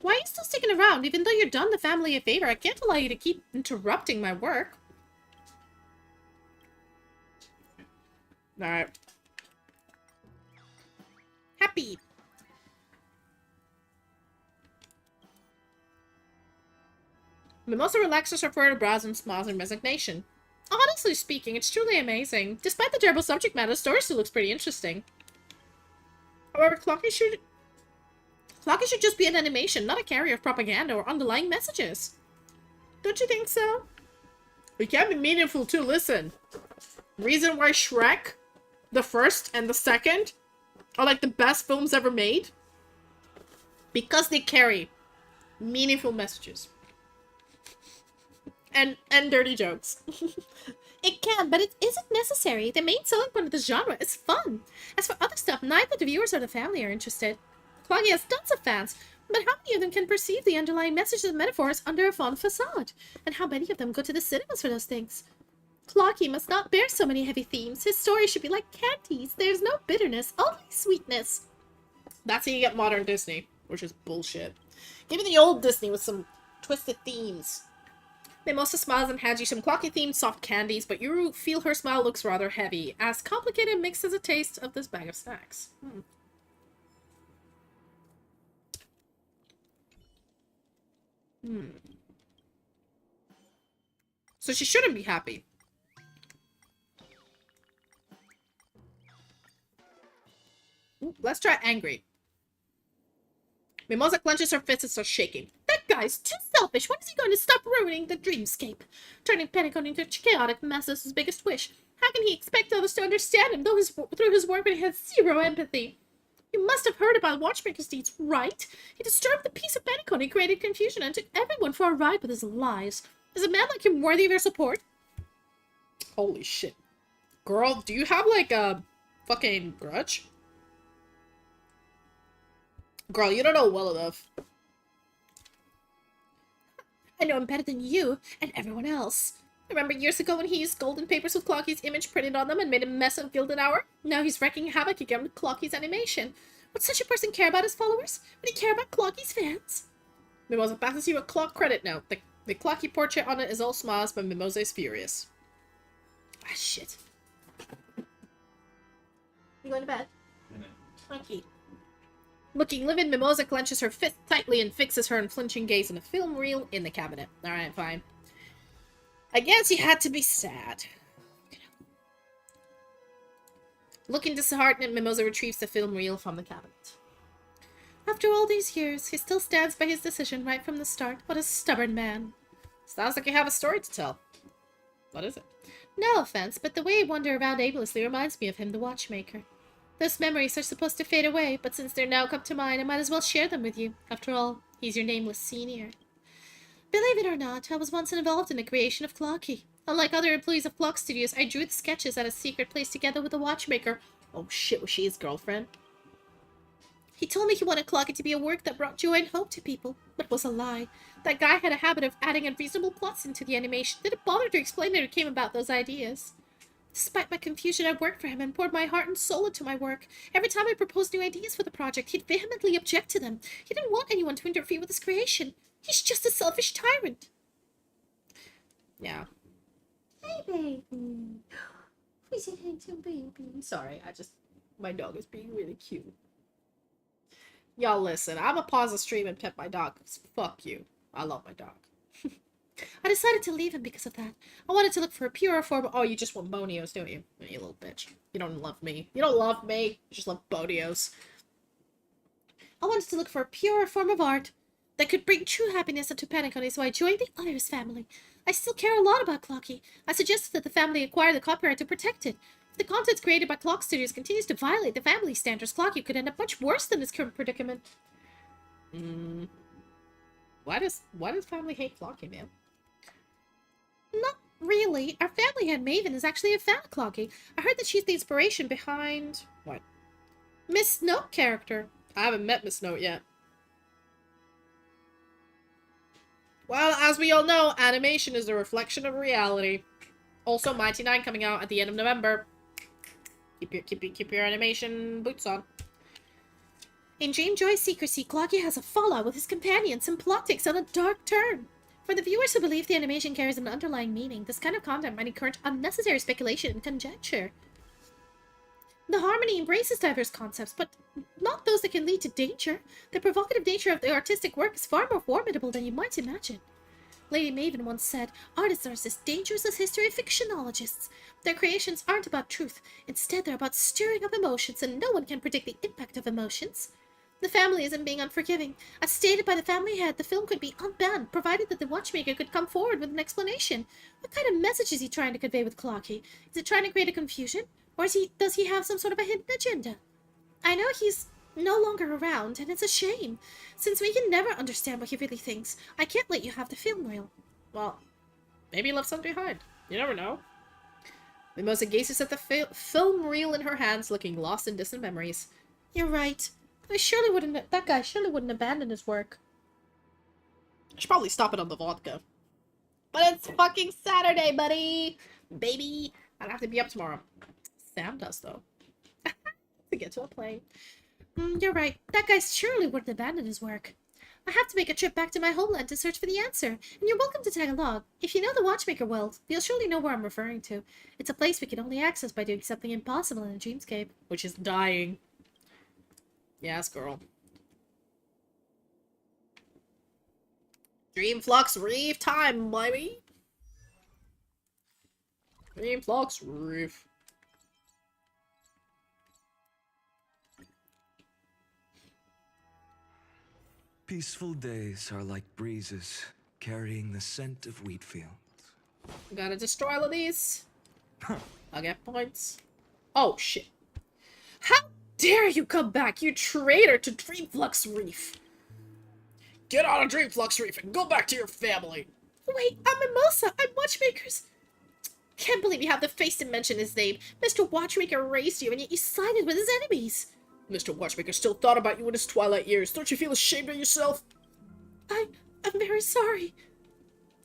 Why are you still sticking around? Even though you're done the family a favor, I can't allow you to keep interrupting my work. Alright. Happy. Mimosa relaxes her furrowed brows and smiles in resignation. Honestly speaking, it's truly amazing. Despite the terrible subject matter, the story still looks pretty interesting. However, Clocky should just be an animation, not a carrier of propaganda or underlying messages. Don't you think so? It can be meaningful too, listen. Reason why Shrek, the first and the second, are like the best films ever made? Because they carry meaningful messages. And dirty jokes. It can, but it isn't necessary. The main selling point of this genre is fun. As for other stuff, neither the viewers or the family are interested. Cloggy has tons of fans, but how many of them can perceive the underlying messages and metaphors under a fun facade? And how many of them go to the cinemas for those things? Cloggy must not bear so many heavy themes. His story should be like candies. There's no bitterness, only sweetness. That's how you get modern Disney, which is bullshit. Give me the old Disney with some twisted themes. Mimosa smiles and hands you some Cloggy-themed soft candies, but you feel her smile looks rather heavy, as complicated mixed as a taste of this bag of snacks. So she shouldn't be happy. Ooh, let's try angry. Mimosa clenches her fists and starts shaking. That guy's too selfish. When is he going to stop ruining the dreamscape? Turning Penacony into a chaotic mess is his biggest wish. How can he expect others to understand him through his work when he has zero empathy? You must have heard about Watchmaker's deeds, right? He disturbed the peace of Penacony, created confusion, and took everyone for a ride with his lies. Is a man like him worthy of your support? Holy shit. Girl, do you have like a fucking grudge? Girl, you don't know well enough. I know him better than you and everyone else. Remember years ago when he used golden papers with Clocky's image printed on them and made a mess of Gilded Hour? Now he's wreaking havoc again with Clocky's animation. Would such a person care about his followers? Would he care about Clocky's fans? Mimosa passes you a clock credit note. The Clocky portrait on it is all smiles, but Mimosa is furious. Ah, shit. You going to bed? Okay. Looking livid, Mimosa clenches her fist tightly and fixes her unflinching gaze on a film reel in the cabinet. Alright, fine. I guess you had to be sad. Looking disheartened, Mimosa retrieves the film reel from the cabinet. After all these years, he still stands by his decision right from the start. What a stubborn man. Sounds like you have a story to tell. What is it? No offense, but the way you wander around aimlessly reminds me of him, the watchmaker. Those memories are supposed to fade away, but since they're now come to mind, I might as well share them with you. After all, he's your nameless senior. Believe it or not, I was once involved in the creation of Clocky. Unlike other employees of Clock Studios, I drew the sketches at a secret place together with the watchmaker. Oh shit, was she his girlfriend? He told me he wanted Clocky to be a work that brought joy and hope to people, but it was a lie. That guy had a habit of adding unreasonable plots into the animation. Didn't bother to explain how he came about those ideas. Despite my confusion, I worked for him and poured my heart and soul into my work. Every time I proposed new ideas for the project, he'd vehemently object to them. He didn't want anyone to interfere with his creation. He's just a selfish tyrant. Yeah. Hey, baby. Who's your handsome baby? Sorry, my dog is being really cute. Y'all listen, I'ma pause the stream and pet my dog. Fuck you. I love my dog. I decided to leave him because of that. I wanted to look for a purer form. Oh, you just want bonios, don't you? You little bitch. You don't love me. You don't love me. You just love bonios. I wanted to look for a purer form of art that could bring true happiness into Phanon, so I joined the Iris family. I still care a lot about Clocky. I suggested that the family acquire the copyright to protect it. If the content created by Clock Studios continues to violate the family standards, Clocky could end up much worse than his current predicament. Why does family hate Clocky, man? Not really. Our family head Maven is actually a fan of Clocky. I heard that she's the inspiration behind... what? Miss Note character. I haven't met Miss Note yet. Well, as we all know, animation is a reflection of reality. Also, Mighty 9 coming out at the end of November. Keep your animation boots on. In Dreamjoy's secrecy, Clocky has a fallout with his companions and plot takes on a dark turn. For the viewers who believe the animation carries an underlying meaning, this kind of content might encourage unnecessary speculation and conjecture. The Harmony embraces diverse concepts, but not those that can lead to danger. The provocative nature of the artistic work is far more formidable than you might imagine. Lady Maven once said, artists are as dangerous as history fictionologists. Their creations aren't about truth. Instead, they're about stirring up emotions, and no one can predict the impact of emotions. The family isn't being unforgiving. As stated by the family head, the film could be unbanned, provided that the watchmaker could come forward with an explanation. What kind of message is he trying to convey with Clocky? Is it trying to create a confusion? Or does he have some sort of a hidden agenda? I know he's no longer around, and it's a shame. Since we can never understand what he really thinks, I can't let you have the film reel. Well, maybe he left something behind. You never know. Mimosa gazes at the film reel in her hands, looking lost in distant memories. You're right. That guy surely wouldn't abandon his work. I should probably stop it on the vodka. But it's fucking Saturday, buddy! Baby! I'd have to be up tomorrow. Sam does, though. To get to a plane. You're right. That guy surely wouldn't abandon his work. I have to make a trip back to my homeland to search for the answer, and you're welcome to tag along. If you know the Watchmaker well, you'll surely know where I'm referring to. It's a place we can only access by doing something impossible in a dreamscape. Which is dying. Yes, girl. Dreamflux Reef time, baby! Dreamflux Reef. Peaceful days are like breezes, carrying the scent of wheat fields. Gotta destroy all of these. I'll get points. Oh, shit. How dare you come back, you traitor to Dreamflux Reef! Get out of Dreamflux Reef and go back to your family! Wait, I'm Mimosa. I'm Watchmaker's... Can't believe you have the face to mention his name. Mr. Watchmaker raised you, and yet you sided with his enemies. Mr. Watchmaker still thought about you in his twilight years. Don't you feel ashamed of yourself? I'm very sorry.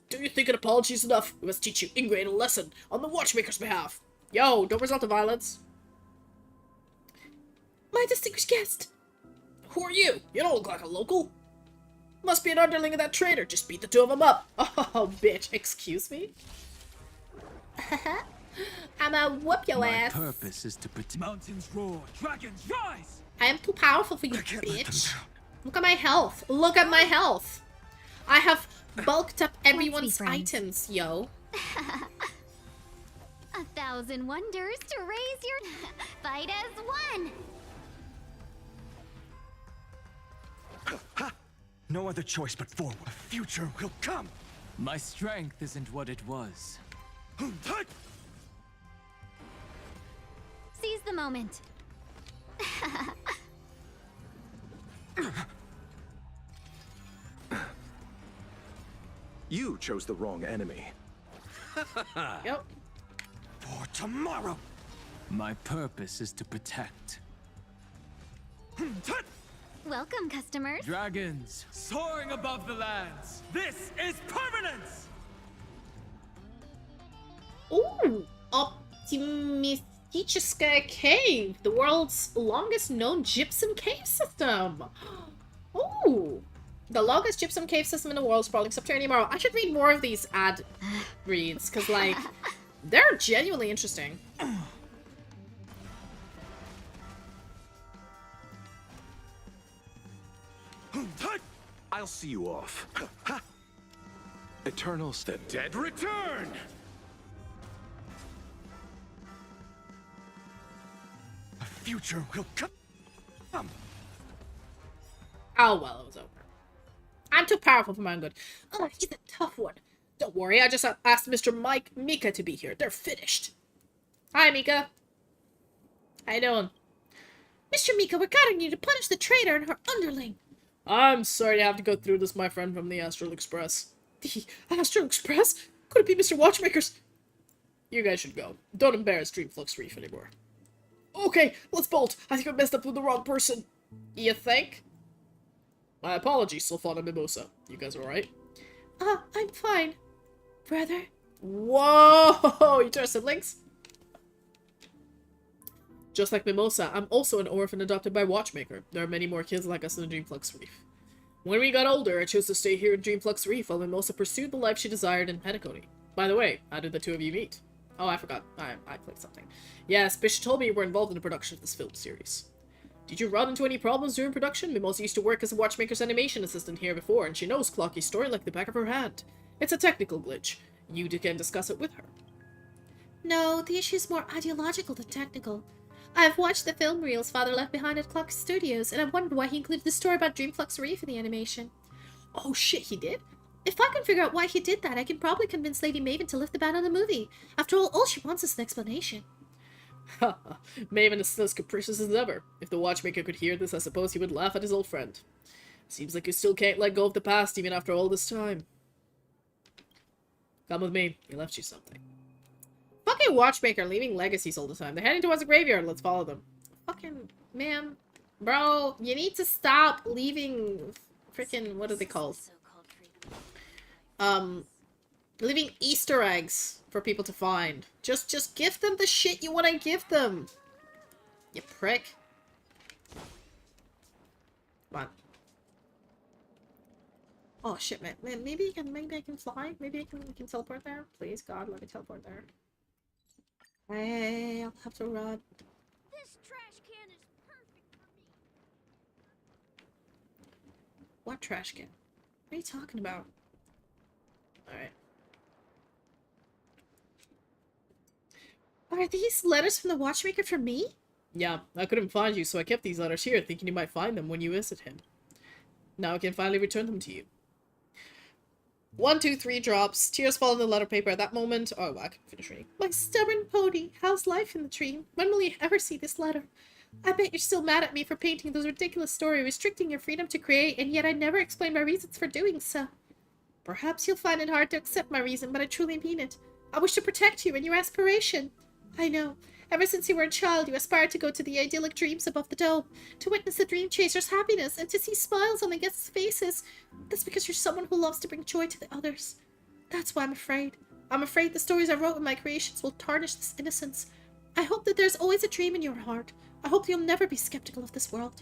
Do you think an apology is enough? We must teach you Ingrid a lesson on the Watchmaker's behalf. Yo, don't resort to violence. My distinguished guest. Who are you? You don't look like a local. Must be an underling of that traitor. Just beat the two of them up. Oh, bitch. Excuse me? I'ma whoop your ass. My purpose is to protect. Mountains roar, dragons rise! I am too powerful for you, bitch. Look at my health. Look at my health. I have bulked up everyone's items, yo. 1,000 wonders to raise your fight as one. No other choice but forward. A future will come. My strength isn't what it was. Seize the moment. You chose the wrong enemy. Yep. For tomorrow. My purpose is to protect. Welcome, customers. Dragons! Soaring above the lands! This is permanence! Ooh, Optimistischka Cave, the world's longest known gypsum cave system. Ooh, the longest gypsum cave system in the world, sprawling subterranean marble. I should read more of these ad reads, because, like, they're genuinely interesting. I'll see you off. Eternals, the dead return! A future will come. Oh, well, it was over. I'm too powerful for my own good. Oh, he's a tough one. Don't worry, I just asked Mr. Mika to be here. They're finished. Hi, Mika. How you doing? Mr. Mika, we're gathering you to punish the traitor and her underling. I'm sorry to have to go through this, my friend from the Astral Express. The Astral Express? Could it be Mr. Watchmaker's? You guys should go. Don't embarrass Dreamflux Reef anymore. Okay, let's bolt. I think I messed up with the wrong person. You think? My apologies, Sylfania Mimosa. You guys alright? I'm fine. Brother? Whoa! You two are siblings? Just like Mimosa, I'm also an orphan adopted by Watchmaker. There are many more kids like us in the Dreamflux Reef. When we got older, I chose to stay here in Dreamflux Reef while Mimosa pursued the life she desired in Petticoat. By the way, how did the two of you meet? Oh, I forgot. I clicked something. Yes, Bishop told me you were involved in the production of this film series. Did you run into any problems during production? Mimosa used to work as a Watchmaker's animation assistant here before, and she knows Clocky's story like the back of her hand. It's a technical glitch. You can discuss it with her. No, the issue is more ideological than technical. I've watched the film reels Father left behind at Clock Studios, and I wondered why he included the story about Dreamflux Reef in the animation. Oh shit, he did? If I can figure out why he did that, I can probably convince Lady Maven to lift the ban on the movie. After all she wants is an explanation. Haha, Maven is still as capricious as ever. If the Watchmaker could hear this, I suppose he would laugh at his old friend. Seems like you still can't let go of the past even after all this time. Come with me, he left you something. Fucking Watchmaker leaving legacies all the time. They're heading towards a graveyard. Let's follow them. Fucking, man. Bro, you need to stop leaving freaking, what are they called? Leaving Easter eggs for people to find. Just give them the shit you want to give them. You prick. Come on. Oh shit, man. Maybe I can fly? Maybe we can teleport there? Please, God, let me teleport there. Hey, I'll have to run. This trash can is perfect for me. What trash can? What are you talking about? Alright. Are these letters from the Watchmaker for me? Yeah, I couldn't find you, so I kept these letters here, thinking you might find them when you visit him. Now I can finally return them to you. 1, 2, 3 drops. Tears fall in the letter paper at that moment. Oh, I can finish reading. My stubborn pony, how's life in the tree? When will you ever see this letter? I bet you're still mad at me for painting those ridiculous stories restricting your freedom to create, and yet I never explained my reasons for doing so. Perhaps you'll find it hard to accept my reason, but I truly mean it. I wish to protect you and your aspiration. I know. Ever since you were a child, you aspired to go to the idyllic dreams above the dome, to witness the dream chasers' happiness, and to see smiles on the guests' faces. That's because you're someone who loves to bring joy to the others. That's why I'm afraid. I'm afraid the stories I wrote in my creations will tarnish this innocence. I hope that there's always a dream in your heart. I hope you'll never be skeptical of this world.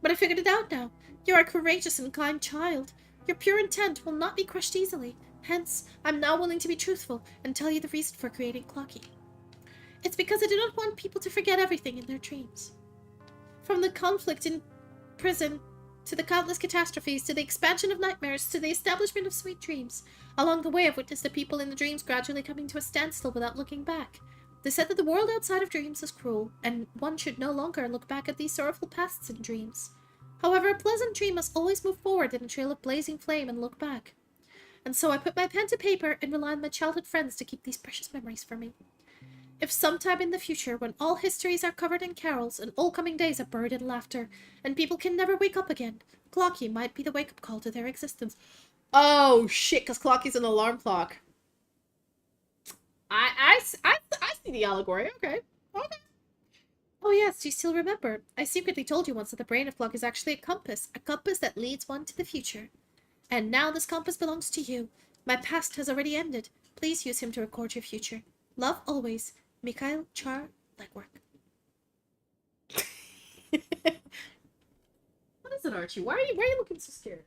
But I figured it out now. You're a courageous and kind child. Your pure intent will not be crushed easily. Hence, I'm now willing to be truthful and tell you the reason for creating Clocky. It's because I do not want people to forget everything in their dreams. From the conflict in prison, to the countless catastrophes, to the expansion of nightmares, to the establishment of sweet dreams. Along the way, I've witnessed the people in the dreams gradually coming to a standstill without looking back. They said that the world outside of dreams is cruel, and one should no longer look back at these sorrowful pasts in dreams. However, a pleasant dream must always move forward in a trail of blazing flame and look back. And so I put my pen to paper and rely on my childhood friends to keep these precious memories for me. If sometime in the future, when all histories are covered in carols and all coming days are buried in laughter, and people can never wake up again, Clocky might be the wake-up call to their existence. Oh, shit, because Clocky's an alarm clock. I see the allegory. Okay. Oh yes, you still remember. I secretly told you once that the brain of Clock is actually a compass that leads one to the future. And now this compass belongs to you. My past has already ended. Please use him to record your future. Love always, Mikhail Char Legwork. What is it, Archie? Why are you looking so scared?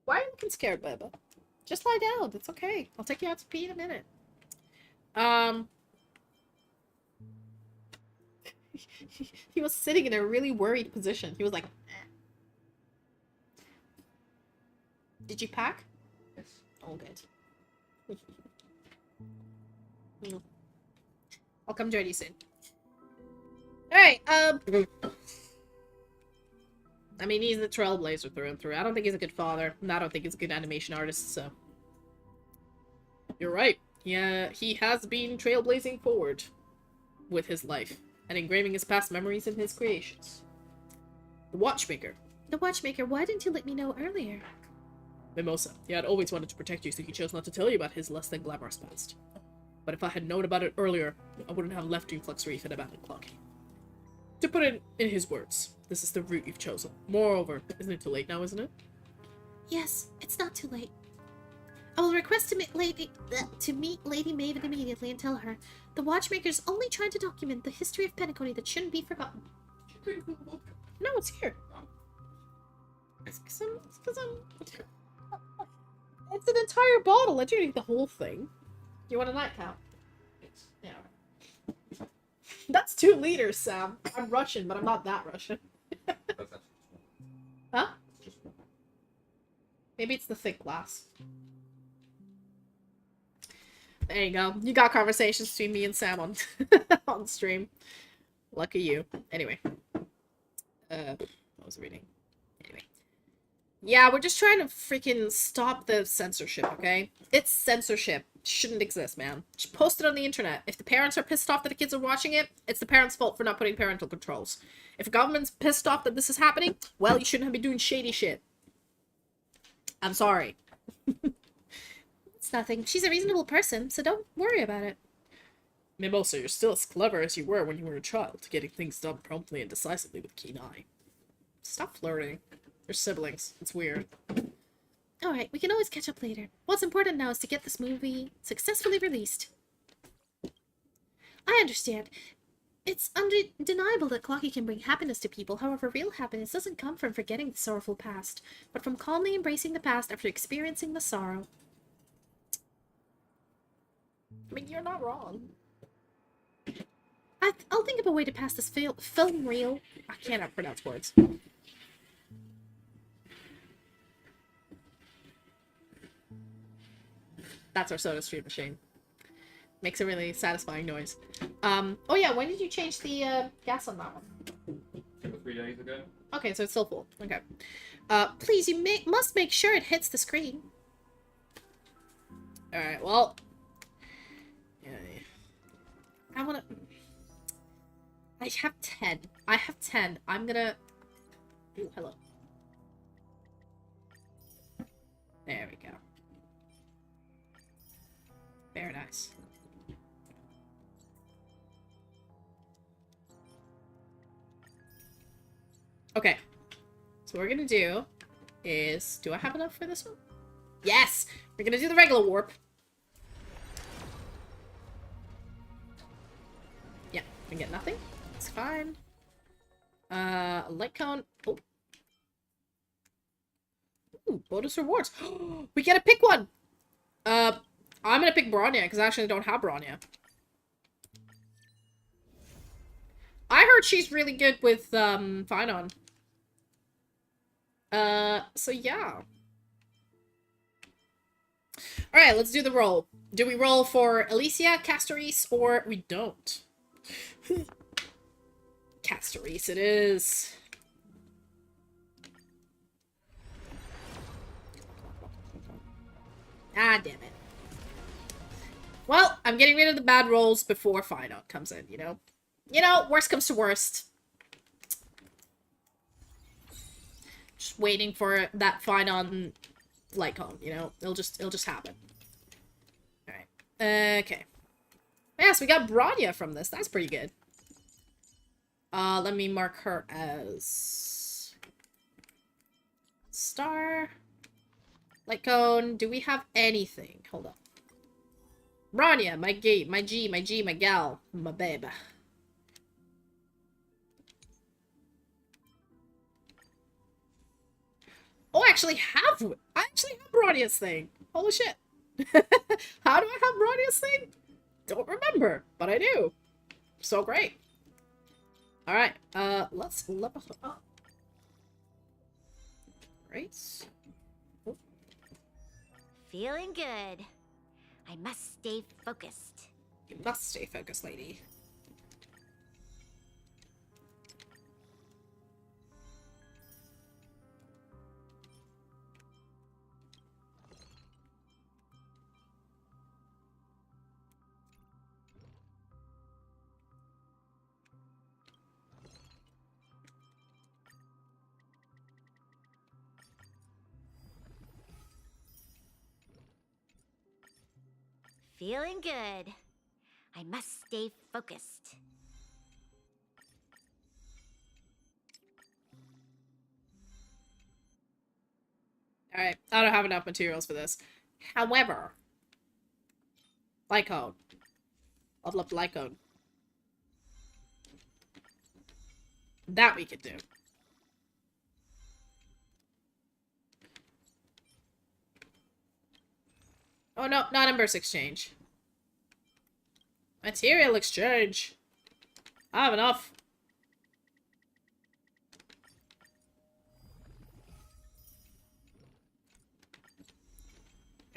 Why are you looking scared, Bubba? Just lie down. It's okay. I'll take you out to pee in a minute. He was sitting in a really worried position. He was like, eh. Did you pack? Yes. Oh, good. I'll come join you soon. Alright, I mean, he's a trailblazer through and through. I don't think he's a good father, and I don't think he's a good animation artist, so... You're right. Yeah, he has been trailblazing forward with his life, and engraving his past memories in his creations. The Watchmaker. The Watchmaker, why didn't you let me know earlier? Mimosa. He had always wanted to protect you, so he chose not to tell you about his less than glamorous past. But if I had known about it earlier, I wouldn't have left you Flux Reef and abandoned Clocky. To put it in his words, this is the route you've chosen. Moreover, isn't it too late now, isn't it? Yes, it's not too late. I will request to meet Lady Maven immediately and tell her the Watchmaker's only trying to document the history of Penacony that shouldn't be forgotten. No, it's here. It's an entire bottle. I do need the whole thing. You want a nightcap? Yeah. That's 2 liters, Sam. I'm Russian, but I'm not that Russian. Huh? Maybe it's the thick glass. There you go. You got conversations between me and Sam on on stream. Lucky you. Anyway. What was I reading? Anyway. Yeah, we're just trying to freaking stop the censorship, okay? It's censorship. Shouldn't exist, man. Just post it on the internet. If the parents are pissed off that the kids are watching it, it's the parents' fault for not putting parental controls. If the government's pissed off that this is happening, well, you shouldn't be doing shady shit. I'm sorry. It's nothing. She's a reasonable person, so don't worry about it. Mimosa, you're still as clever as you were when you were a child, getting things done promptly and decisively with a keen eye. Stop flirting. They're siblings. It's weird. Alright, we can always catch up later. What's important now is to get this movie successfully released. I understand. It's undeniable that Clocky can bring happiness to people. However, real happiness doesn't come from forgetting the sorrowful past, but from calmly embracing the past after experiencing the sorrow. I mean, you're not wrong. I'll think of a way to pass this film reel. I cannot pronounce words. That's our soda stream machine. Makes a really satisfying noise. Oh yeah, when did you change the gas on that one? 2 or 3 days ago. Okay, so it's still full. Okay. Please, you must make sure it hits the screen. Alright, well... Yeah. I wanna... I have 10. I have 10. I'm gonna... Ooh, hello. There we go. Very nice. Okay. So what we're gonna do is... Do I have enough for this one? Yes! We're gonna do the regular warp. Yeah, we get nothing. It's fine. Light cone. Oh. Ooh, bonus rewards. We get to pick one! I'm gonna pick Bronya, because I actually don't have Bronya. I heard she's really good with, Phanon. So yeah. Alright, let's do the roll. Do we roll for Alicia, Castoris, or we don't? Castoris it is. Ah, damn it. Well, I'm getting rid of the bad rolls before Phanon comes in, you know? You know, worst comes to worst. Just waiting for that Phanon light cone, you know? It'll just happen. Alright. Okay. Yeah, so we got Bronya from this. That's pretty good. Let me mark her as... Star. Light cone. Do we have anything? Hold on. Bronya, my gal, my babe. Oh, I actually have Bronya's thing. Holy shit. How do I have Bronya's thing? Don't remember, but I do. So great. Alright, let's level up. Great. Oh. Feeling good. I must stay focused. You must stay focused, lady. Feeling good. I must stay focused. Alright, I don't have enough materials for this. However, Lycone. Level up Lycone. That we could do. Oh no, not Embers exchange. Material exchange. I have enough.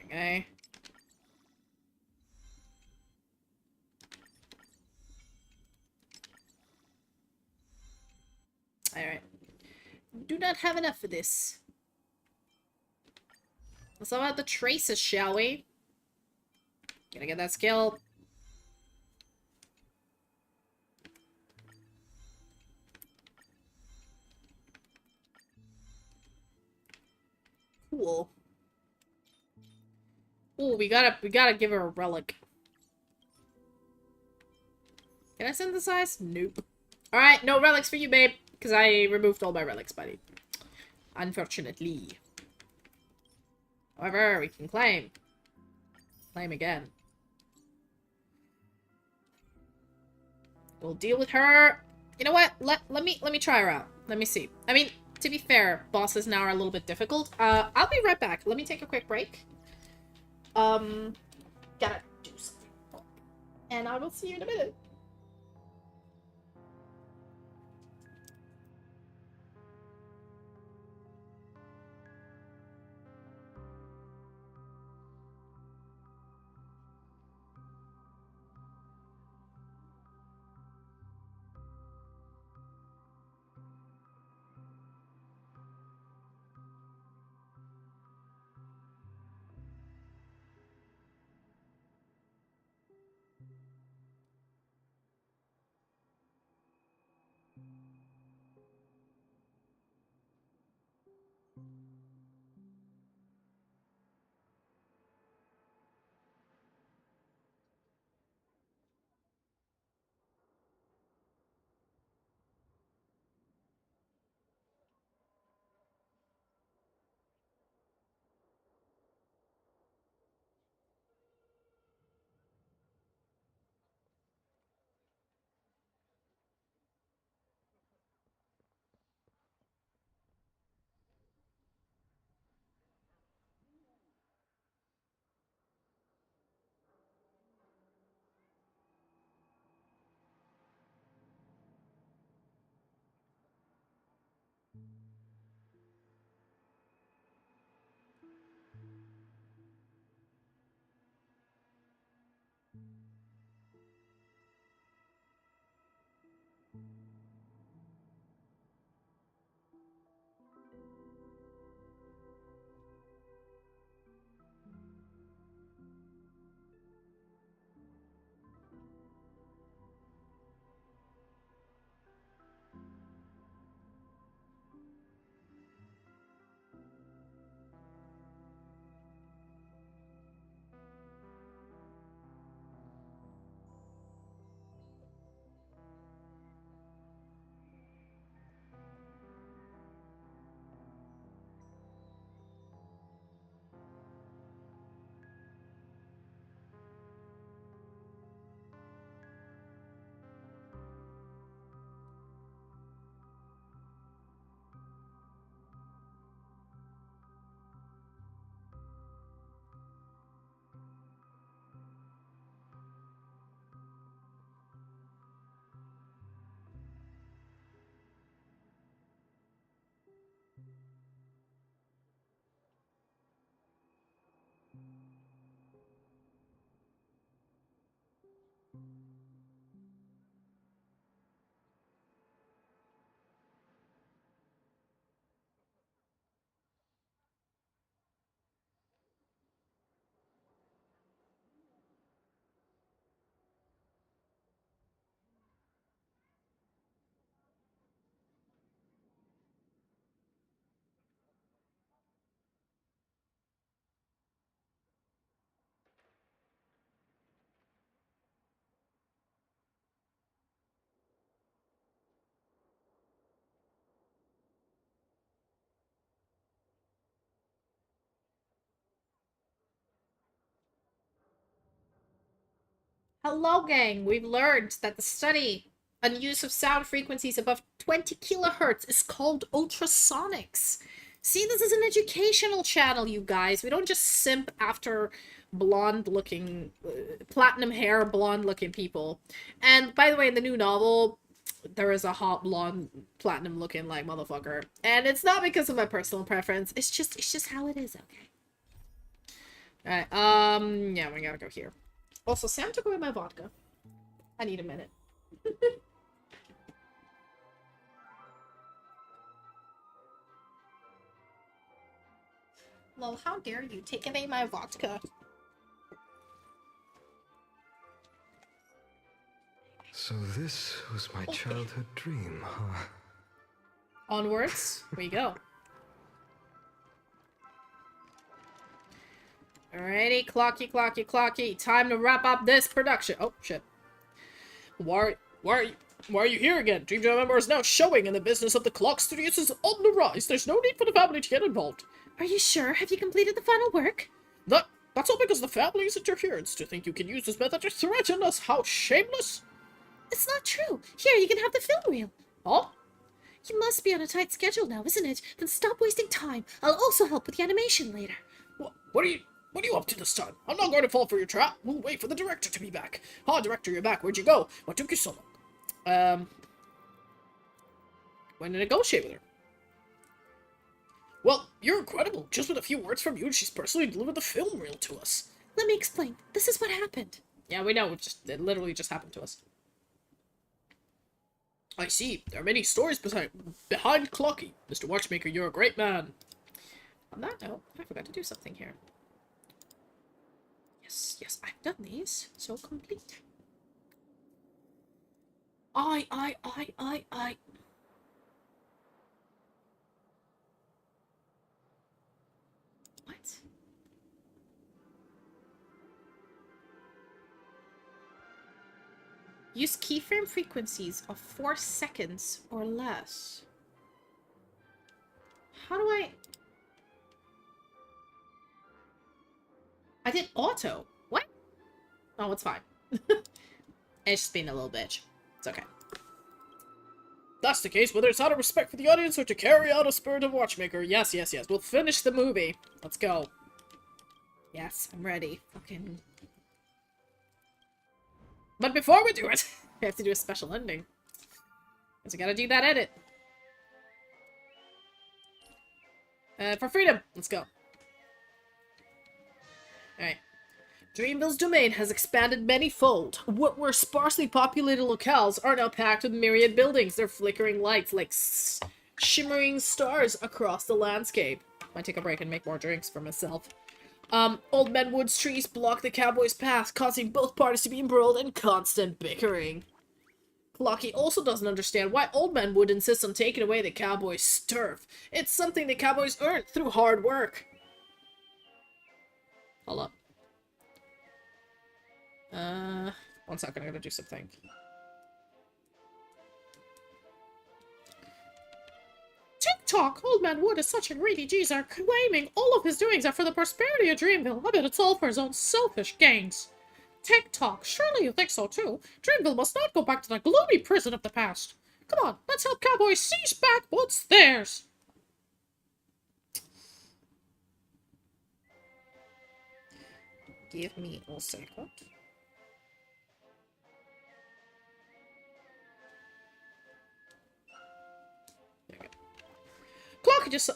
Okay. Alright. Do not have enough for this. Let's talk about the traces, shall we? Gonna get that skill. Cool. Ooh, we gotta give her a relic. Can I synthesize? Nope. Alright, no relics for you, babe. Because I removed all my relics, buddy. Unfortunately. However, we can claim. Claim again. We'll deal with her. You know what? Let me try her out. Let me see. I mean, to be fair, bosses now are a little bit difficult. I'll be right back. Let me take a quick break. Gotta do something. And I will see you in a minute. Hello, gang. We've learned that the study and use of sound frequencies above 20 kilohertz is called ultrasonics. See, this is an educational channel, you guys. We don't just simp after blonde-looking, platinum hair, blonde-looking people. And by the way, in the new novel, there is a hot blonde, platinum-looking like motherfucker, and it's not because of my personal preference. It's just how it is. Okay. All right. Yeah, we gotta go here. Also, Sam took away my vodka. I need a minute. Well, how dare you take away my vodka? So this was my childhood dream, huh? Onwards, we go. Alrighty, clocky, clocky, clocky. Time to wrap up this production. Oh, shit. Why are you here again? Dream Job Member is now showing, and the business of the clock studios is on the rise. There's no need for the family to get involved. Are you sure? Have you completed the final work? That's all because the family's interference. To think you can use this method to threaten us. How shameless! It's not true. Here, you can have the film reel. Oh? You must be on a tight schedule now, isn't it? Then stop wasting time. I'll also help with the animation later. What are you up to this time? I'm not going to fall for your trap. We'll wait for the director to be back. Ah, director, you're back. Where'd you go? What took you so long? Went to negotiate with her. Well, you're incredible. Just with a few words from you, she's personally delivered the film reel to us. Let me explain. This is what happened. Yeah, we know. It literally just happened to us. I see. There are many stories behind Clocky. Mr. Watchmaker, you're a great man. On that note, I forgot to do something here. Yes, I've done these. So complete. I. What? Use keyframe frequencies of 4 seconds or less. How do I did auto. What? Oh, it's fine. It's just being a little bitch. It's okay. That's the case, whether it's out of respect for the audience or to carry out a spirit of Watchmaker. Yes. We'll finish the movie. Let's go. Yes, I'm ready. Fucking... But before we do it, we have to do a special ending. Because I gotta do that edit. For freedom! Let's go. Alright. Dreamville's domain has expanded many-fold. What were sparsely populated locales are now packed with myriad buildings. Their flickering lights like shimmering stars across the landscape. Might take a break and make more drinks for myself. Old Man Wood's trees block the cowboys' path, causing both parties to be embroiled in constant bickering. Clocky also doesn't understand why Old Man Wood insists on taking away the cowboys' turf. It's something the cowboys earned through hard work. Hold up. 1 second, I gotta do something. TikTok! Old Man Wood is such a greedy geezer, claiming all of his doings are for the prosperity of Dreamville. I bet it's all for his own selfish gains. TikTok, surely you think so too. Dreamville must not go back to the gloomy prison of the past. Come on, let's help cowboys seize back what's theirs. Give me a second.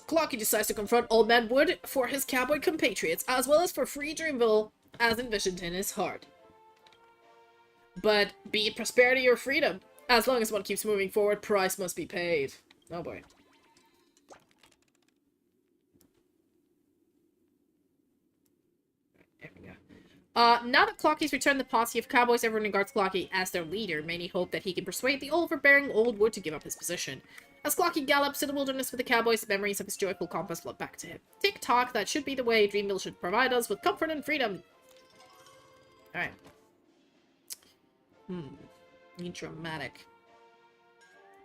Clocky decides to confront Old Man Wood for his cowboy compatriots, as well as for free Dreamville, as envisioned in his heart. But be it prosperity or freedom, as long as one keeps moving forward, price must be paid. Oh boy. There we go. Now that Clocky's returned the posse of cowboys, everyone regards Clocky as their leader. Many hope that he can persuade the overbearing Old Wood to give up his position. As Clocky gallops in the wilderness with the cowboys, memories of his joyful conquest flood back to him. Tick-tock, that should be the way. Dreamville should provide us with comfort and freedom. Alright. Need dramatic.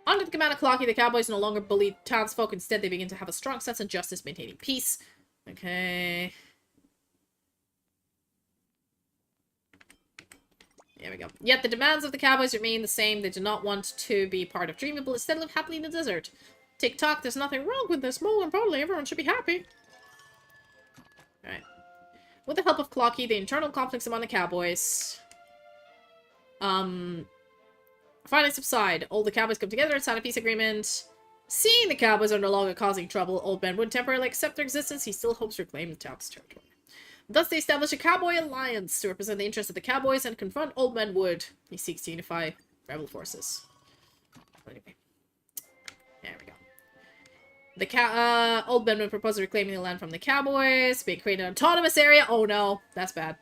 Under the command of Clocky, the cowboys no longer bully townsfolk. Instead, they begin to have a strong sense of justice, maintaining peace. Okay. There we go. Yet the demands of the cowboys remain the same. They do not want to be part of Dreamville, but instead live happily in the desert. Tick-tock, there's nothing wrong with this. More importantly, everyone should be happy. Alright. With the help of Clocky, the internal conflicts among the cowboys finally subside. All the cowboys come together and sign a peace agreement. Seeing the cowboys are no longer causing trouble, Old Man would temporarily accept their existence. He still hopes to reclaim the town's territory. Thus, they establish a cowboy alliance to represent the interests of the cowboys and confront Old Man Wood. He seeks to unify rebel forces. Anyway. There we go. The Old Man Wood proposes reclaiming the land from the cowboys, being created an autonomous area. Oh no, that's bad.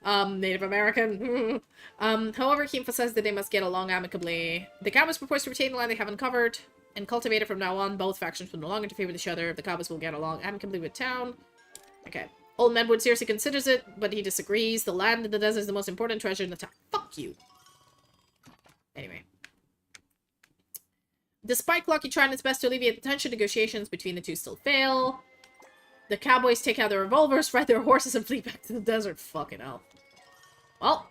Native American. However, he emphasized that they must get along amicably. The cowboys propose to retain the land they have uncovered and cultivate it from now on. Both factions will no longer interfere with each other. The cowboys will get along amicably with town. Okay. Old Man Wood seriously considers it, but he disagrees. The land in the desert is the most important treasure in the town. Fuck you. Anyway. Despite Clocky trying its best to alleviate the tension, negotiations between the two still fail. The cowboys take out their revolvers, ride their horses, and flee back to the desert. Fucking hell. Well.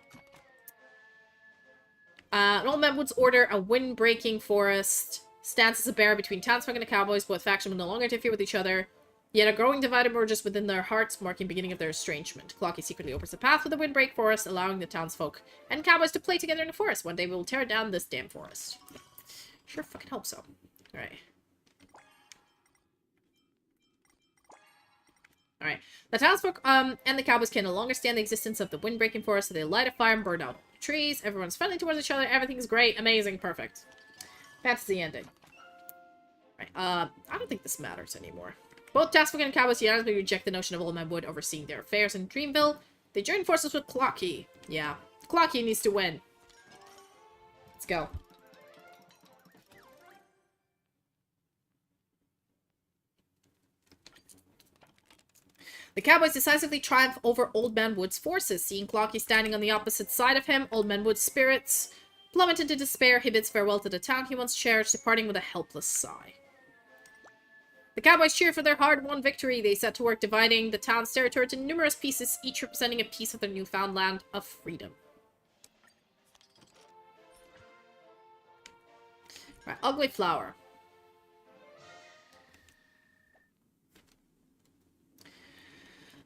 Old Man Wood's order, a wind-breaking forest, stands as a barrier between townsfolk and the cowboys. Both factions will no longer interfere with each other. Yet a growing divide emerges within their hearts, marking the beginning of their estrangement. Clocky secretly opens the path for the windbreak forest, allowing the townsfolk and cowboys to play together in the forest. One day we will tear down this damn forest. Sure fucking hope so. Alright. Alright. The townsfolk and the cowboys can no longer stand the existence of the windbreaking forest, so they light a fire and burn out trees. Everyone's friendly towards each other. Everything's great, amazing, perfect. That's the ending. Right. I don't think this matters anymore. Both townsfolk and cowboys unanimously reject the notion of Old Man Wood overseeing their affairs in Dreamville. They join forces with Clocky. Yeah. Clocky needs to win. Let's go. The cowboys decisively triumph over Old Man Wood's forces. Seeing Clocky standing on the opposite side of him, Old Man Wood's spirits plummet into despair. He bids farewell to the town he once cherished, departing with a helpless sigh. The cowboys cheer for their hard-won victory. They set to work dividing the town's territory into numerous pieces, each representing a piece of their newfound land of freedom. Right, ugly flower.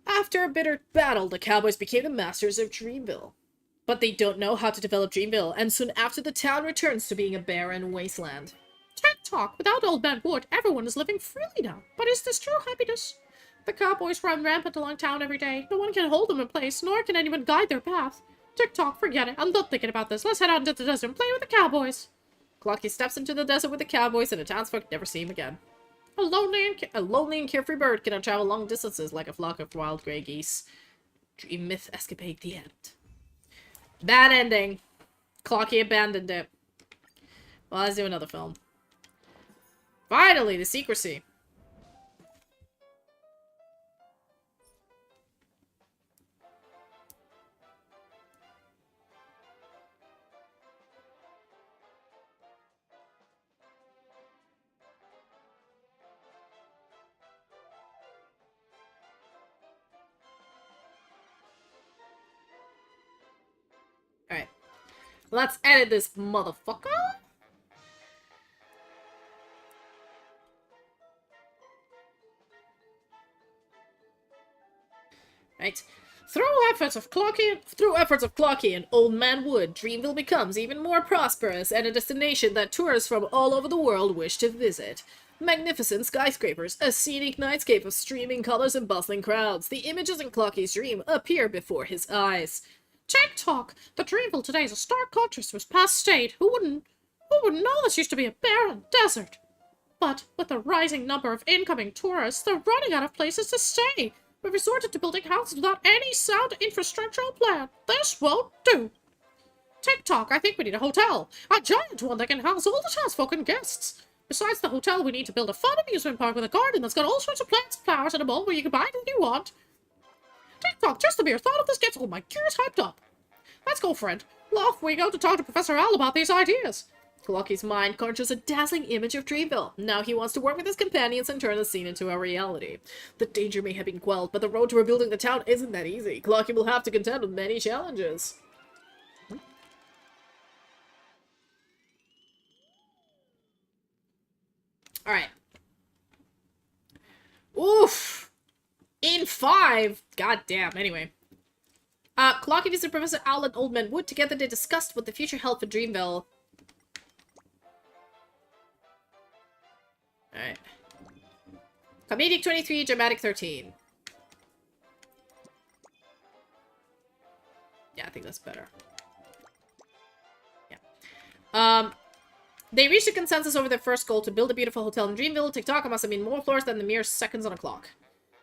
After a bitter battle, the cowboys became the masters of Dreamville. But they don't know how to develop Dreamville, and soon after the town returns to being a barren wasteland. Tick-tock, without Old Man Wood, everyone is living freely now. But is this true happiness? The cowboys run rampant along town every day. No one can hold them in place, nor can anyone guide their path. Tick-tock, forget it. I'm done thinking about this. Let's head out into the desert and play with the cowboys. Clocky steps into the desert with the cowboys, and the townsfolk never see him again. A lonely and carefree bird cannot travel long distances like a flock of wild grey geese. Dream myth escapade the end. Bad ending. Clocky abandoned it. Well, let's do another film. Finally, the secrecy. Alright. Let's edit this motherfucker. Right. Through efforts of Clocky and Old Man Wood, Dreamville becomes even more prosperous and a destination that tourists from all over the world wish to visit. Magnificent skyscrapers, a scenic nightscape of streaming colors and bustling crowds. The images in Clocky's dream appear before his eyes. Tick-tock! The Dreamville today is a stark contrast to its past state. Who wouldn't know this used to be a barren desert? But with the rising number of incoming tourists, they're running out of places to stay. We've resorted to building houses without any sound infrastructural plan. This won't do. Tick-tock, I think we need a hotel. A giant one that can house all the townsfolk and guests. Besides the hotel, we need to build a fun amusement park with a garden that's got all sorts of plants and flowers and a mall where you can buy anything you want. Tick-tock, just the mere thought of this gets all my gears hyped up. Let's go, friend. Off we go to talk to Professor Al about these ideas. Clocky's mind conjures a dazzling image of Dreamville. Now he wants to work with his companions and turn the scene into a reality. The danger may have been quelled, but the road to rebuilding the town isn't that easy. Clocky will have to contend with many challenges. Alright. Oof! In 5! God damn, anyway. Clocky visited Professor Owl and Old Man Wood. Together they discussed what the future held for Dreamville. Alright. Comedic 23, Dramatic 13. Yeah, I think that's better. Yeah. They reached a consensus over their first goal to build a beautiful hotel in Dreamville. TikTok must have been more floors than the mere seconds on a clock.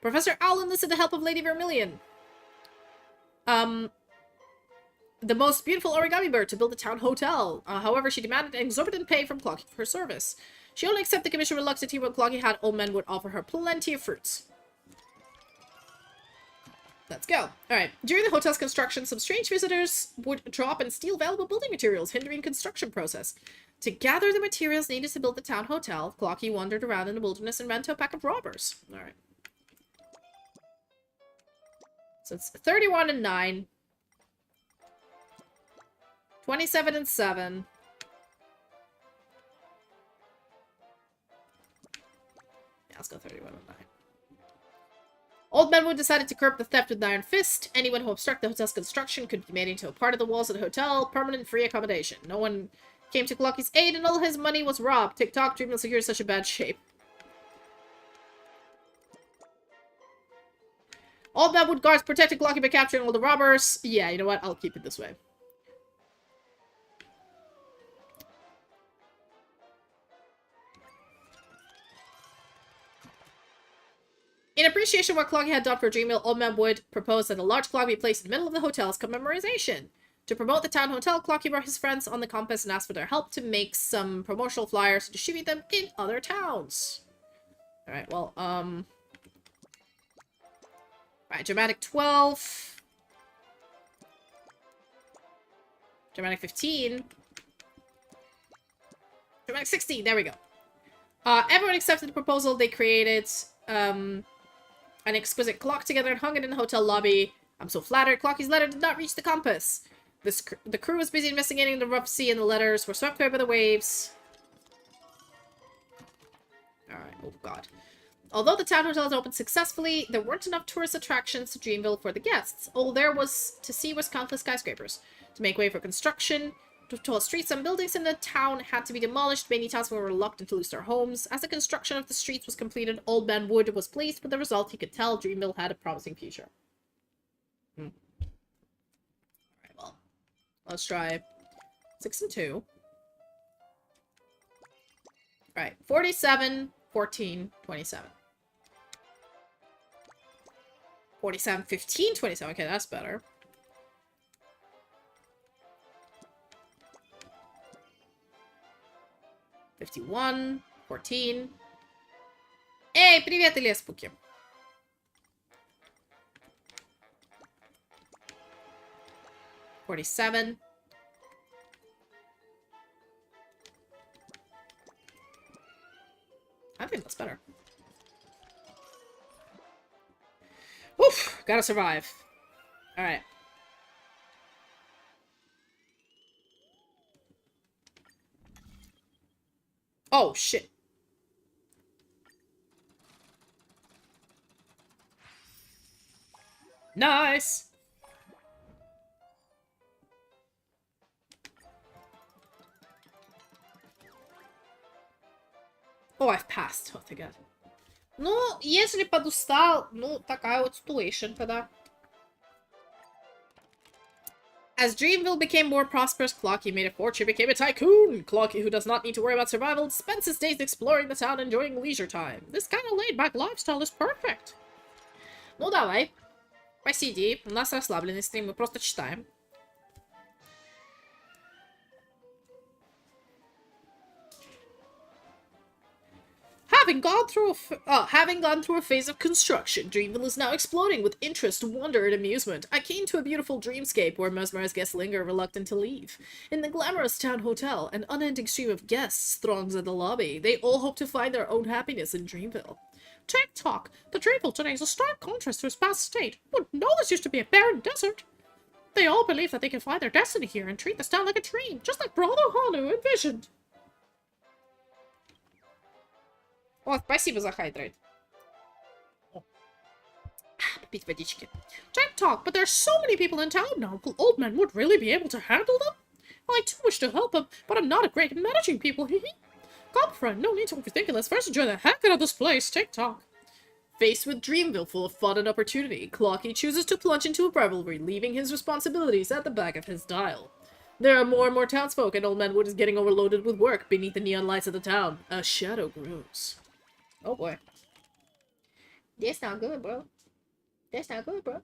Professor Owl enlisted the help of Lady Vermilion. The most beautiful origami bird to build a town hotel. However, she demanded an exorbitant pay from Clocky for her service. She only accepted the commission reluctantly when Clocky had Old Man would offer her plenty of fruits. Let's go. Alright. During the hotel's construction, some strange visitors would drop and steal valuable building materials, hindering construction process. To gather the materials needed to build the town hotel, Clocky wandered around in the wilderness and ran into a pack of robbers. Alright. So it's 31 and 9. 27 and 7. Yeah, let's go 31 and 9. Old Man Wood decided to curb the theft with an iron fist. Anyone who obstructed the hotel's construction could be made into a part of the walls of the hotel. Permanent free accommodation. No one came to Clocky's aid and all his money was robbed. TikTok Dreamville Secure is such a bad shape. Old Man Wood guards protected Clocky by capturing all the robbers. Yeah, you know what? I'll keep it this way. In appreciation of what Clocky had done for Dreamville, Old Man Wood proposed that a large clock be placed in the middle of the hotel's commemoration. To promote the town hotel, Clocky brought his friends on the compass and asked for their help to make some promotional flyers to distribute them in other towns. Alright, well, Alright, Dramatic 12. Dramatic 15. Dramatic 16, there we go. Everyone accepted the proposal. They created, an exquisite clock together and hung it in the hotel lobby. I'm so flattered. Clocky's letter did not reach the compass. The crew was busy investigating the rough sea and the letters were swept away by the waves. Alright, oh god. Although the town hotel opened successfully, there weren't enough tourist attractions to Dreamville for the guests. All there was to see was countless skyscrapers. To make way for construction, tall streets and buildings in the town had to be demolished. Many townsmen were reluctant to lose their homes. As the construction of the streets was completed, Old Man Wood was pleased with the result. He could tell Dreamville had a promising future. Alright, well, let's try 6 and 2. Alright, 47, 14, 27. 47, 15, 27. Okay, that's better. $51, 14. Эй, привет, Илья Спуки. $47. I think that's better. Oof, gotta survive. Alright. Oh, shit. Nice! Oh, I've passed. Oh, thank God. Ну, если подустал, ну, такая вот ситуация тогда. As Dreamville became more prosperous, Clocky made a fortune, became a tycoon. Clocky, who does not need to worry about survival, spends his days exploring the town, enjoying leisure time. This kind of laid-back lifestyle is perfect. Ну, давай. Посиди. У нас расслабленный стрим, мы просто читаем. Having gone through a phase of construction, Dreamville is now exploding with interest, wonder, and amusement. Akin to a beautiful dreamscape where mesmerized guests linger, reluctant to leave. In the glamorous town hotel, an unending stream of guests throngs at the lobby. They all hope to find their own happiness in Dreamville. TikTok! The Dreamville today is a stark contrast to its past state. Wouldn't know this used to be a barren desert. They all believe that they can find their destiny here and treat this town like a dream, just like Brother Hanu envisioned. О, спасибо за хайдрейт. Попить водички. Don't talk, but there's so many people in town now. Will old men would really be able to handle them? I too wish to help them, but I'm not a great at managing people. Come, friend, no need to overthink it. Let's first enjoy the heck out of this place. Tick tock. Faced with Dreamville full of fun and opportunity, Clocky chooses to plunge into a revelry, leaving his responsibilities at the back of his dial. There are more and more townsfolk, and Old Man Wood is getting overloaded with work beneath the neon lights of the town. A shadow grows. Oh boy. That's not good, bro. That's not good, bro.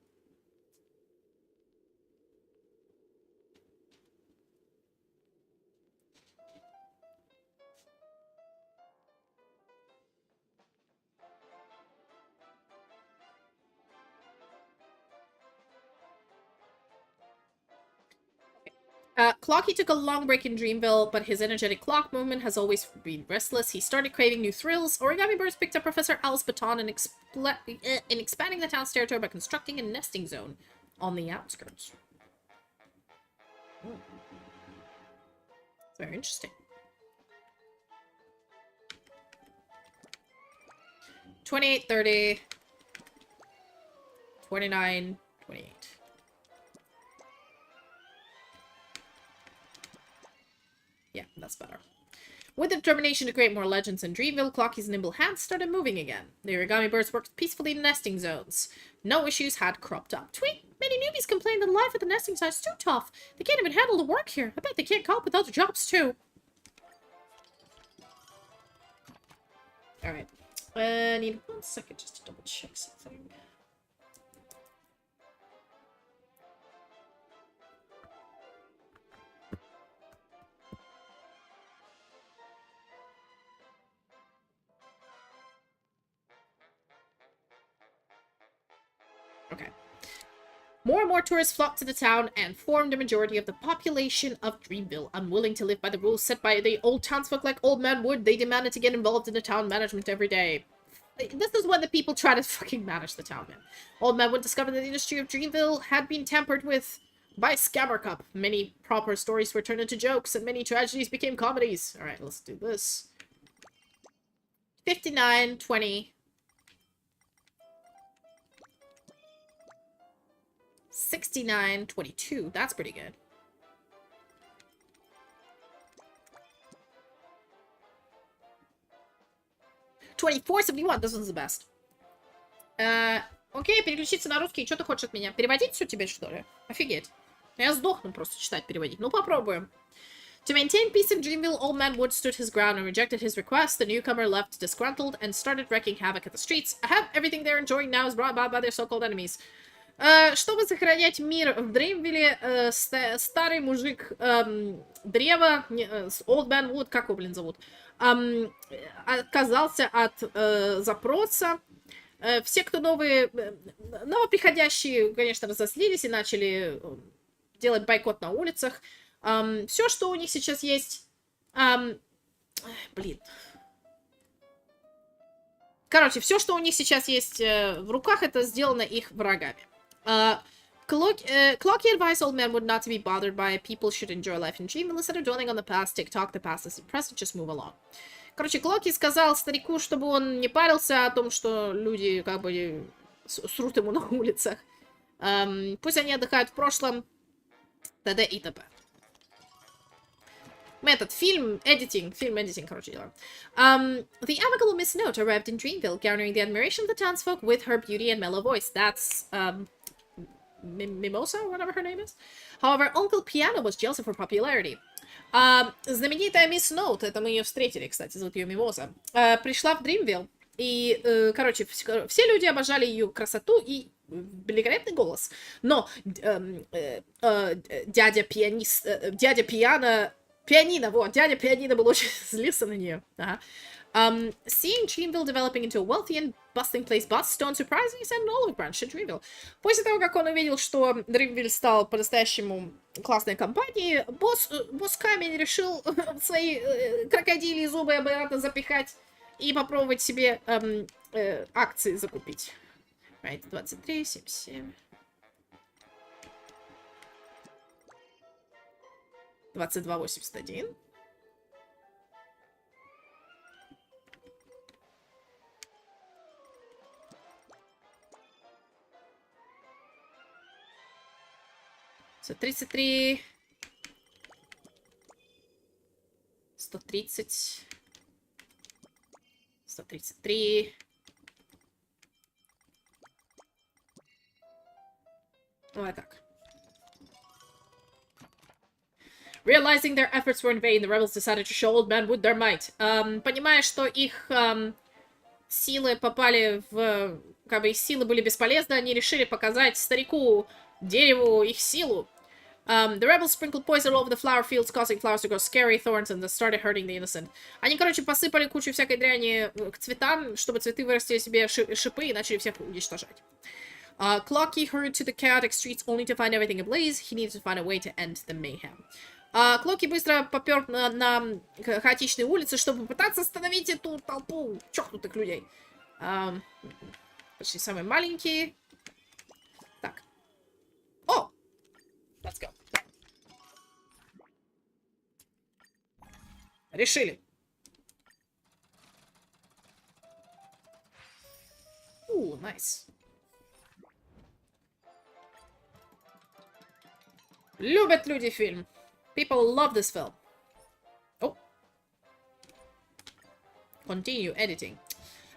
Clocky took a long break in Dreamville, but his energetic clock movement has always been restless. He started craving new thrills. Origami Birds picked up Professor Al's baton in expanding the town's territory by constructing a nesting zone on the outskirts. Very interesting. 28, 30, 29, 28. Yeah, that's better. With the determination to create more legends in Dreamville, Clocky's nimble hands started moving again. The origami birds worked peacefully in nesting zones. No issues had cropped up. Tweet! Many newbies complained that life at the nesting site is too tough. They can't even handle the work here. I bet they can't cope with other jobs, too. Alright. I need 1 second just to double check something. Okay. More and more tourists flocked to the town and formed a majority of the population of Dreamville. Unwilling to live by the rules set by the old townsfolk like Old Man Wood, they demanded to get involved in the town management every day. This is when the people try to fucking manage the town, man. Old Man Wood discovered that the industry of Dreamville had been tampered with by Scammer Cup. Many proper stories were turned into jokes, and many tragedies became comedies. Alright, let's do this. 59, 20... 69, 22. That's pretty good. 24, 71. This one's the best. Окей, переключиться на русский. Что ты хочешь от меня? Переводить все тебе, что ли? Офигеть. Я сдохну просто читать, переводить. Ну, попробуем. To maintain peace in Dreamville, Old Man Wood stood his ground and rejected his request. The newcomer left disgruntled and started wreaking havoc at the streets. I have everything they're enjoying now is brought about by their so-called enemies. Чтобы сохранять мир в Дреймвилле, старый мужик древа, Old Man Wood, как его, блин, зовут, отказался от запроса. Все, кто новоприходящие, конечно, разозлились и начали делать бойкот на улицах. Все, что у них сейчас есть... блин. Короче, все, что у них сейчас есть в руках, это сделано их врагами. Clocky advised Old Man Wood not to be bothered by it. People should enjoy life in Dreamville instead of dwelling on the past. TikTok, the past is the present, just move along. Короче, Клоки сказал старику, чтобы он не парился о том, что люди как бы срут ему на улицах. Пусть они отдыхают в прошлом. т.д. и т.п. Метод, фильм эдитинг, короче, делаем. The amicable Miss Note arrived in Dreamville, garnering the admiration of the townsfolk with her beauty and mellow voice. That's, Mimosa, whatever her name is. However, Uncle Piano was jealous of her popularity. Знаменитая Мисс Ноут, это мы ее встретили, кстати, зовут ее Мимоза, пришла в Dreamville, и, короче, все люди обожали ее красоту и великолепный голос. Но дядя Пианино был очень злился на нее. Ага. Seeing Dreamville developing into a wealthy and bustling place, Boss Stone surprisingly sent an olive branch to Dreamville. После того, как он увидел, что Dreamville стал по-настоящему классной компанией, босс Камень решил свои крокодильи зубы обратно запихать и попробовать себе акции закупить. Right, 23, 77... 22.81. 133. 130. 133. Вот так. Realizing their efforts were in vain, the rebels decided to show Old Man Wood their might. Понимая, что их силы попали в... Как бы их силы были бесполезны, они решили показать старику дереву их силу. The rebels sprinkled poison all over the flower fields, causing flowers to grow scary thorns and started hurting the innocent. Они, короче, посыпали кучу всякой дряни к цветам, чтобы цветы вырастили себе шипы и начали всех уничтожать. Clocky hurried to the chaotic streets only to find everything ablaze. He needed to find a way to end the mayhem. Клоки быстро попер на хаотичные улицы, чтобы попытаться остановить эту толпу чокнутых людей. Почти самые маленькие. Так. О! Let's go. Решили. Nice. Любят люди фильм. People love this film. Oh. Continue editing.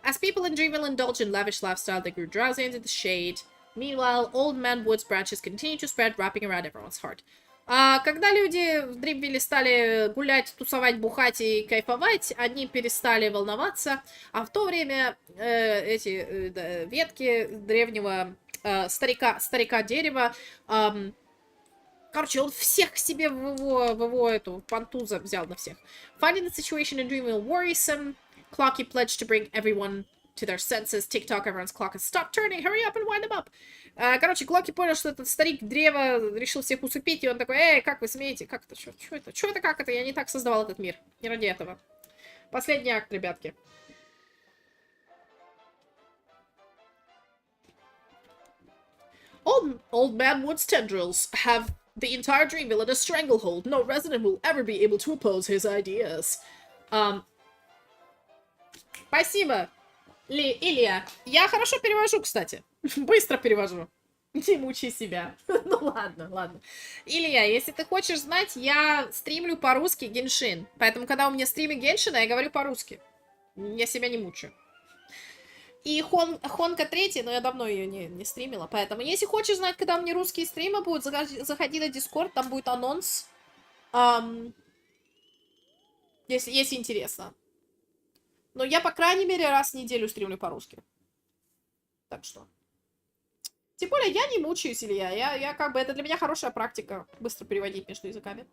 As people in Dreamville indulged in lavish lifestyle, they grew drowsy into the shade. Meanwhile, Old Man Wood's branches continued to spread, wrapping around everyone's heart. Когда люди в Дримвилле стали гулять, тусовать, бухать и кайфовать, они перестали волноваться, а в то время эти ветки древнего старика дерева, короче, он всех к себе в его эту пантузу взял на всех. Finding the situation in Dreamville worrisome, Clocky pledged to bring everyone to their senses. TikTok, everyone's clock has stopped turning. Hurry up and wind them up. Короче, Клоки понял, что этот старик древа решил всех усыпить, и он такой: эй, как вы смеете? Как это? Что это? Что это? Как это? Я не так создавал этот мир. Не ради этого. Последний акт, ребятки. Old Man Wood's tendrils have the entire Dreamville in a stranglehold. No resident will ever be able to oppose his ideas. Спасибо, Илья. Я хорошо перевожу, кстати. Быстро перевожу. Не мучай себя. Ну ладно, ладно. Илья, если ты хочешь знать, я стримлю по-русски Геншин. Поэтому, когда у меня стримы Геншина, я говорю по-русски. Я себя не мучаю. И Хонка 3, но я давно ее не стримила. Поэтому, если хочешь знать, когда у меня русские стримы будут, заходи на Discord, там будет анонс. Если интересно. Но я, по крайней мере, раз в неделю стримлю по-русски. Так что. Тем более, я не мучаюсь, Илья. Я как бы... Это для меня хорошая практика. Быстро переводить между языками.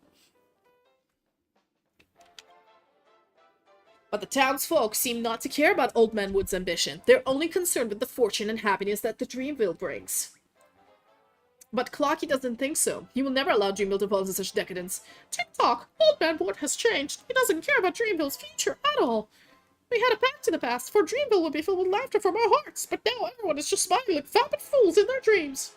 But the townsfolk seem not to care about Old Man Wood's ambition. They're only concerned with the fortune and happiness that the Dreamville brings. But Clocky doesn't think so. He will never allow Dreamville to fall into such decadence. Tick-tock! Old Man Wood has changed. He doesn't care about Dreamville's future at all. We had a pact in the past, for Dreamville would be filled with laughter from our hearts, but now everyone is just smiling like vapid fools in their dreams.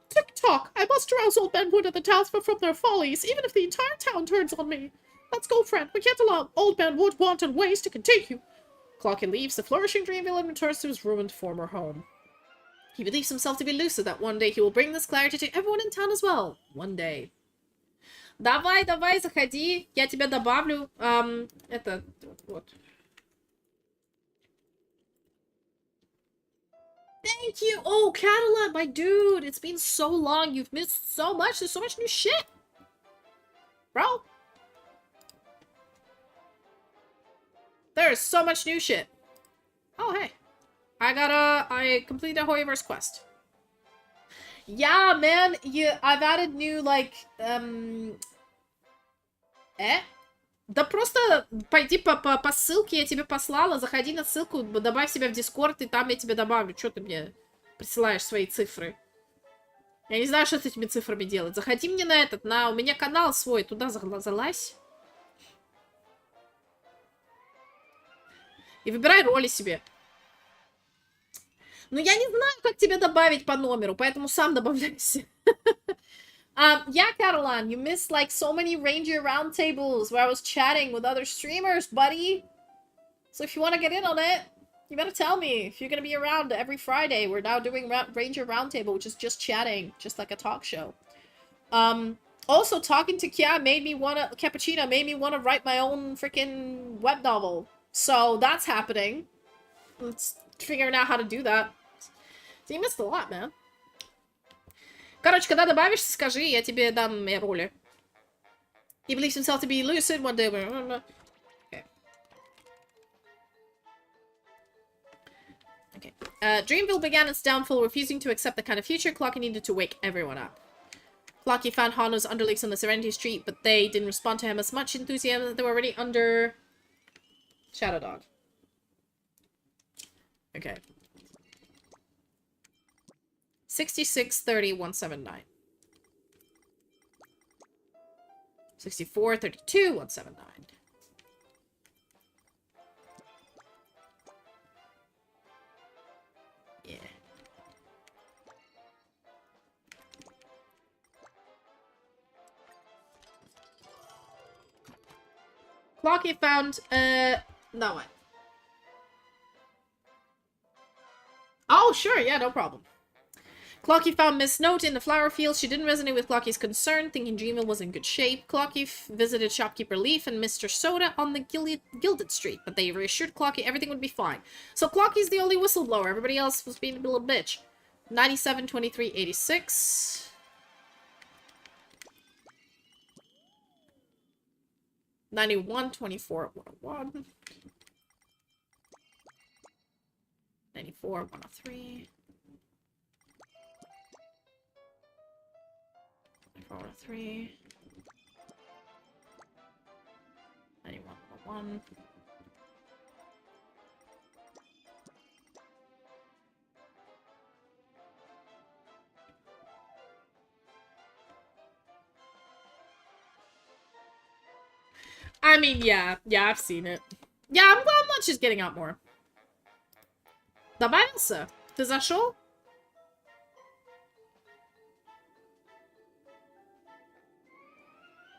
Tick-tock! I must rouse Old Man Wood and the townsfolk from their follies, even if the entire town turns on me. Let's go, friend. We can't allow Old Man Wood wanton ways to continue. Clocky leaves the flourishing Dreamville and returns to his ruined former home. He believes himself to be lucid that one day he will bring this clarity to everyone in town as well. One day. Давай, заходи. Я тебя добавлю. Это... Вот. Thank you! Oh, Catalan, my dude! It's been so long. You've missed so much. There's so much new shit. Bro. There's so much new shit. Oh, hey. I completed a Hoyoverse quest. Yeah, man. I've added new, like, Да просто пойди по ссылке, я тебе послала, заходи на ссылку, добавь себя в Дискорд, и там я тебя добавлю. Чё ты мне присылаешь свои цифры? Я не знаю, что с этими цифрами делать. Заходи мне на у меня канал свой, туда залазь. И выбирай роли себе. Ну, я не знаю, как тебя добавить по номеру, поэтому сам добавляйся. Yeah, Catalan, you missed like so many Ranger roundtables where I was chatting with other streamers, buddy. So if you want to get in on it, you better tell me if you're going to be around every Friday. We're now doing Ranger roundtable, which is just chatting, just like a talk show. Also, talking to Kia made me wanna... Cappuccino made me wanna write my own freaking web novel. So, that's happening. Let's figuring out how to do that. So you missed a lot, man. Короче, когда добавишься, скажи, я тебе дам роли. He believes himself to be lucid one day. Okay. Okay. Dreamville began its downfall, refusing to accept the kind of future. Clocky needed to wake everyone up. Clocky found Hano's underlings on the Serenity Street, but they didn't respond to him as much enthusiasm. They were already under Shadow Dog. Okay. 66, 30, 179. 64, 32, 179. Yeah. Clocky found, no one. Oh, sure, yeah, no problem. Clocky found Miss Note in the flower field. She didn't resonate with Clocky's concern, thinking Dreamville was in good shape. Clocky visited Shopkeeper Leaf and Mr. Soda on the Gilded Street, but they reassured Clocky everything would be fine. So Clocky's the only whistleblower. Everybody else was being a little bitch. 97, 23, 86. 91, 24, 101. 94, 103. 403. 91, 101. I mean, yeah, I've seen it. Yeah, I'm glad Lunch is getting out more. Добавился? Ты зашел?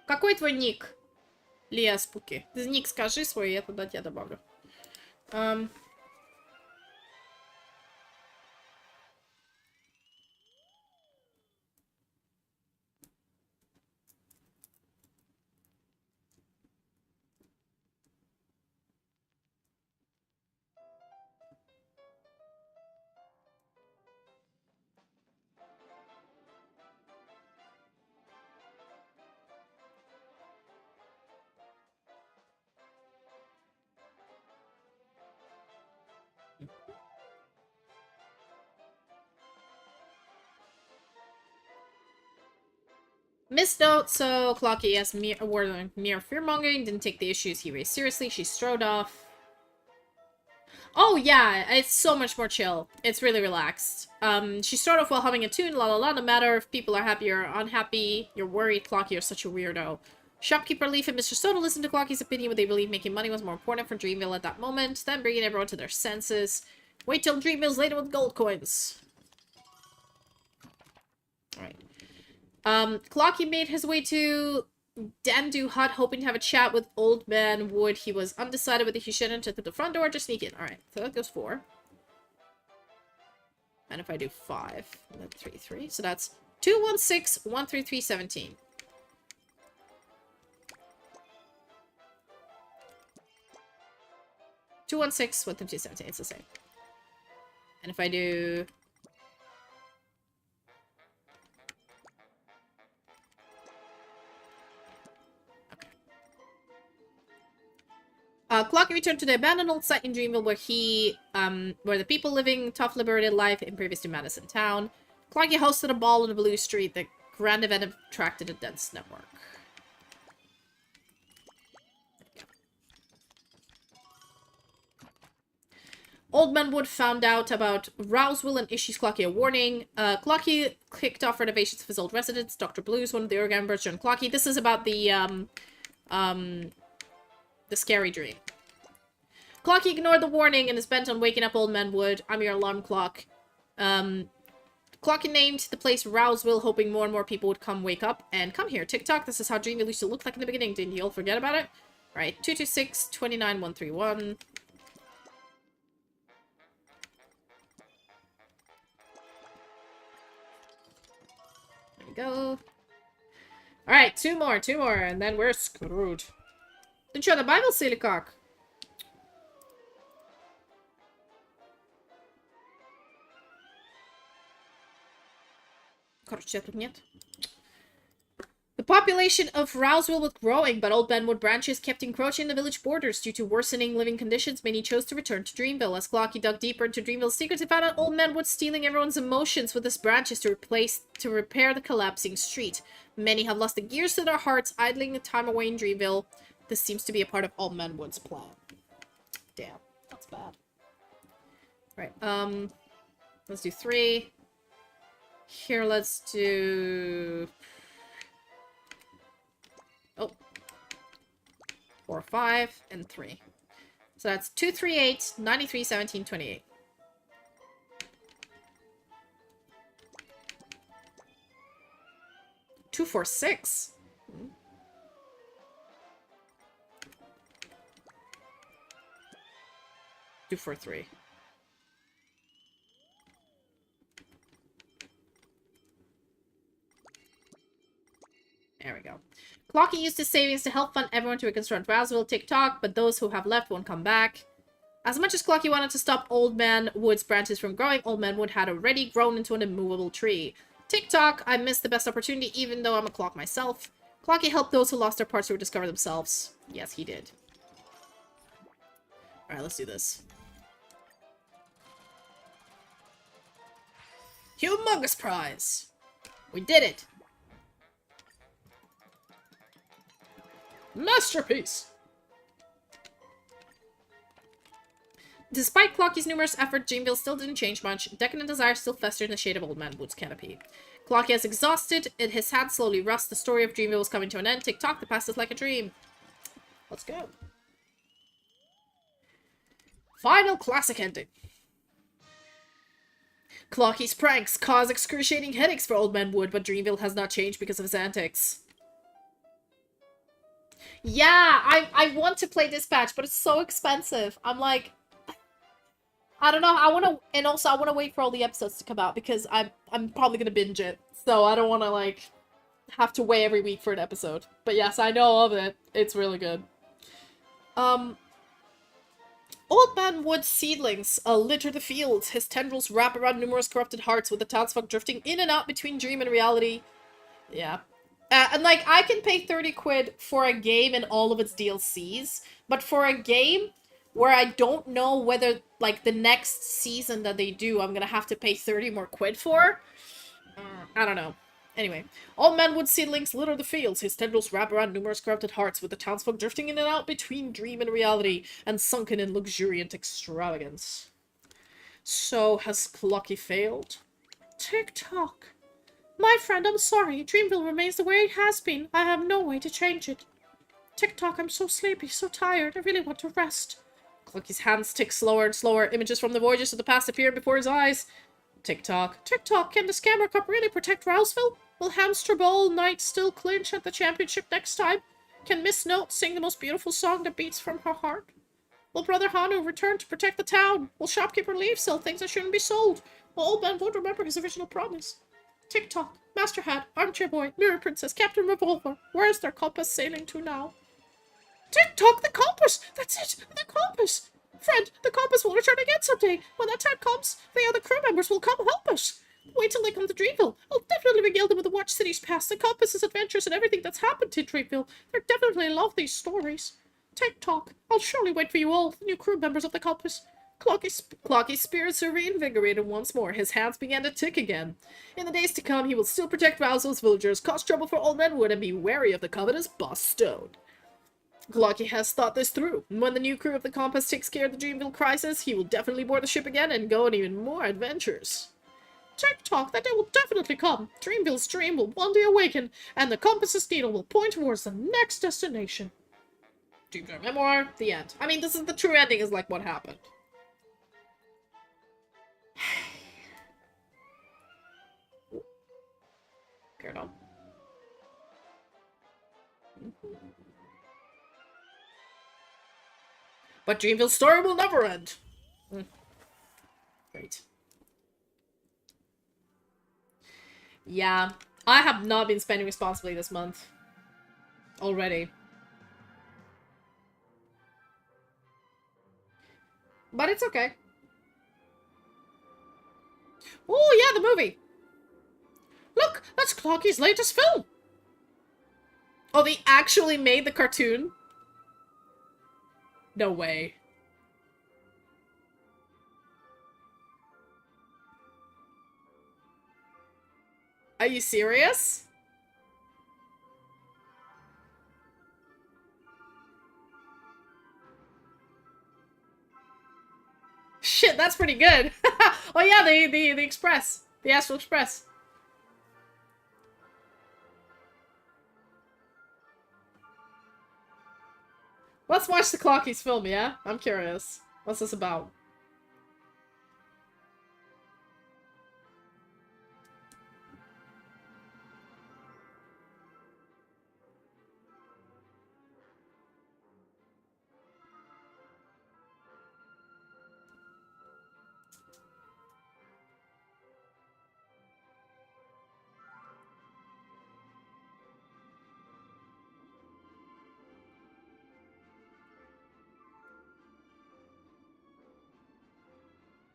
Какой твой ник? Лия Спуки. Ты ник скажи свой, я туда тебя добавлю. Miss Note, so Clocky as mere fearmongering, didn't take the issues he raised seriously. She strode off. Oh yeah, it's so much more chill. It's really relaxed. She strode off while humming a tune, la la la, no matter if people are happy or unhappy, you're worried, Clocky, you're such a weirdo. Shopkeeper Leaf and Mr. Soda listened to Clocky's opinion, but they believed making money was more important for Dreamville at that moment, then bringing everyone to their senses. Wait till Dreamville's laden with gold coins. Alright. Clocky made his way to Dandu Hut, hoping to have a chat with Old Man Wood. He was undecided whether he should enter through the front door or just sneak in. Alright, so that goes 4. And if I do 5, and then 3, 3. So that's 216, 133, 17. Two, 116, 133, 17. It's the same. And if I do... Clocky returned to the abandoned old site in Dreamville where the people living tough, liberated life in previous to Madison town. Clocky hosted a ball on the Blue Street. The grand event attracted a dense network. Old Man Wood found out about RUS will and issues Clocky a warning. Clocky kicked off renovations of his old residence. Dr. Blues, one of the Oregon birds, joined Clocky. This is about the scary dream. Clocky ignored the warning and is bent on waking up Old Man Wood. I'm your alarm clock. Clocky named the place Rouseville, hoping more and more people would come wake up and come here. TikTok, this is how Dreamville used to look like in the beginning. Didn't you all forget about it? Alright, 226, 29, 131. There we go. Alright, two more, and then we're screwed. Ты чё, добавился или как? Короче, тут нет. The population of Rouseville was growing, but Old Benwood branches kept encroaching the village borders. Due to worsening living conditions, many chose to return to Dreamville. As Clocky dug deeper into Dreamville's secrets, he found out Old Benwood stealing everyone's emotions with his branches to repair the collapsing street. Many have lost the gears to their hearts, idling the time away in Dreamville. This seems to be a part of Old Benwood's plan. Damn, that's bad. Right, let's do 3. Here, let's do... Oh. 4, 5, and 3. So that's 2, 3, 8, 93, 17, 28. Two, 4, 6. 2, 4, 3. There we go. Clocky used his savings to help fund everyone to reconstruct Rouseville, TikTok, but those who have left won't come back. As much as Clocky wanted to stop Old Man Wood's branches from growing, Old Man Wood had already grown into an immovable tree. TikTok, I missed the best opportunity even though I'm a clock myself. Clocky helped those who lost their parts to rediscover themselves. Yes, he did. Alright, let's do this. Humongous prize! We did it! Masterpiece! Despite Clocky's numerous efforts, Dreamville still didn't change much. Decadent desire still festered in the shade of Old Man Wood's canopy. Clocky is exhausted, and his hand slowly rusts. The story of Dreamville was coming to an end. Tick-tock, the past is like a dream. Let's go. Final classic ending. Clocky's pranks cause excruciating headaches for Old Man Wood, but Dreamville has not changed because of his antics. Yeah, I want to play Dispatch, but it's so expensive. I'm like, I don't know. I want to, and also I want to wait for all the episodes to come out because I'm probably gonna binge it. So I don't want to like have to wait every week for an episode. But yes, I know of it. It's really good. Old Man Wood's seedlings litter the fields. His tendrils wrap around numerous corrupted hearts, with the townsfolk drifting in and out between dream and reality. Yeah. And, like, I can pay 30 quid for a game and all of its DLCs, but for a game where I don't know whether, like, the next season that they do, I'm gonna have to pay 30 more quid for? I don't know. Anyway, Old Man Wood's seedlings litter the fields. His tendrils wrap around numerous corrupted hearts, with the townsfolk drifting in and out between dream and reality, and sunken in luxuriant extravagance. So, has Clocky failed? Tick-tock. My friend, I'm sorry. Dreamville remains the way it has been. I have no way to change it. Tick-tock, I'm so sleepy, so tired. I really want to rest. Clocky's hands tick slower and slower. Images from the voyages of the past appear before his eyes. Tick-tock. Tick-tock, can the Scammer Cup really protect Rouseville? Will Hamster Ball Knight still clinch at the championship next time? Can Miss Note sing the most beautiful song that beats from her heart? Will Brother Hanu return to protect the town? Will Shopkeeper Leaf sell things that shouldn't be sold? Will Old Man Wood remember his original promise? Tick-tock, Master Hat, Armchair Boy, Mirror Princess, Captain Revolver. Where is their compass sailing to now? Tick-tock, the compass! That's it! The compass! Friend, the compass will return again someday. When that time comes, the other crew members will come help us. Wait till they come to Dreamville. I'll definitely regale them with the Watch City's past, the compass's adventures, and everything that's happened to Dreamville. They'll definitely love these stories. Tick-tock, I'll surely wait for you all, the new crew members of the compass. Clocky's spirits are reinvigorated once more. His hands began to tick again. In the days to come, he will still protect Rouseville's villagers, cause trouble for Old Man Wood, and be wary of the covetous Boss Stone. Clocky has thought this through. When the new crew of the Compass takes care of the Dreamville crisis, he will definitely board the ship again and go on even more adventures. Tick-tock, that day will definitely come. Dreamville's dream will one day awaken, and the Compass's needle will point towards the next destination. Dreamville Memoir, the end. I mean, this is the true ending, is like what happened. Pardon. But Dreamville's story will never end. Great. Yeah, I have not been spending responsibly this month. already. But it's okay. Oh, yeah, the movie. Look, that's Cloggy's latest film. Oh, they actually made the cartoon? No way. Are you serious? Shit, that's pretty good. Oh yeah, the Express. The Astral Express. Let's watch the Clockies film, yeah? I'm curious. What's this about?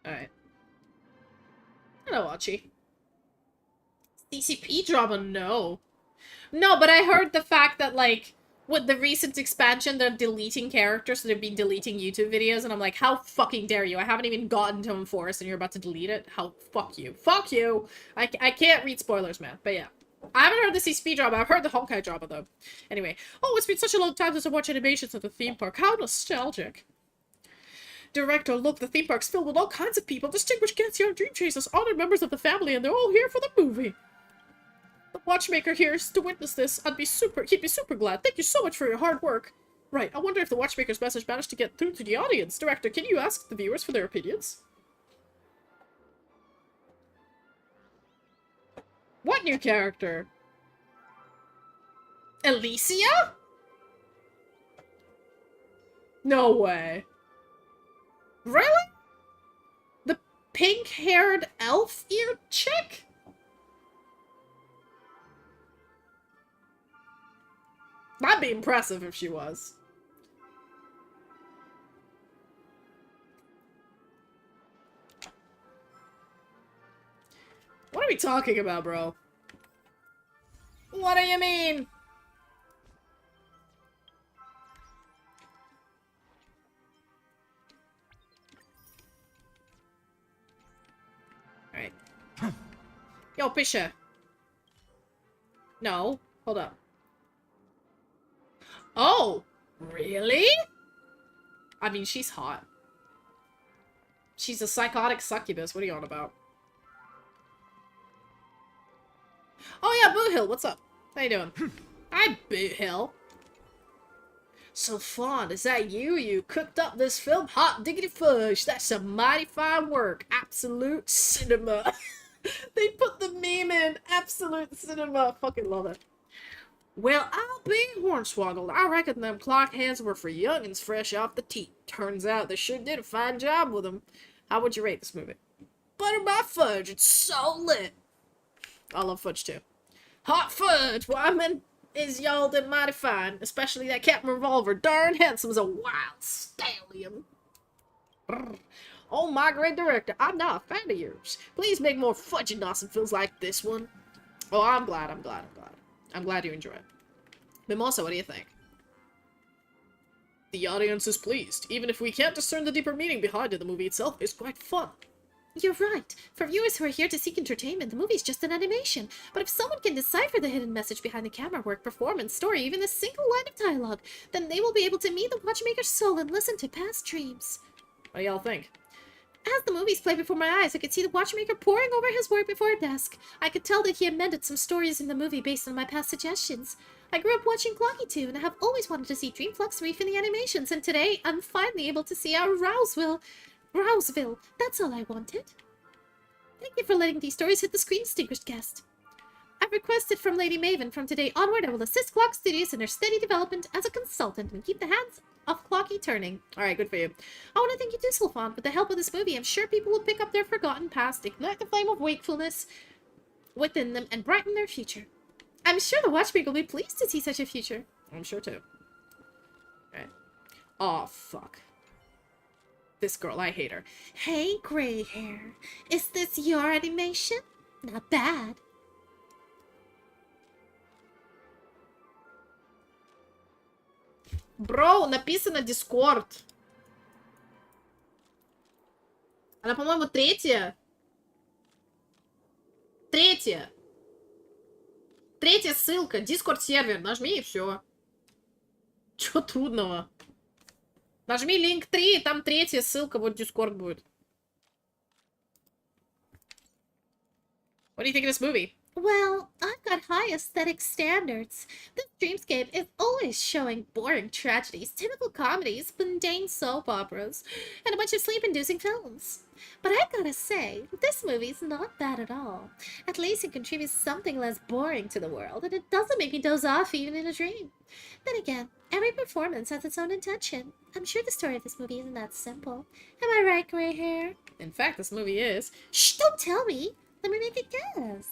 Alright. Hello, Archie. CCP drama? No. No, but I heard the fact that, like, with the recent expansion, they're deleting characters, so they've been deleting YouTube videos, and I'm like, how fucking dare you? I haven't even gotten to Enforce, and you're about to delete it? How? Fuck you. Fuck you! I can't read spoilers, man. But yeah. I haven't heard the CCP drama. I've heard the Honkai drama, though. Anyway. Oh, it's been such a long time since I watched animations at the theme park. How nostalgic. Director, look, the theme park's filled with all kinds of people, distinguished guests here, dream chasers, honored members of the family, and they're all here for the movie. The watchmaker here is to witness this. He'd be super glad. Thank you so much for your hard work. Right, I wonder if the watchmaker's message managed to get through to the audience. Director, can you ask the viewers for their opinions? What new character? Alicia? No way. Really? The pink-haired elf-eared chick? That'd be impressive if she was. What are we talking about, bro? What do you mean? Alright. Yo, Pisha. No. Hold up. Oh! Really? I mean, she's hot. She's a psychotic succubus. What are you on about? Oh yeah, Boo Hill, what's up? How you doing? Hi, Boo Hill. Sylfania, is that you? You cooked up this film? Hot diggity fudge. That's some mighty fine work. Absolute cinema. They put the meme in. Absolute cinema. Fucking love it. Well, I'll be hornswoggled. I reckon them clock hands were for youngins fresh off the teat. Turns out they sure did a fine job with them. How would you rate this movie? Butter my fudge. It's so lit. I love fudge too. Hot fudge, Wyman, is y'all done mighty fine. Especially that Captain Revolver. Darn handsome as a wild stallion. Brr. Oh, my great director, I'm not a fan of yours. Please make more fudgy Dawson films like this one. Oh, I'm glad. I'm glad you enjoy it. Mimosa, what do you think? The audience is pleased. Even if we can't discern the deeper meaning behind it, the movie itself is quite fun. You're right. For viewers who are here to seek entertainment, the movie's just an animation. But if someone can decipher the hidden message behind the camera work, performance, story, even a single line of dialogue, then they will be able to meet the watchmaker's soul and listen to past dreams. What do y'all think? As the movies played before my eyes, I could see the watchmaker poring over his work before a desk. I could tell that he amended some stories in the movie based on my past suggestions. I grew up watching Clocky 2, and I have always wanted to see Dreamflux Reef in the animations, and today I'm finally able to see our Rouseville. That's all I wanted. Thank you for letting these stories hit the screen, distinguished guest. I've requested from Lady Maven from today onward I will assist Clock Studios in their steady development as a consultant and keep the hands of Clocky turning. Alright, good for you. I want to thank you too, Sylfania. With the help of this movie, I'm sure people will pick up their forgotten past, ignite the flame of wakefulness within them, and brighten their future. I'm sure the Watchmaker will be pleased to see such a future. I'm sure too. Alright. Oh, fuck. This girl, I hate her. Hey, gray hair. Is this your animation? Not bad. Бро, написано Discord. Она, по-моему, третья. Третья. Третья ссылка. Discord сервер. Нажми и все. Чего трудного? Нажми линк 3, и там третья ссылка. Вот Discord будет. What do you think of this movie? Well, I've got high aesthetic standards. This dreamscape is always showing boring tragedies, typical comedies, mundane soap operas, and a bunch of sleep-inducing films. But I gotta say, this movie's not bad at all. At least it contributes something less boring to the world, and it doesn't make me doze off even in a dream. Then again, every performance has its own intention. I'm sure the story of this movie isn't that simple. Am I right, gray hair? In fact, this movie is. Shh, don't tell me! Let me make a guess.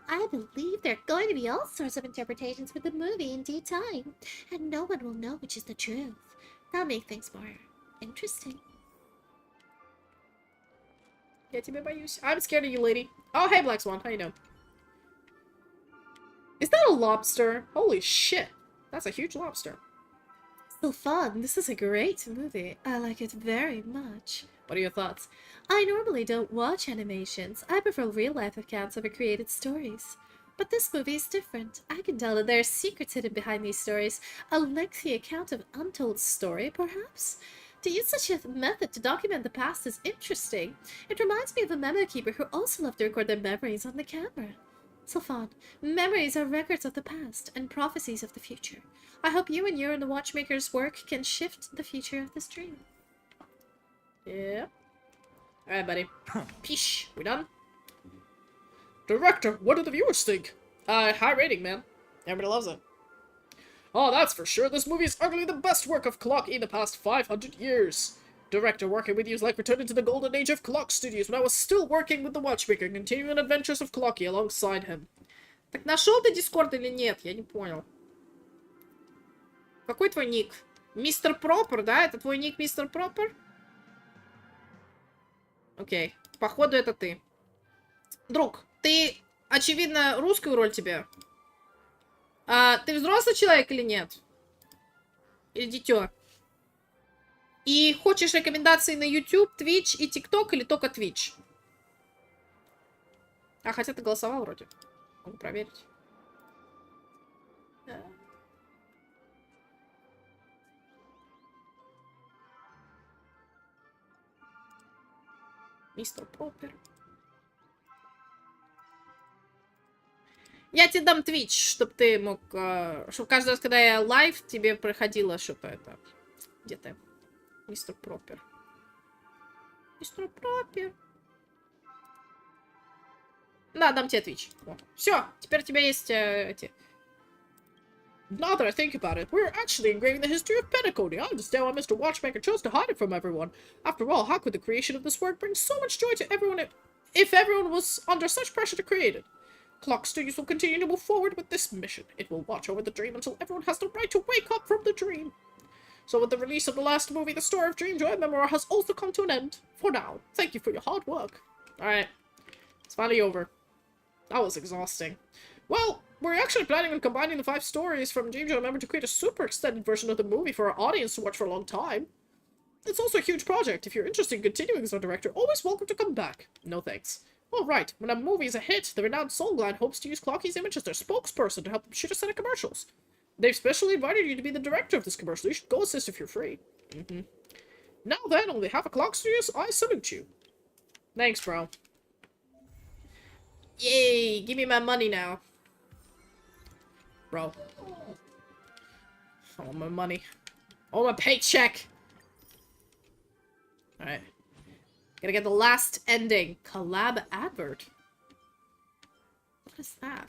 I believe there are going to be all sorts of interpretations for the movie in due time, and no one will know which is the truth. That'll make things more interesting. Я тебя боюсь. I'm scared of you, lady. Oh, hey, Black Swan. How you doing? Is that a lobster? Holy shit. That's a huge lobster. So fun. This is a great movie. I like it very much. What are your thoughts? I normally don't watch animations. I prefer real-life accounts of created stories. But this movie is different. I can tell that there are secrets hidden behind these stories. A lengthy account of untold story, perhaps? To use such a method to document the past is interesting. It reminds me of a memory keeper who also loved to record their memories on the camera. Sylfan, memories are records of the past and prophecies of the future. I hope you and the Watchmaker's work can shift the future of this dream. Yeah. Alright, buddy. Peace. We done? Director, what do the viewers think? High rating, man. Everybody loves it. Oh, that's for sure. This movie is arguably the best work of Clock in the past 500 years. Director, working with you is like returning to the golden age of Clock Studios when I was still working with the Watchmaker and continuing adventures of Clocky alongside him. Так нашел ты Discord или нет? Я не понял. Какой твой ник? Мистер Пропер, да? Это твой ник, Мистер Пропер? Окей. Походу, это ты. Друг, ты, очевидно, русскую роль тебе. Ты взрослый человек или нет? Или дитё? И хочешь рекомендации на YouTube, Twitch и TikTok или только Twitch? Хотя ты голосовал вроде. Могу проверить. Мистер Пропер. Я тебе дам Twitch, чтобы ты мог... чтобы каждый раз, когда я лайв, тебе проходило что-то это... Где ты? Мистер Пропер. Мистер Пропер. Да, дам тебе Twitch. Все, теперь у тебя есть эти... Now that I think about it, we're actually engraving the history of Penacony. I understand why Mr. Watchmaker chose to hide it from everyone. After all, how could the creation of this work bring so much joy to everyone if everyone was under such pressure to create it? Clock Studios will continue to move forward with this mission. It will watch over the dream until everyone has the right to wake up from the dream. So with the release of the last movie, the story of Dreamjoy Memoir has also come to an end. For now. Thank you for your hard work. Alright. It's finally over. That was exhausting. Well, we're actually planning on combining the 5 stories from Dreamjoy Memoir to create a super extended version of the movie for our audience to watch for a long time. It's also a huge project. If you're interested in continuing as our director, always welcome to come back. No thanks. All right, when a movie is a hit, the renowned Soulglide hopes to use Clocky's image as their spokesperson to help them shoot a set of commercials. They've specially invited you to be the director of this commercial. You should go assist if you're free. Now then, on behalf of Clock Studios, I salute you. Thanks, bro. Yay, give me my money now. Bro. I want my money. I want my paycheck. Alright. Gotta get the last ending. Collab advert. What is that?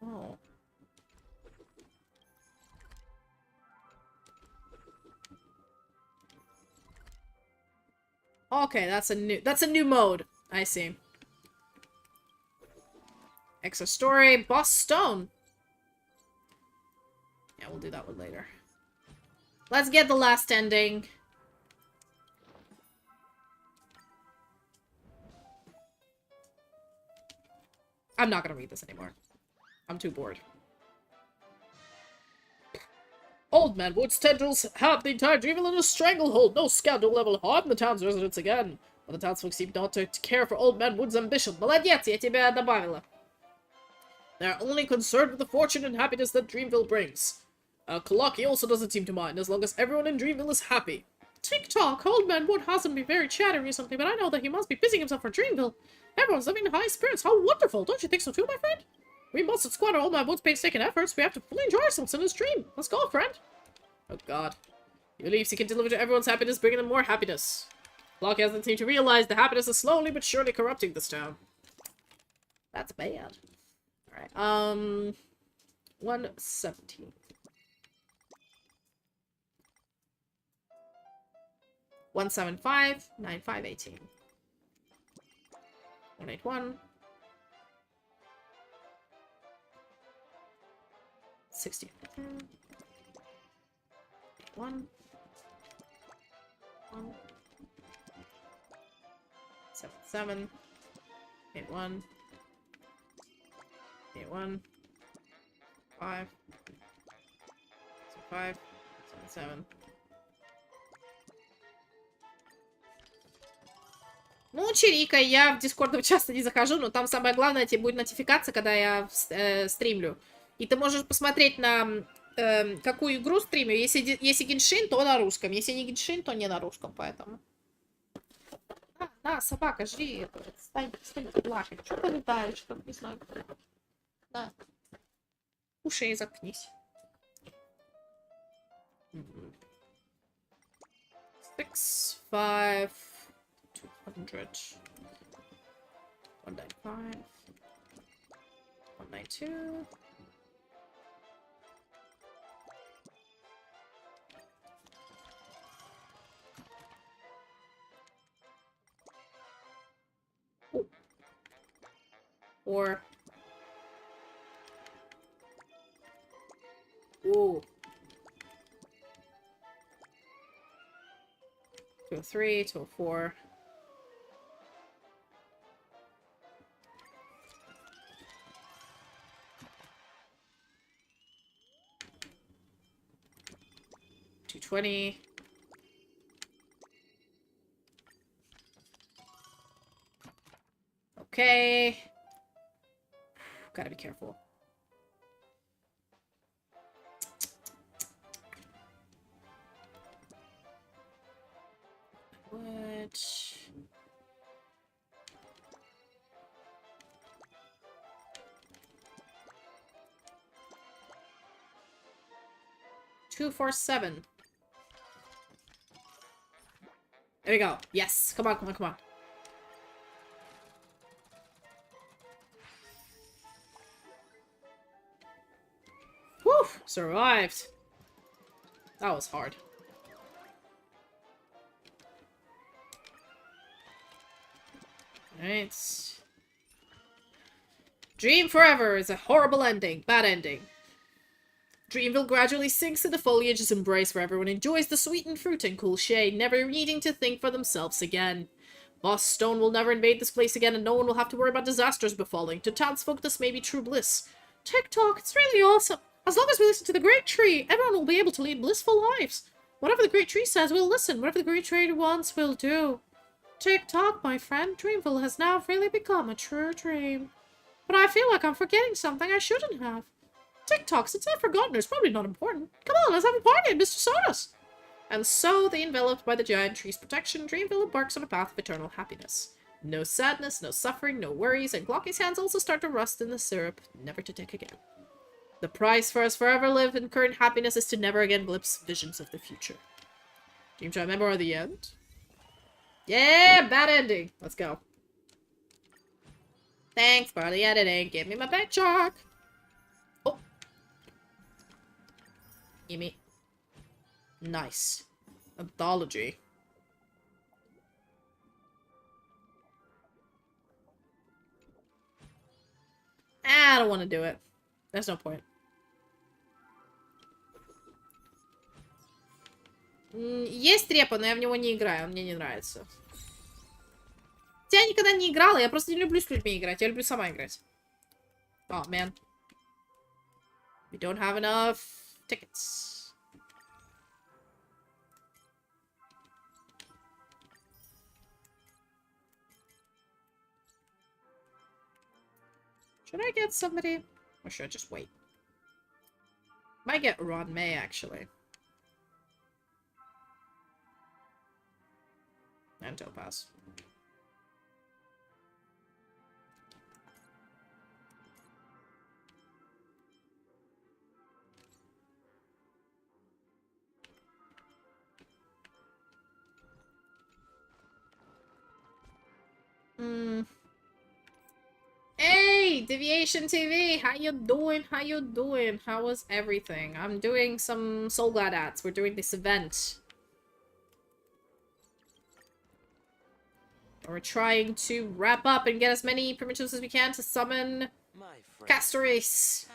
Oh. Okay, that's a new mode. I see. Extra story, Boss Stone. Yeah, we'll do that one later. Let's get the last ending. I'm not gonna read this anymore. I'm too bored. Old Man Wood's tendrils have the entire Dreamville in a stranglehold. No scoundrel will ever harm the town's residents again. But the townsfolk seem not to care for Old Man Wood's ambition. Молодец, я тебя добавила. They're only concerned with the fortune and happiness that Dreamville brings. Kalaki also doesn't seem to mind, as long as everyone in Dreamville is happy. Tick-tock, Old Man Wood hasn't been very chatty recently, but I know that he must be busying himself for Dreamville. Everyone's living in high spirits. How wonderful! Don't you think so too, my friend? We mustn't squander Old Man Wood's painstaking efforts. We have to fully enjoy ourselves in his dream. Let's go, friend. Oh god. He believes he can deliver to everyone's happiness, bringing them more happiness. Kalaki hasn't seemed to realize the happiness is slowly but surely corrupting this town. That's bad. Alright, 117. 175, 9518. 181. 60. 1. 1. 77. 81. 81. 5. 5. 77. Ну, чирикай, я в Дискорд часто не захожу, но там самое главное, тебе будет нотификация, когда я стримлю. И ты можешь посмотреть на какую игру стримлю. Если Геншин, то на русском. Если не Геншин, то не на русском, поэтому. На, собака, жри. Стань, плакать. Что ты летаешь? Там, не знаю. Да. Ушей заткнись. 6, 5, 200. 195. 192. Or ooh. 203, 204. $220. Okay. Gotta be careful. What? $247. There we go. Yes. Come on, come on, come on. Whew! Survived. That was hard. Alright. Dream forever is a horrible ending. Bad ending. Dreamville gradually sinks into foliage's embrace where everyone enjoys the sweetened fruit and cool shade, never needing to think for themselves again. Boss Stone will never invade this place again, and no one will have to worry about disasters befalling. To townsfolk, this may be true bliss. Tick-tock, it's really awesome. As long as we listen to the Great Tree, everyone will be able to lead blissful lives. Whatever the Great Tree says, we'll listen. Whatever the Great Tree wants, we'll do. Tick-tock, my friend. Dreamville has now really become a true dream. But I feel like I'm forgetting something I shouldn't have. Tick-tock, since I've forgotten, it's probably not important. Come on, let's have a party at Mr. Soda's. And so, they enveloped by the giant tree's protection, Dreamville embarks on a path of eternal happiness. No sadness, no suffering, no worries, and Glocky's hands also start to rust in the syrup, never to take again. The price for us forever live in current happiness is to never again glimpse visions of the future. Dream Try Member or the end? Yeah, bad ending. Let's go. Thanks for the editing. Give me my paycheck. Oh. Gimme. Nice. Anthology. I don't want to do it. There's no point. Есть репа, но я в него не играю, он мне не нравится. Я никогда не играла, я просто не люблю с людьми играть, я люблю сама играть. Oh, man. We don't have enough tickets. Should I get somebody? Or should I just wait? Might get Ron May, actually. And Topaz. Hey, Deviation TV, how you doing? How you doing? How was everything? I'm doing some Soul Glad ads. We're doing this event. We're trying to wrap up and get as many permissions as we can to summon Castorace.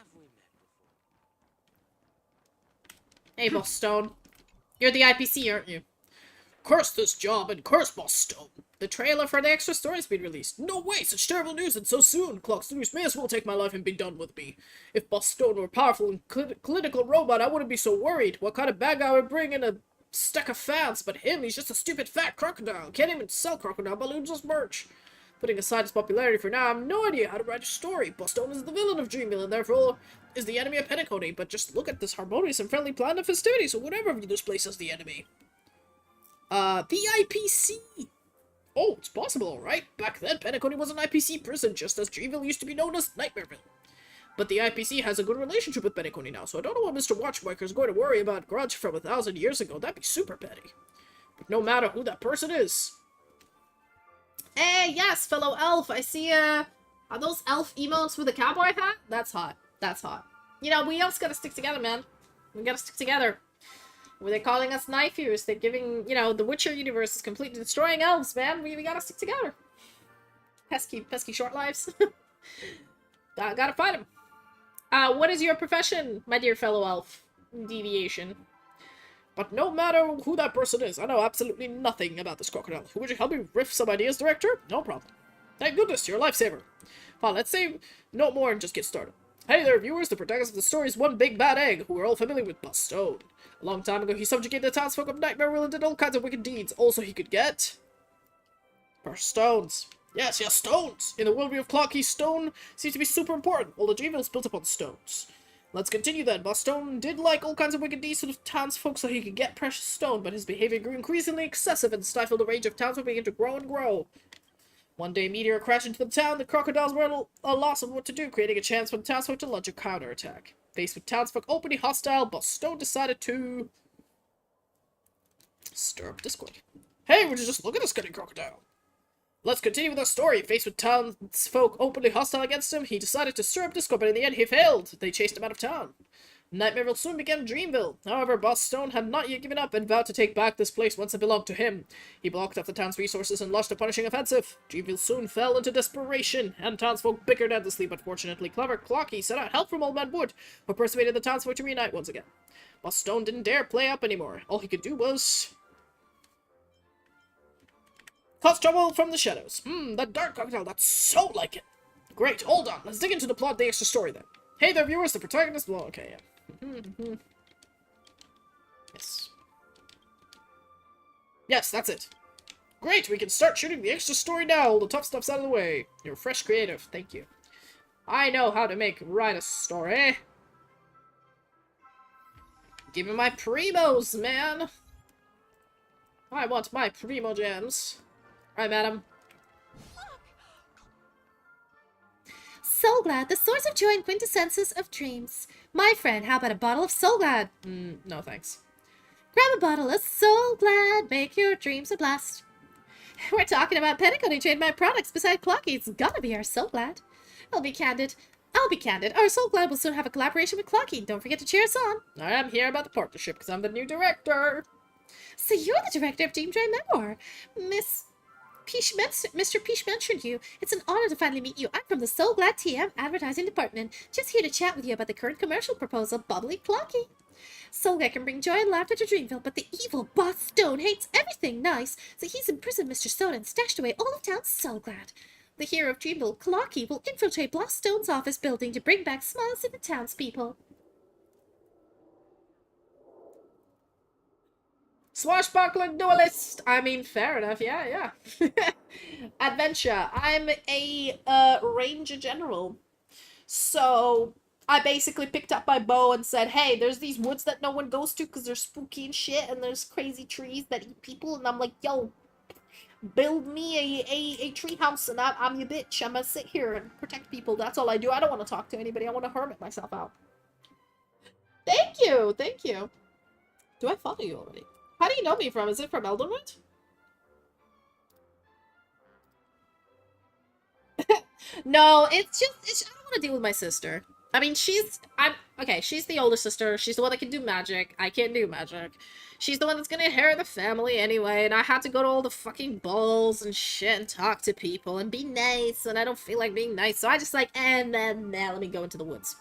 Hey, Boss Stone. You're the IPC, aren't you? Curse this job and curse Boss Stone. The trailer for the extra story's been released. No way, such terrible news and so soon. Clock News may as well take my life and be done with me. If Boss Stone were a powerful and clinical robot, I wouldn't be so worried. What kind of bad guy would bring in a stack of fans? But him, he's just a stupid fat crocodile. Can't even sell crocodile balloons as merch. Putting aside his popularity for now, I have no idea how to write a story. Boss Stone is the villain of Dreamville and therefore is the enemy of Penacony. But just look at this harmonious and friendly plan of festivities, so whatever of you displaces the enemy. The IPC! Oh, it's possible, alright. Back then, Penacony was an IPC prison, just as Dreamville used to be known as Nightmareville. But the IPC has a good relationship with Penacony now, so I don't know what Mr. Watchmaker is going to worry about grudge from 1,000 years ago. That'd be super petty. But no matter who that person is. Hey, yes, fellow elf, I see, are those elf emotes with a cowboy hat? That's hot. That's hot. You know, we elves gotta stick together, man. We gotta stick together. They're calling us knife use. They're giving, you know, the Witcher universe is completely destroying elves, man. We gotta stick together. Pesky short lives. Gotta fight them. What is your profession, my dear fellow elf? Deviation. But no matter who that person is, I know absolutely nothing about this crocodile. Would you help me riff some ideas, Director? No problem. Thank goodness, you're a lifesaver. Fine, let's say no more and just get started. Hey there, viewers. The protagonist of the story is one big bad egg, who we're all familiar with, Boss Stone. A long time ago, he subjugated the townsfolk of Nightmareville and did all kinds of wicked deeds. Also, he could get... precious stones. Yes, stones! In the worldview of Clocky, stone seems to be super important. All the Dreamville is built upon stones. Let's continue then. Boss Stone did like all kinds of wicked deeds to the townsfolk so he could get precious stone, but his behavior grew increasingly excessive and stifled the rage of townsfolk began to grow and grow. One day, a meteor crashed into the town. The crocodiles were at a loss of what to do, creating a chance for the townsfolk to launch a counterattack. Faced with townsfolk openly hostile, Boss Stone decided to... stir up discord. Hey, would you just look at this cunning crocodile? Let's continue with our story. Faced with townsfolk openly hostile against him, he decided to stir up discord, but in the end he failed. They chased him out of town. Nightmareville soon became Dreamville. However, Boss Stone had not yet given up and vowed to take back this place once it belonged to him. He blocked off the town's resources and launched a punishing offensive. Dreamville soon fell into desperation, and townsfolk bickered endlessly, but fortunately clever Clocky sent out help from Old Man Wood, who persuaded the townsfolk to reunite once again. Boss Stone didn't dare play up anymore. All he could do was... cause trouble from the shadows. That dark crocodile, that's so like it. Great, hold on. Let's dig into the plot of the extra story then. Hey there, viewers, the protagonist... well, okay, yeah. Yes. Yes, that's it. Great, we can start shooting the extra story now. All the tough stuff's out of the way. You're fresh creative, thank you. I know how to write a story. Give me my primos, man. I want my primo gems. Alright, madam. Soul Glad, the source of joy and quintessences of dreams. My friend, how about a bottle of Soul Glad? No thanks. Grab a bottle of Soul Glad, make your dreams a blast. We're talking about Penacony trademark products beside Clocky. It's gotta be our Soul Glad. I'll be candid. Our Soul Glad will soon have a collaboration with Clocky. Don't forget to cheer us on. I'm here about the partnership because I'm the new director. So you're the director of Dream Joy Memoir. Mr. Peach mentioned you. It's an honor to finally meet you. I'm from the Soul Glad TM advertising department. Just here to chat with you about the current commercial proposal, Bubbly Clocky. Solglad can bring joy and laughter to Dreamville, but the evil boss Stone hates everything nice, so he's imprisoned Mr. Stone and stashed away all of town's Solglad. The hero of Dreamville, Clocky, will infiltrate Boss Stone's office building to bring back smiles to the townspeople. Swashbuckling duelist. I mean, fair enough. Yeah. Adventure. I'm a ranger general. So I basically picked up my bow and said, hey, there's these woods that no one goes to because they're spooky and shit, and there's crazy trees that eat people, and I'm like, yo, build me a tree house, and I'm your bitch. I'm gonna sit here and protect people. That's all I do. I don't want to talk to anybody. I want to hermit myself out. Thank you. Do I follow you already? How do you know me from? Is it from Eldenwood? No, it's I don't want to deal with my sister. I mean, she's the older sister. She's the one that can do magic. I can't do magic. She's the one that's gonna inherit the family anyway, and I had to go to all the fucking balls and shit and talk to people and be nice, and I don't feel like being nice, so I just like, and then, let me go into the woods.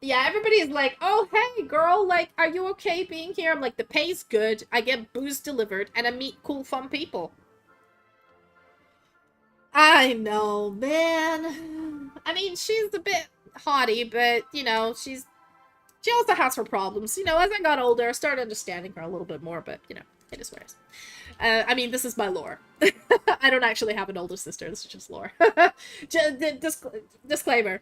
Yeah, everybody is like, oh, hey, girl, like, are you okay being here? I'm like, the pay's good, I get booze delivered, and I meet cool, fun people. I know, man. I mean, she's a bit haughty, but, you know, she also has her problems. You know, as I got older, I started understanding her a little bit more, but, you know, it is what it is. I mean, this is my lore. I don't actually have an older sister, this is just lore. Disclaimer.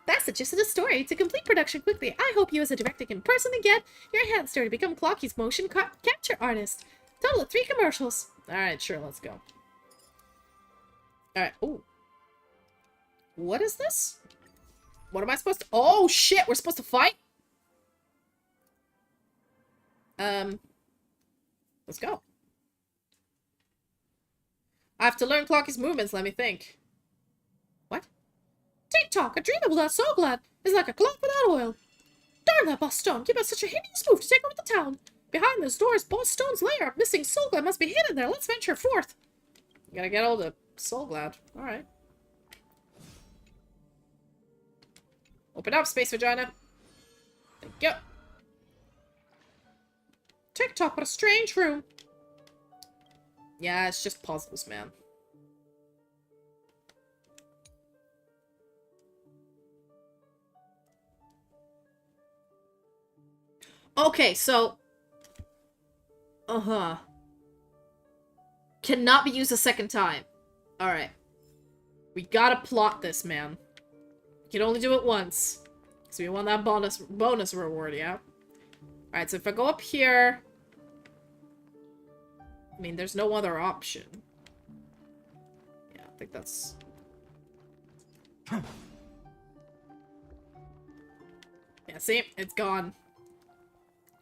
That's the gist of the story. To complete production quickly, I hope you as a director can personally get your hands dirty to become Clocky's motion capture artist. Total of 3 commercials. Alright, sure, let's go. Alright, ooh. What is this? What am I supposed to- Oh, shit! We're supposed to fight? Let's go. I have to learn Clocky's movements, let me think. What? TikTok, a dream about so glad. It's like a clock without oil. Darn that Boss Stone, give us such a hideous move to take over the town. Behind this door is Boss Stone's lair. Missing Soulglad must be hidden there. Let's venture forth. Gotta get all the Soulglad. Alright. Open up, Space Vagina. Thank you. TikTok, what a strange room. Yeah, it's just puzzles, man. Okay, so... Cannot be used a second time. Alright. We gotta plot this, man. We can only do it once. So we want that bonus reward, yeah? Alright, so if I go up here... I mean, there's no other option. Yeah, I think that's... Yeah, see? It's gone.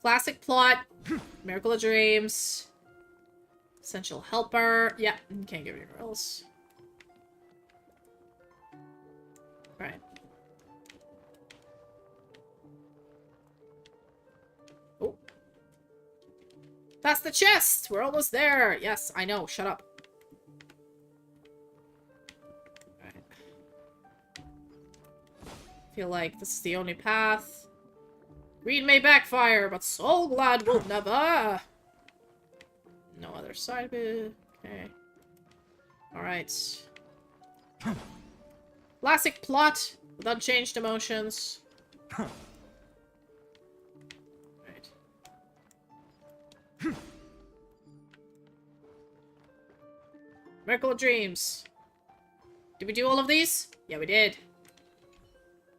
Classic plot. Miracle of Dreams. Essential Helper. Yeah, can't give it anywhere else. Alright. Oh. That's the chest! We're almost there! Yes, I know. Shut up. Alright. Feel like this is the only path. Greed may backfire, but Soulglad will never! No other side of it. Okay. Alright. Classic plot with unchanged emotions. Right. Miracle of Dreams. Did we do all of these? Yeah, we did.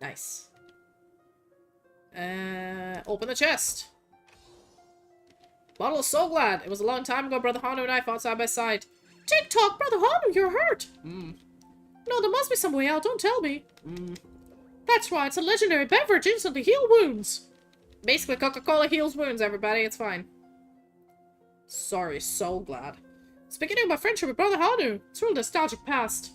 Nice. Open the chest. Bottle of Soulglad. It was a long time ago Brother Hanu and I fought side by side. TikTok, Brother Hanu, you're hurt. No, there must be some way out. Don't tell me. That's right. It's a legendary beverage. Instantly heal wounds. Basically, Coca-Cola heals wounds, everybody. It's fine. Sorry, Soulglad. It's the beginning of my friendship with Brother Hanu. It's a real nostalgic past.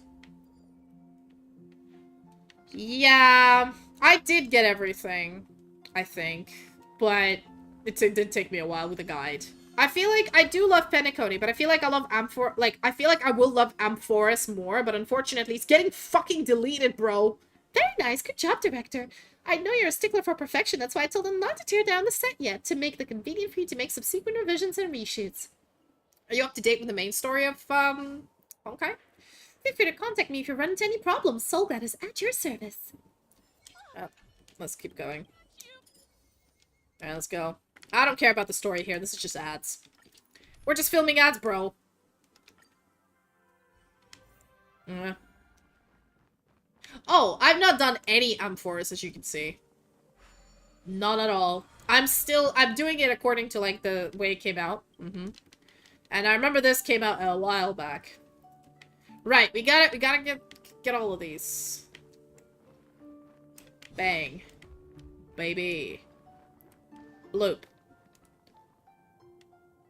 Yeah, I did get everything, I think. But it did take me a while with a guide. I feel like I do love Penacony, but I feel like I love I feel like I will love Amphoris more, but unfortunately it's getting fucking deleted, bro. Very nice. Good job, director. I know you're a stickler for perfection, that's why I told them not to tear down the set yet, to make it convenient for you to make subsequent revisions and reshoots. Are you up to date with the main story of, okay? Feel free to contact me if you run into any problems. Soulglad is at your service. Oh, let's keep going. Alright, let's go. I don't care about the story here, this is just ads. We're just filming ads, bro. Oh, I've not done any amphores, as you can see. None at all. I'm doing it according to, like, the way it came out. And I remember this came out a while back. Right, we gotta get all of these. Bang. Baby. Loop.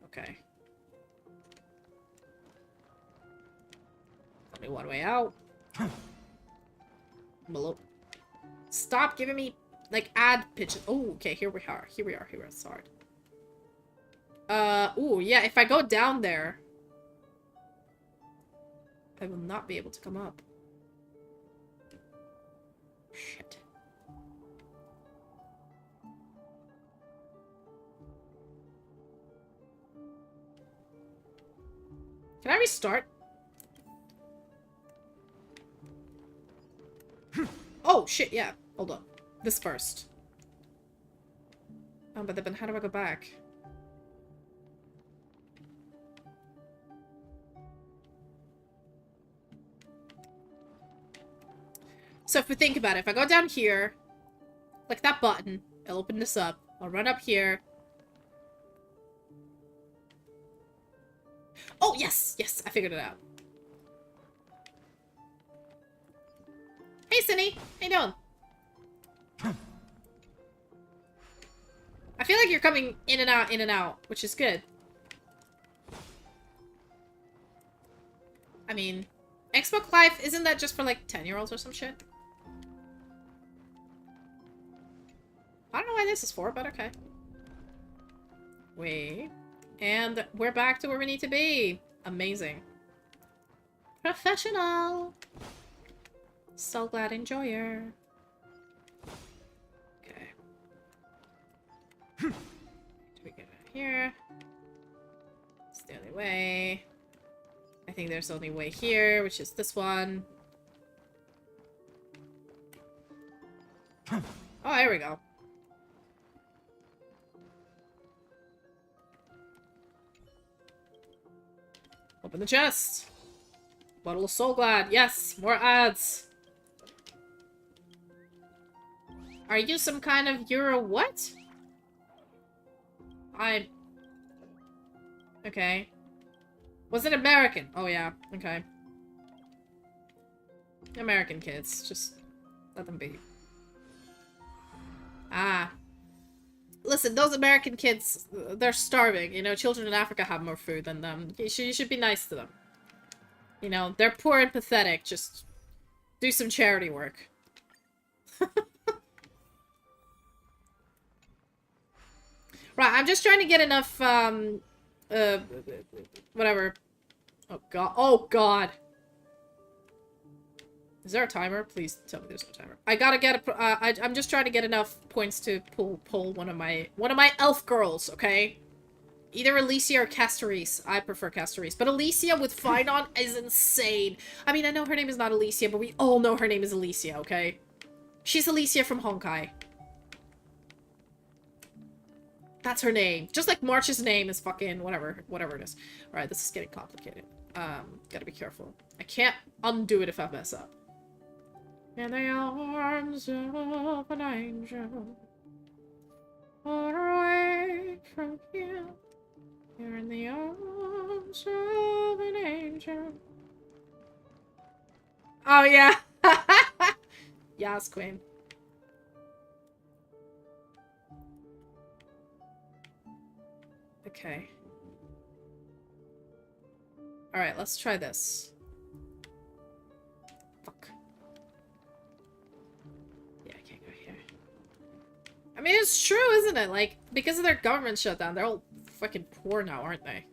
Okay. Only one way out. Bloop. Stop giving me, like, ad pitches. Oh, okay, here we are. Sorry. Ooh, yeah, if I go down there, I will not be able to come up. Shit. Can I restart? Oh, shit, yeah. Hold on. This first. Oh, but then how do I go back? So if we think about it, if I go down here, click that button, it'll open this up. I'll run up here. Oh, yes! Yes, I figured it out. Hey, Cindy! How you doing? I feel like you're coming in and out, which is good. I mean, Xbox Live, isn't that just for, like, 10-year-olds or some shit? I don't know why this is for, but okay. Wait. And we're back to where we need to be. Amazing. Professional! So glad enjoyer. Okay. Do we get out here? It's the only way. I think there's only way here, which is this one. Oh, there we go. Open the chest. Bottle of Soul Glad. Yes, more ads. Are you some kind of Euro what? Okay. Was it American? Oh yeah, okay. American kids. Just let them be. Ah. Listen, those American kids, they're starving. You know, children in Africa have more food than them. You should be nice to them. You know, they're poor and pathetic. Just do some charity work. Right, I'm just trying to get enough, whatever. Oh god. Oh god. Is there a timer? Please tell me there's no timer. I gotta get a, I'm just trying to get enough points to pull one of my elf girls, okay? Either Alicia or Castorise. I prefer Castorise. But Alicia with Phanon is insane. I mean, I know her name is not Alicia, but we all know her name is Alicia, okay? She's Alicia from Honkai. That's her name. Just like March's name is fucking whatever it is. Alright, this is getting complicated. Gotta be careful. I can't undo it if I mess up. In the arms of an angel, far away from you. You're in the arms of an angel. Oh yeah. Yes, queen. Okay. Alright, let's try this. Fuck. Yeah, I can't go here. I mean, it's true, isn't it? Like, because of their government shutdown, they're all fucking poor now, aren't they?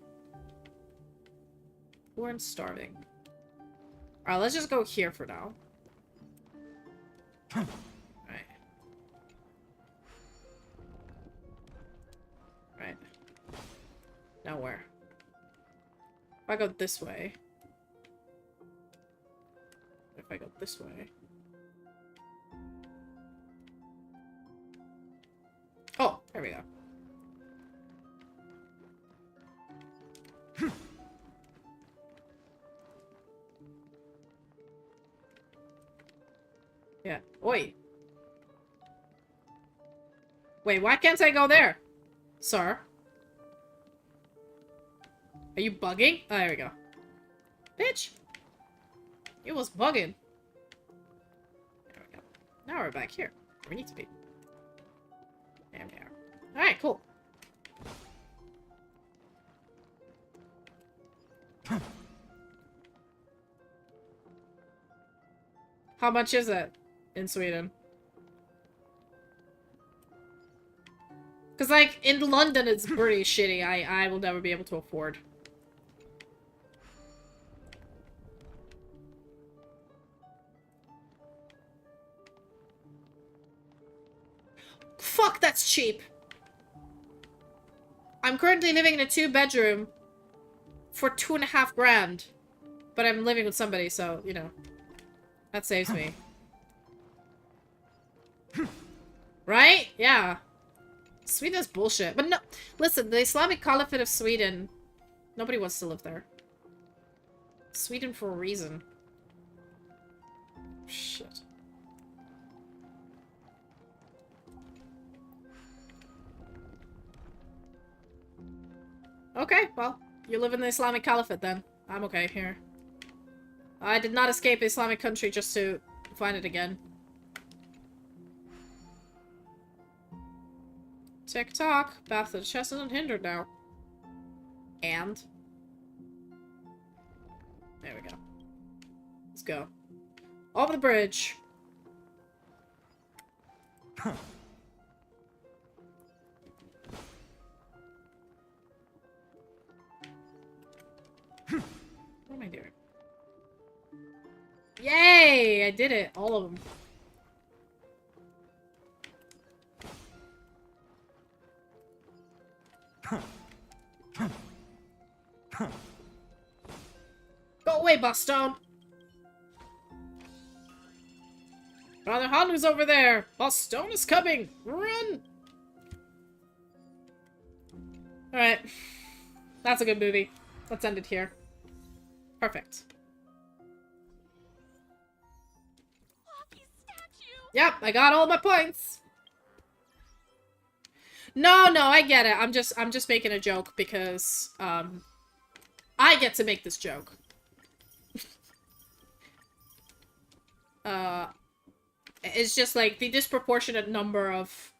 Poor and starving. Alright, let's just go here for now. Alright. Now where? If I go this way. If I go this way. Oh, there we go. Yeah. Oi. Wait, why can't I go there? Sir? Are you bugging? Oh, there we go. Bitch! It was bugging. There we go. Now we're back here. Where we need to be. There we are. Alright, cool. How much is it in Sweden? Because, like, in London it's pretty shitty. I will never be able to afford. Fuck, that's cheap. I'm currently living in a 2-bedroom for 2.5 grand. But I'm living with somebody, so, you know. That saves me. Right? Yeah. Sweden is bullshit. But no, listen, the Islamic Caliphate of Sweden, nobody wants to live there. Sweden for a reason. Shit. Okay, well, you live in the Islamic Caliphate then. I'm okay here. I did not escape the Islamic country just to find it again. Tick-tock. Path to the chest is unhindered now. And? There we go. Let's go. Over the bridge. What am I doing? Yay! I did it. All of them. Go away, Bustone! Brother Hanu's over there! Bustone is coming! Run! Alright. That's a good movie. Let's end it here. Perfect. Yep, I got all my points. No, I get it. I'm just making a joke because I get to make this joke. It's just like the disproportionate number of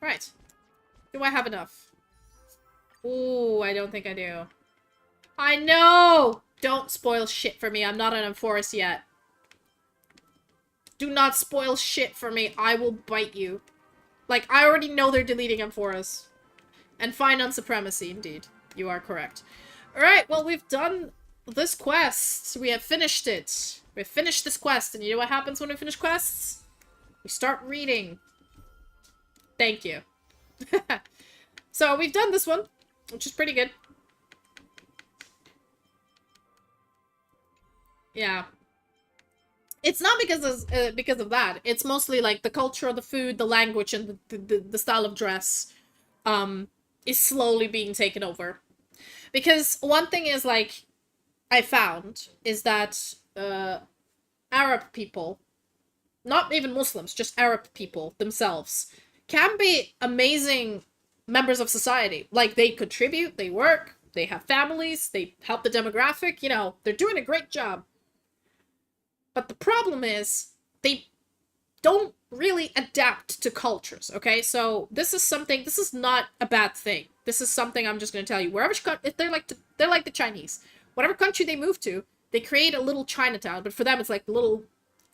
right. Do I have enough? Ooh, I don't think I do. I know! Don't spoil shit for me. I'm not an Amphoris yet. Do not spoil shit for me. I will bite you. Like, I already know they're deleting Amphoras. And Phanon supremacy, indeed. You are correct. Alright, well, we've done this quest. We have finished it. We've finished this quest. And you know what happens when we finish quests? We start reading. Thank you. So, we've done this one, which is pretty good. Yeah. It's not because of that. It's mostly like the culture, the food, the language, and the style of dress is slowly being taken over. Because one thing is, like, I found, is that Arab people, not even Muslims, just Arab people themselves, can be amazing members of society. Like, they contribute, they work, they have families, they help the demographic, you know, they're doing a great job. But the problem is, they don't really adapt to cultures, okay? So, this is not a bad thing. This is something I'm just gonna tell you. Wherever, if they're like the Chinese. Whatever country they move to, they create a little Chinatown, but for them it's like a little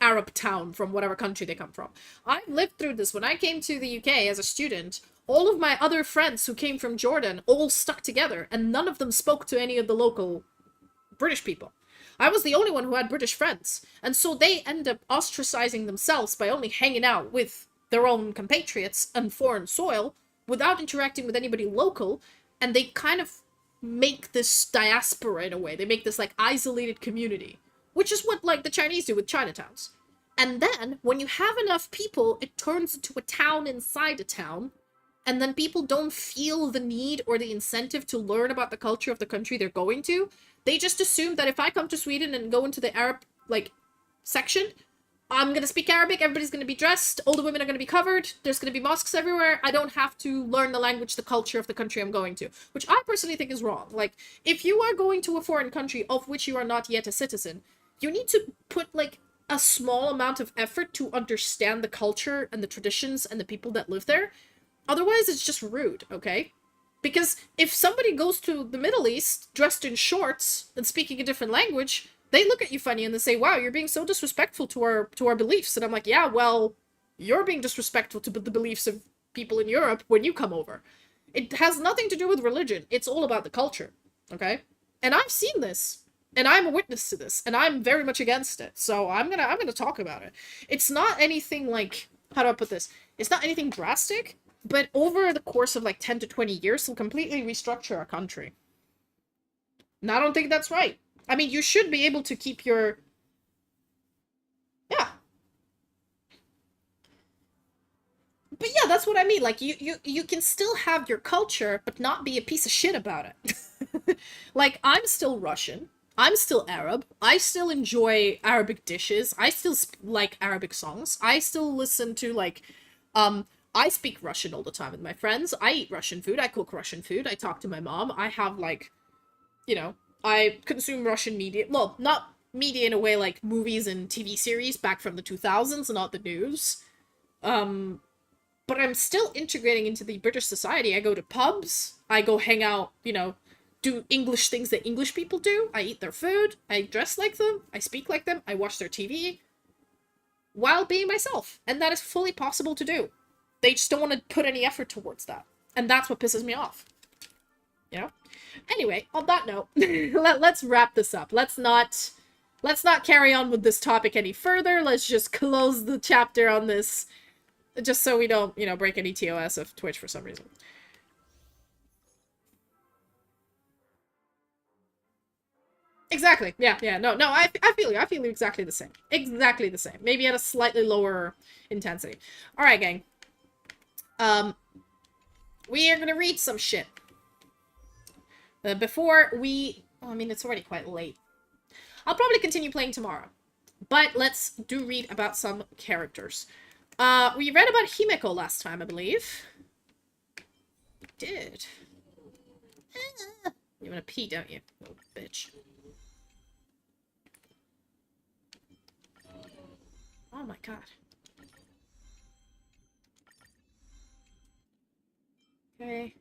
Arab town from whatever country they come from. I lived through this. When I came to the UK as a student, all of my other friends who came from Jordan all stuck together, and none of them spoke to any of the local British people. I was the only one who had British friends. And so they end up ostracizing themselves by only hanging out with their own compatriots on foreign soil without interacting with anybody local. And they kind of make this diaspora in a way. They make this, like, isolated community. Which is what, like, the Chinese do with Chinatowns. And then, when you have enough people, it turns into a town inside a town. And then people don't feel the need or the incentive to learn about the culture of the country they're going to. They just assume that if I come to Sweden and go into the Arab, like, section, I'm gonna speak Arabic, everybody's gonna be dressed, all the women are gonna be covered, there's gonna be mosques everywhere, I don't have to learn the language, the culture of the country I'm going to. Which I personally think is wrong. Like, if you are going to a foreign country of which you are not yet a citizen, you need to put, like, a small amount of effort to understand the culture and the traditions and the people that live there. Otherwise, it's just rude, okay? Because if somebody goes to the Middle East dressed in shorts and speaking a different language, they look at you funny and they say, wow, you're being so disrespectful to our beliefs. And I'm like, yeah, well, you're being disrespectful to the beliefs of people in Europe when you come over. It has nothing to do with religion. It's all about the culture, okay? And I've seen this. And I'm a witness to this. And I'm very much against it. So I'm gonna talk about it. It's not anything like... How do I put this? It's not anything drastic. But over the course of like 10 to 20 years, will completely restructure our country. And I don't think that's right. I mean, you should be able to keep your... Yeah. But yeah, that's what I mean. Like, you can still have your culture, but not be a piece of shit about it. Like, I'm still Russian. I'm still Arab. I still enjoy Arabic dishes. I still like Arabic songs. I still listen to, like, I speak Russian all the time with my friends. I eat Russian food. I cook Russian food. I talk to my mom. I have, like, you know, I consume Russian media. Well, not media in a way like movies and TV series back from the 2000s, not the news. But I'm still integrating into the British society. I go to pubs. I go hang out, you know, do English things that English people do. I eat their food. I dress like them. I speak like them. I watch their TV. While being myself. And that is fully possible to do. They just don't want to put any effort towards that. And that's what pisses me off. You know? Anyway, on that note, let's wrap this up. Let's not carry on with this topic any further. Let's just close the chapter on this. Just so we don't, you know, break any TOS of Twitch for some reason. Exactly. Yeah. No, I feel you. I feel you exactly the same. Exactly the same. Maybe at a slightly lower intensity. Alright, gang. We are gonna read some shit. Before we... Oh, I mean, it's already quite late. I'll probably continue playing tomorrow. But let's read about some characters. We read about Himeko last time, I believe. We did. You wanna pee, don't you? Little bitch. Oh my god. Okay.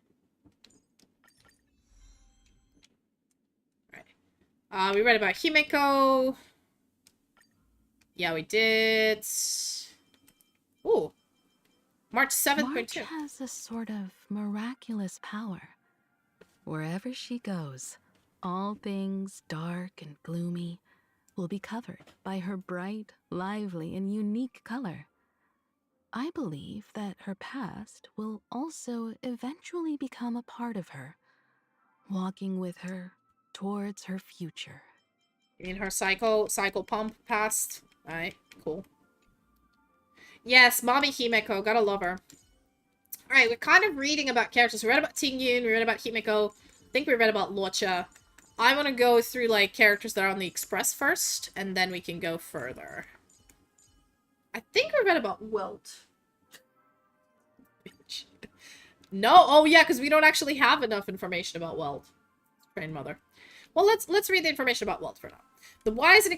Alright. We read about Himeko. Yeah, we did. Ooh. March 7th. March has a sort of miraculous power. Wherever she goes, all things dark and gloomy will be covered by her bright, lively, and unique color. I believe that her past will also eventually become a part of her, walking with her towards her future. You mean her cycle pump past? Alright, cool. Yes, Mommy Himeko, gotta love her. Alright, we're kind of reading about characters. We read about Tingyun, we read about Himeko, I think we read about Locha. I want to go through, like, characters that are on the Express first, and then we can go further. I think we read about Welt. No? Oh, yeah, because we don't actually have enough information about Welt. Train mother. Well, let's read the information about Welt for now. The wise and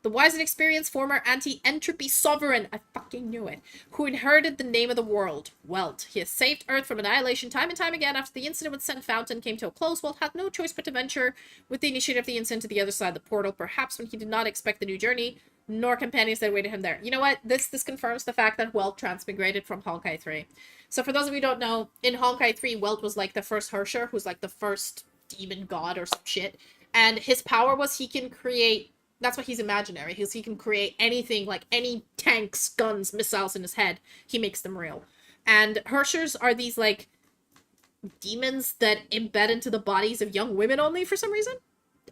The wise and experienced former anti-entropy sovereign, I fucking knew it, who inherited the name of the world, Welt. He has saved Earth from annihilation time and time again. After the incident with St. Fountain came to a close, Welt had no choice but to venture with the initiative of the incident to the other side of the portal, perhaps when he did not expect the new journey, nor companions that awaited him there. You know what? This confirms the fact that Welt transmigrated from Honkai 3. So for those of you who don't know, in Honkai 3, Welt was like the first Herrscher, who's like the first demon god or some shit. And his power was he can create... That's why he's imaginary. He can create anything, like any tanks, guns, missiles in his head. He makes them real. And Hershers are these, like, demons that embed into the bodies of young women only for some reason.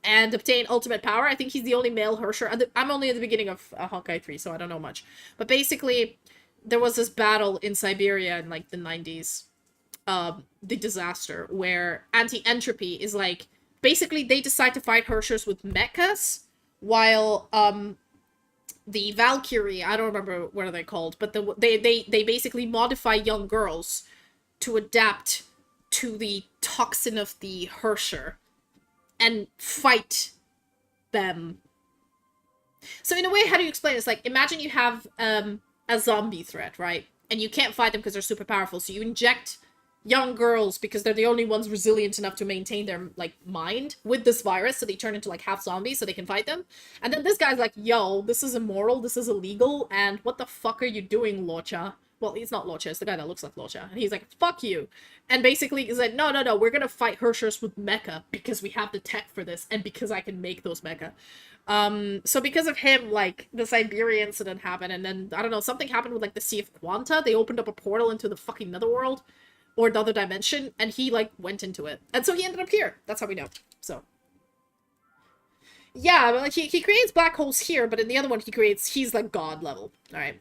And obtain ultimate power. I think he's the only male Hersher. I'm only at the beginning of Honkai 3, so I don't know much. But basically, there was this battle in Siberia in, like, the 90s. The disaster, where anti-entropy is, like... Basically, they decide to fight Hershers with mechas. While, the Valkyrie, I don't remember what are they called, but they basically modify young girls to adapt to the toxin of the Hersher and fight them. So in a way, how do you explain this? Like, imagine you have, a zombie threat, right? And you can't fight them because they're super powerful, so you inject young girls because they're the only ones resilient enough to maintain their, like, mind with this virus, so they turn into, like, half zombies so they can fight them. And then this guy's like, yo, this is immoral, this is illegal, and what the fuck are you doing, Locha? Well, he's not Locha, it's the guy that looks like Locha. And he's like, fuck you. And basically he's like, no, we're gonna fight Hershers with mecha because we have the tech for this and because I can make those mecha. So because of him, like, the Siberia incident happened, and then, I don't know, something happened with, like, the Sea of Quanta. They opened up a portal into the fucking netherworld. Or another dimension, and he, like, went into it. And so he ended up here. That's how we know. So. Yeah, but, like, he creates black holes here, but in the other one he's, like, god level. Alright.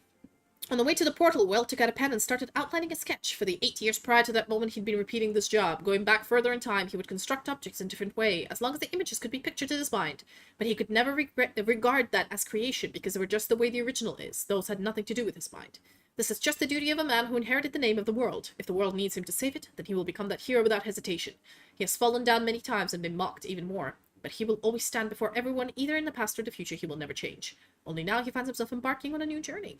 On the way to the portal, Will took out a pen and started outlining a sketch. For the 8 years prior to that moment, he'd been repeating this job. Going back further in time, he would construct objects in a different way, as long as the images could be pictured in his mind. But he could never regard that as creation, because they were just the way the original is. Those had nothing to do with his mind. This is just the duty of a man who inherited the name of the world. If the world needs him to save it, then he will become that hero without hesitation. He has fallen down many times and been mocked even more. But he will always stand before everyone, either in the past or the future. He will never change. Only now he finds himself embarking on a new journey.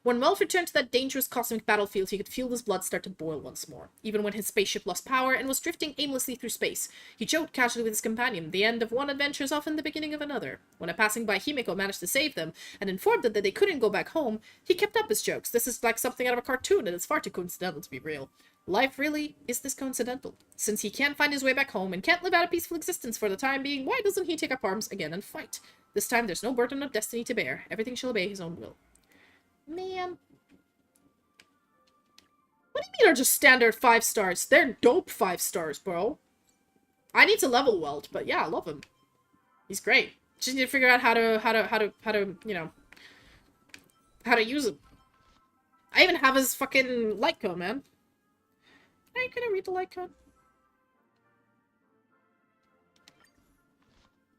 When Welf returned to that dangerous cosmic battlefield, he could feel his blood start to boil once more. Even when his spaceship lost power and was drifting aimlessly through space, he joked casually with his companion. The end of one adventure is often the beginning of another. When a passing by Himeko managed to save them and informed them that they couldn't go back home, he kept up his jokes. This is like something out of a cartoon, and it's far too coincidental to be real. Life really is this coincidental. Since he can't find his way back home and can't live out a peaceful existence for the time being, why doesn't he take up arms again and fight? This time there's no burden of destiny to bear. Everything shall obey his own will. Man. What do you mean they're just standard 5 stars? They're dope 5 stars, bro. I need to level Welt, but yeah, I love him. He's great. Just need to figure out how to, you know, how to use him. I even have his fucking light cone, man. Can I read the light cone?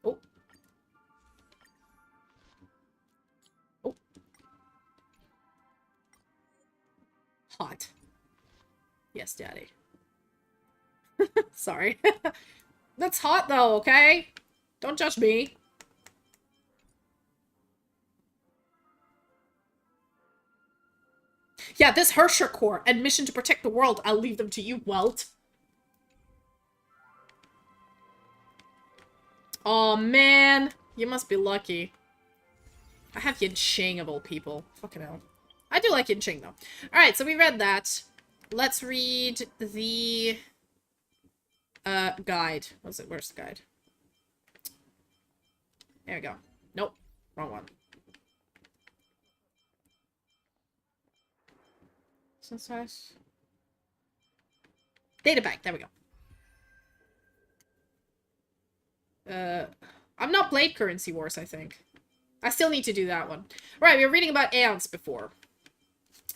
Oh. Oh. Hot. Yes, Daddy. Sorry. That's hot, though, okay? Don't judge me. Yeah, this Hersher Corps and mission to protect the world, I'll leave them to you, Welt. Oh man, you must be lucky. I have Yincheng of all people. Fucking hell. I do like Yincheng, though. Alright, so we read that. Let's read the guide. What's it? Where's the guide? There we go. Nope. Wrong one. Success. Data bank. There we go. I'm not played Currency Wars, I think. I still need to do that one. Right, we were reading about Aeons before.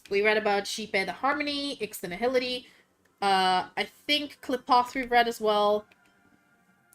We read about Shipe the Harmony, Ix the Nihility. I think Clipoth we've read as well.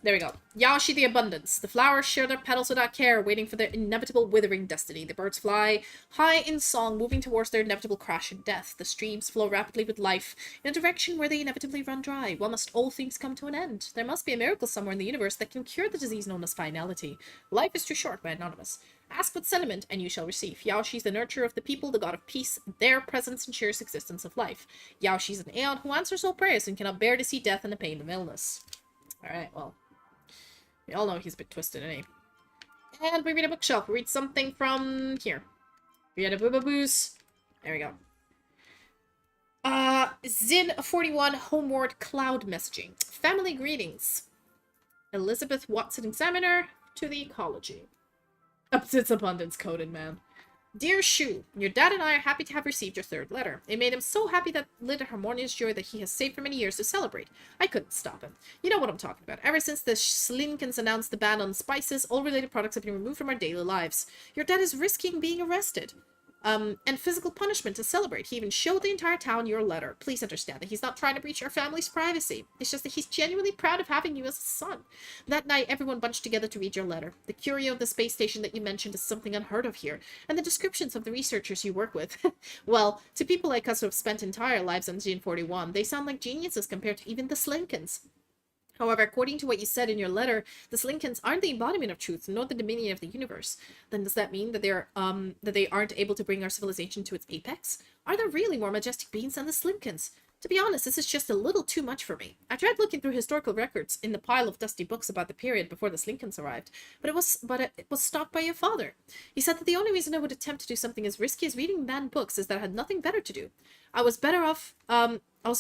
There we go. Yaoshi the Abundance. The flowers share their petals without care, waiting for their inevitable withering destiny. The birds fly high in song, moving towards their inevitable crash and death. The streams flow rapidly with life, in a direction where they inevitably run dry. Why must all things come to an end? There must be a miracle somewhere in the universe that can cure the disease known as finality. Life is too short, by Anonymous. Ask with sentiment, and you shall receive. Yaoshi is the nurturer of the people, the god of peace. Their presence ensures existence of life. Yaoshi is an Aeon who answers all prayers and cannot bear to see death and the pain of illness. Alright, well. We all know he's a bit twisted, isn't he? And we read a bookshelf. We read something from here. We had a boobaboos. There we go. Zin 41 Homeward Cloud Messaging. Family greetings. Elizabeth Watson Examiner to the Ecology. It's abundance coded, man. Dear Shu, your dad and I are happy to have received your third letter. It made him so happy that lit a harmonious joy that he has saved for many years to celebrate. I couldn't stop him. You know what I'm talking about. Ever since the Slinkans announced the ban on spices, all related products have been removed from our daily lives. Your dad is risking being arrested. And physical punishment to celebrate. He even showed the entire town your letter. Please understand that he's not trying to breach our family's privacy. It's just that he's genuinely proud of having you as a son. That night, everyone bunched together to read your letter. The curio of the space station that you mentioned is something unheard of here, and the descriptions of the researchers you work with. Well, to people like us who have spent entire lives on Gene 41, they sound like geniuses compared to even the Slinkans. However, according to what you said in your letter, the Slinkans aren't the embodiment of truth, nor the dominion of the universe. Then does that mean that they aren't able to bring our civilization to its apex? Are there really more majestic beings than the Slinkans? To be honest, this is just a little too much for me. I tried looking through historical records in the pile of dusty books about the period before the Slinkans arrived, but it was stopped by your father. He said that the only reason I would attempt to do something as risky as reading banned books is that I had nothing better to do. I was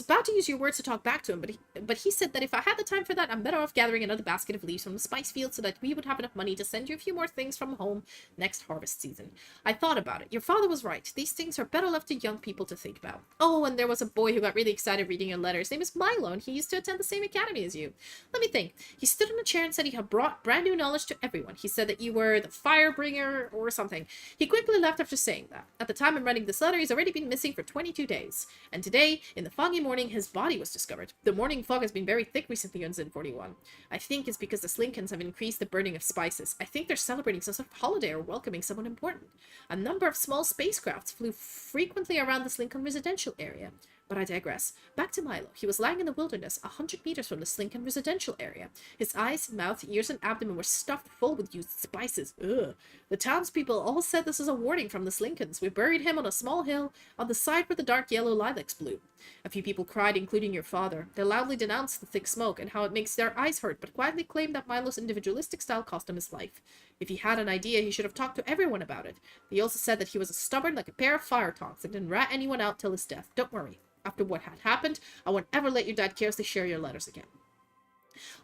about to use your words to talk back to him, but he said that if I had the time for that, I'm better off gathering another basket of leaves from the spice field so that we would have enough money to send you a few more things from home next harvest season. I thought about it. Your father was right. These things are better left to young people to think about. Oh, and there was a boy who got really excited reading your letter. His name is Milo, and he used to attend the same academy as you. Let me think. He stood in a chair and said he had brought brand new knowledge to everyone. He said that you were the firebringer or something. He quickly left after saying that. At the time I'm writing this letter, he's already been missing for 22 days. And today, in the foggy morning, his body was discovered. The morning fog has been very thick recently on Zin 41. I think it's because the Slinkans have increased the burning of spices. I think they're celebrating some sort of holiday or welcoming someone important. A number of small spacecrafts flew frequently around the Slinkan residential area. But I digress. Back to Milo. He was lying in the wilderness, 100 meters from the Slinkan residential area. His eyes, mouth, ears, and abdomen were stuffed full with used spices. Ugh. The townspeople all said this was a warning from the Slinkans. We buried him on a small hill on the side where the dark yellow lilacs blew. A few people cried, including your father. They loudly denounced the thick smoke and how it makes their eyes hurt, but quietly claimed that Milo's individualistic style cost him his life. If he had an idea, he should have talked to everyone about it. They also said that he was as stubborn like a pair of fire tongs and didn't rat anyone out till his death. Don't worry. After what had happened, I won't ever let your dad carelessly share your letters again.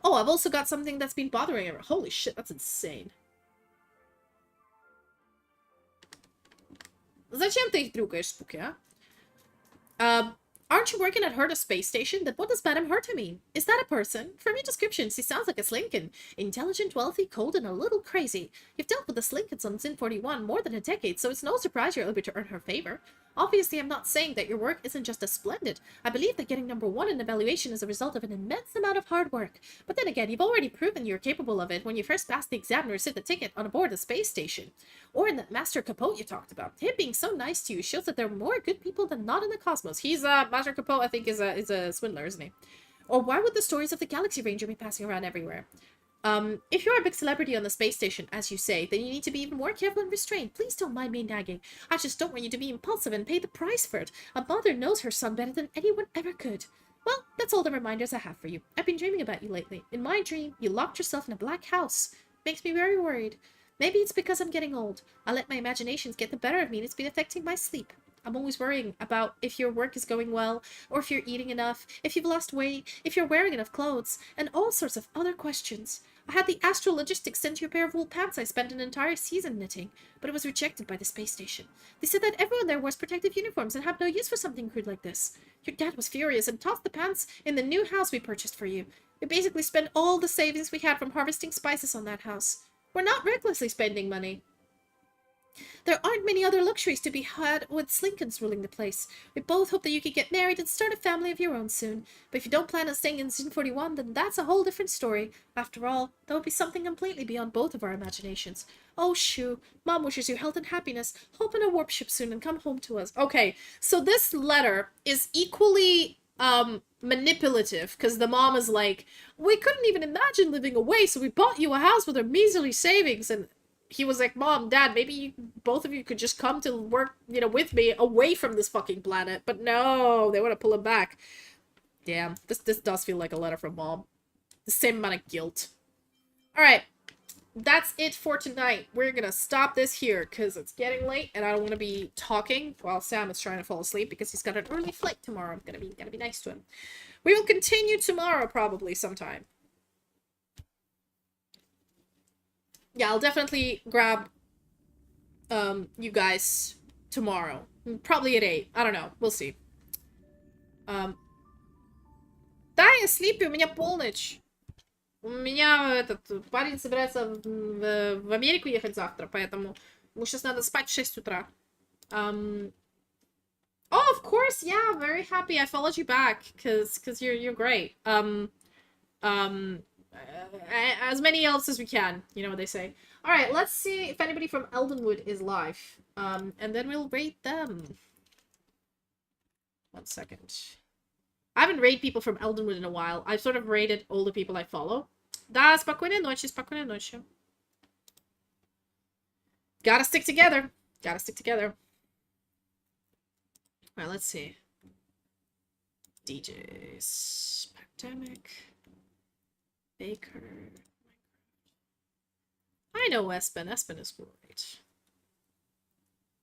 Oh, I've also got something that's been bothering him. Holy shit, that's insane. Зачем ты их трюкаешь, Spooky, aren't you working at Herta space station? Then what does Madame Herta mean? Is that a person? From your descriptions, he sounds like a Slinkan. Intelligent, wealthy, cold, and a little crazy. You've dealt with the Slinkans on Zin 41 more than a decade, so it's no surprise you're able to earn her favor. Obviously, I'm not saying that your work isn't just as splendid. I believe that getting #1 in evaluation is a result of an immense amount of hard work. But then again, you've already proven you're capable of it when you first passed the exam and received the ticket on board the space station. Or in that Master Capote you talked about. Him being so nice to you shows that there are more good people than not in the cosmos. He's, Master Capote, I think, is a swindler, isn't he? Or why would the stories of the Galaxy Ranger be passing around everywhere? If you're a big celebrity on the space station, as you say, then you need to be even more careful and restrained. Please don't mind me nagging. I just don't want you to be impulsive and pay the price for it. A mother knows her son better than anyone ever could. Well, that's all the reminders I have for you. I've been dreaming about you lately. In my dream, you locked yourself in a black house. Makes me very worried. Maybe it's because I'm getting old. I let my imaginations get the better of me and it's been affecting my sleep. I'm always worrying about if your work is going well, or if you're eating enough, if you've lost weight, if you're wearing enough clothes, and all sorts of other questions. I had the Astral Logistics send you a pair of wool pants I spent an entire season knitting, but it was rejected by the space station. They said that everyone there wears protective uniforms and had no use for something crude like this. Your dad was furious and tossed the pants in the new house we purchased for you. We basically spent all the savings we had from harvesting spices on that house. We're not recklessly spending money. There aren't many other luxuries to be had with Slinkans ruling the place. We both hope that you can get married and start a family of your own soon. But if you don't plan on staying in Zin 41, then that's a whole different story. After all, that would be something completely beyond both of our imaginations. Oh, Shu, Mom wishes you health and happiness. Hop in a warp ship soon and come home to us. Okay, so this letter is equally manipulative, because the mom is like, we couldn't even imagine living away, so we bought you a house with our measly savings. And he was like, Mom, Dad, maybe both of you could just come to work, with me away from this fucking planet. But no, they want to pull him back. Damn, this does feel like a letter from Mom. The same amount of guilt. Alright, that's it for tonight. We're gonna stop this here, because it's getting late, and I don't want to be talking while Sam is trying to fall asleep, because he's got an early flight tomorrow. I'm gonna be nice to him. We will continue tomorrow, probably, sometime. Yeah, I'll definitely grab you guys tomorrow. Probably at 8. I don't know. We'll see. Да, я слипи, у меня полночь. У меня этот парень собирается в Америку ехать завтра, поэтому ему сейчас надо спать в 6 утра. Oh, of course, yeah, very happy I followed you back, cause you're great. As many elves as we can, you know what they say. All right, let's see if anybody from Eldenwood is live. And then we'll rate them. 1 second. I haven't rated people from Eldenwood in a while. I've sort of rated all the people I follow. Да, спокойной ночи, спокойной ночи. Gotta stick together. Gotta stick together. All right, let's see. DJs. Pandemic. Baker. I know Espen. Espen is great.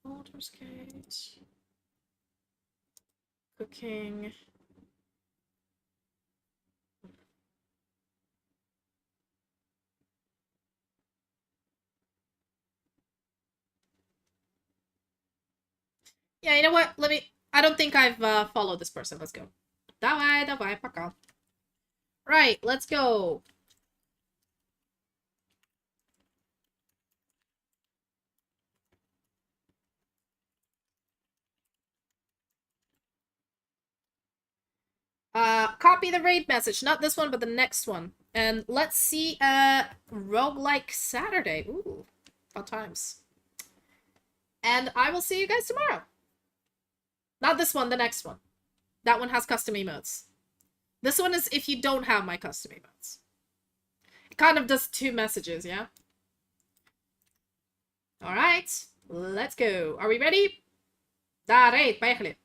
Baldur's Gate. Cooking. Yeah, you know what? Let me... I don't think I've followed this person. Let's go. Давай, давай, пока. Right, let's go. Copy the raid message. Not this one, but the next one. And let's see, roguelike Saturday. Ooh, fun times. And I will see you guys tomorrow. Not this one, the next one. That one has custom emotes. This one is if you don't have my custom emotes. It kind of does 2 messages, yeah? Alright, let's go. Are we ready? Да, рейд, поехали.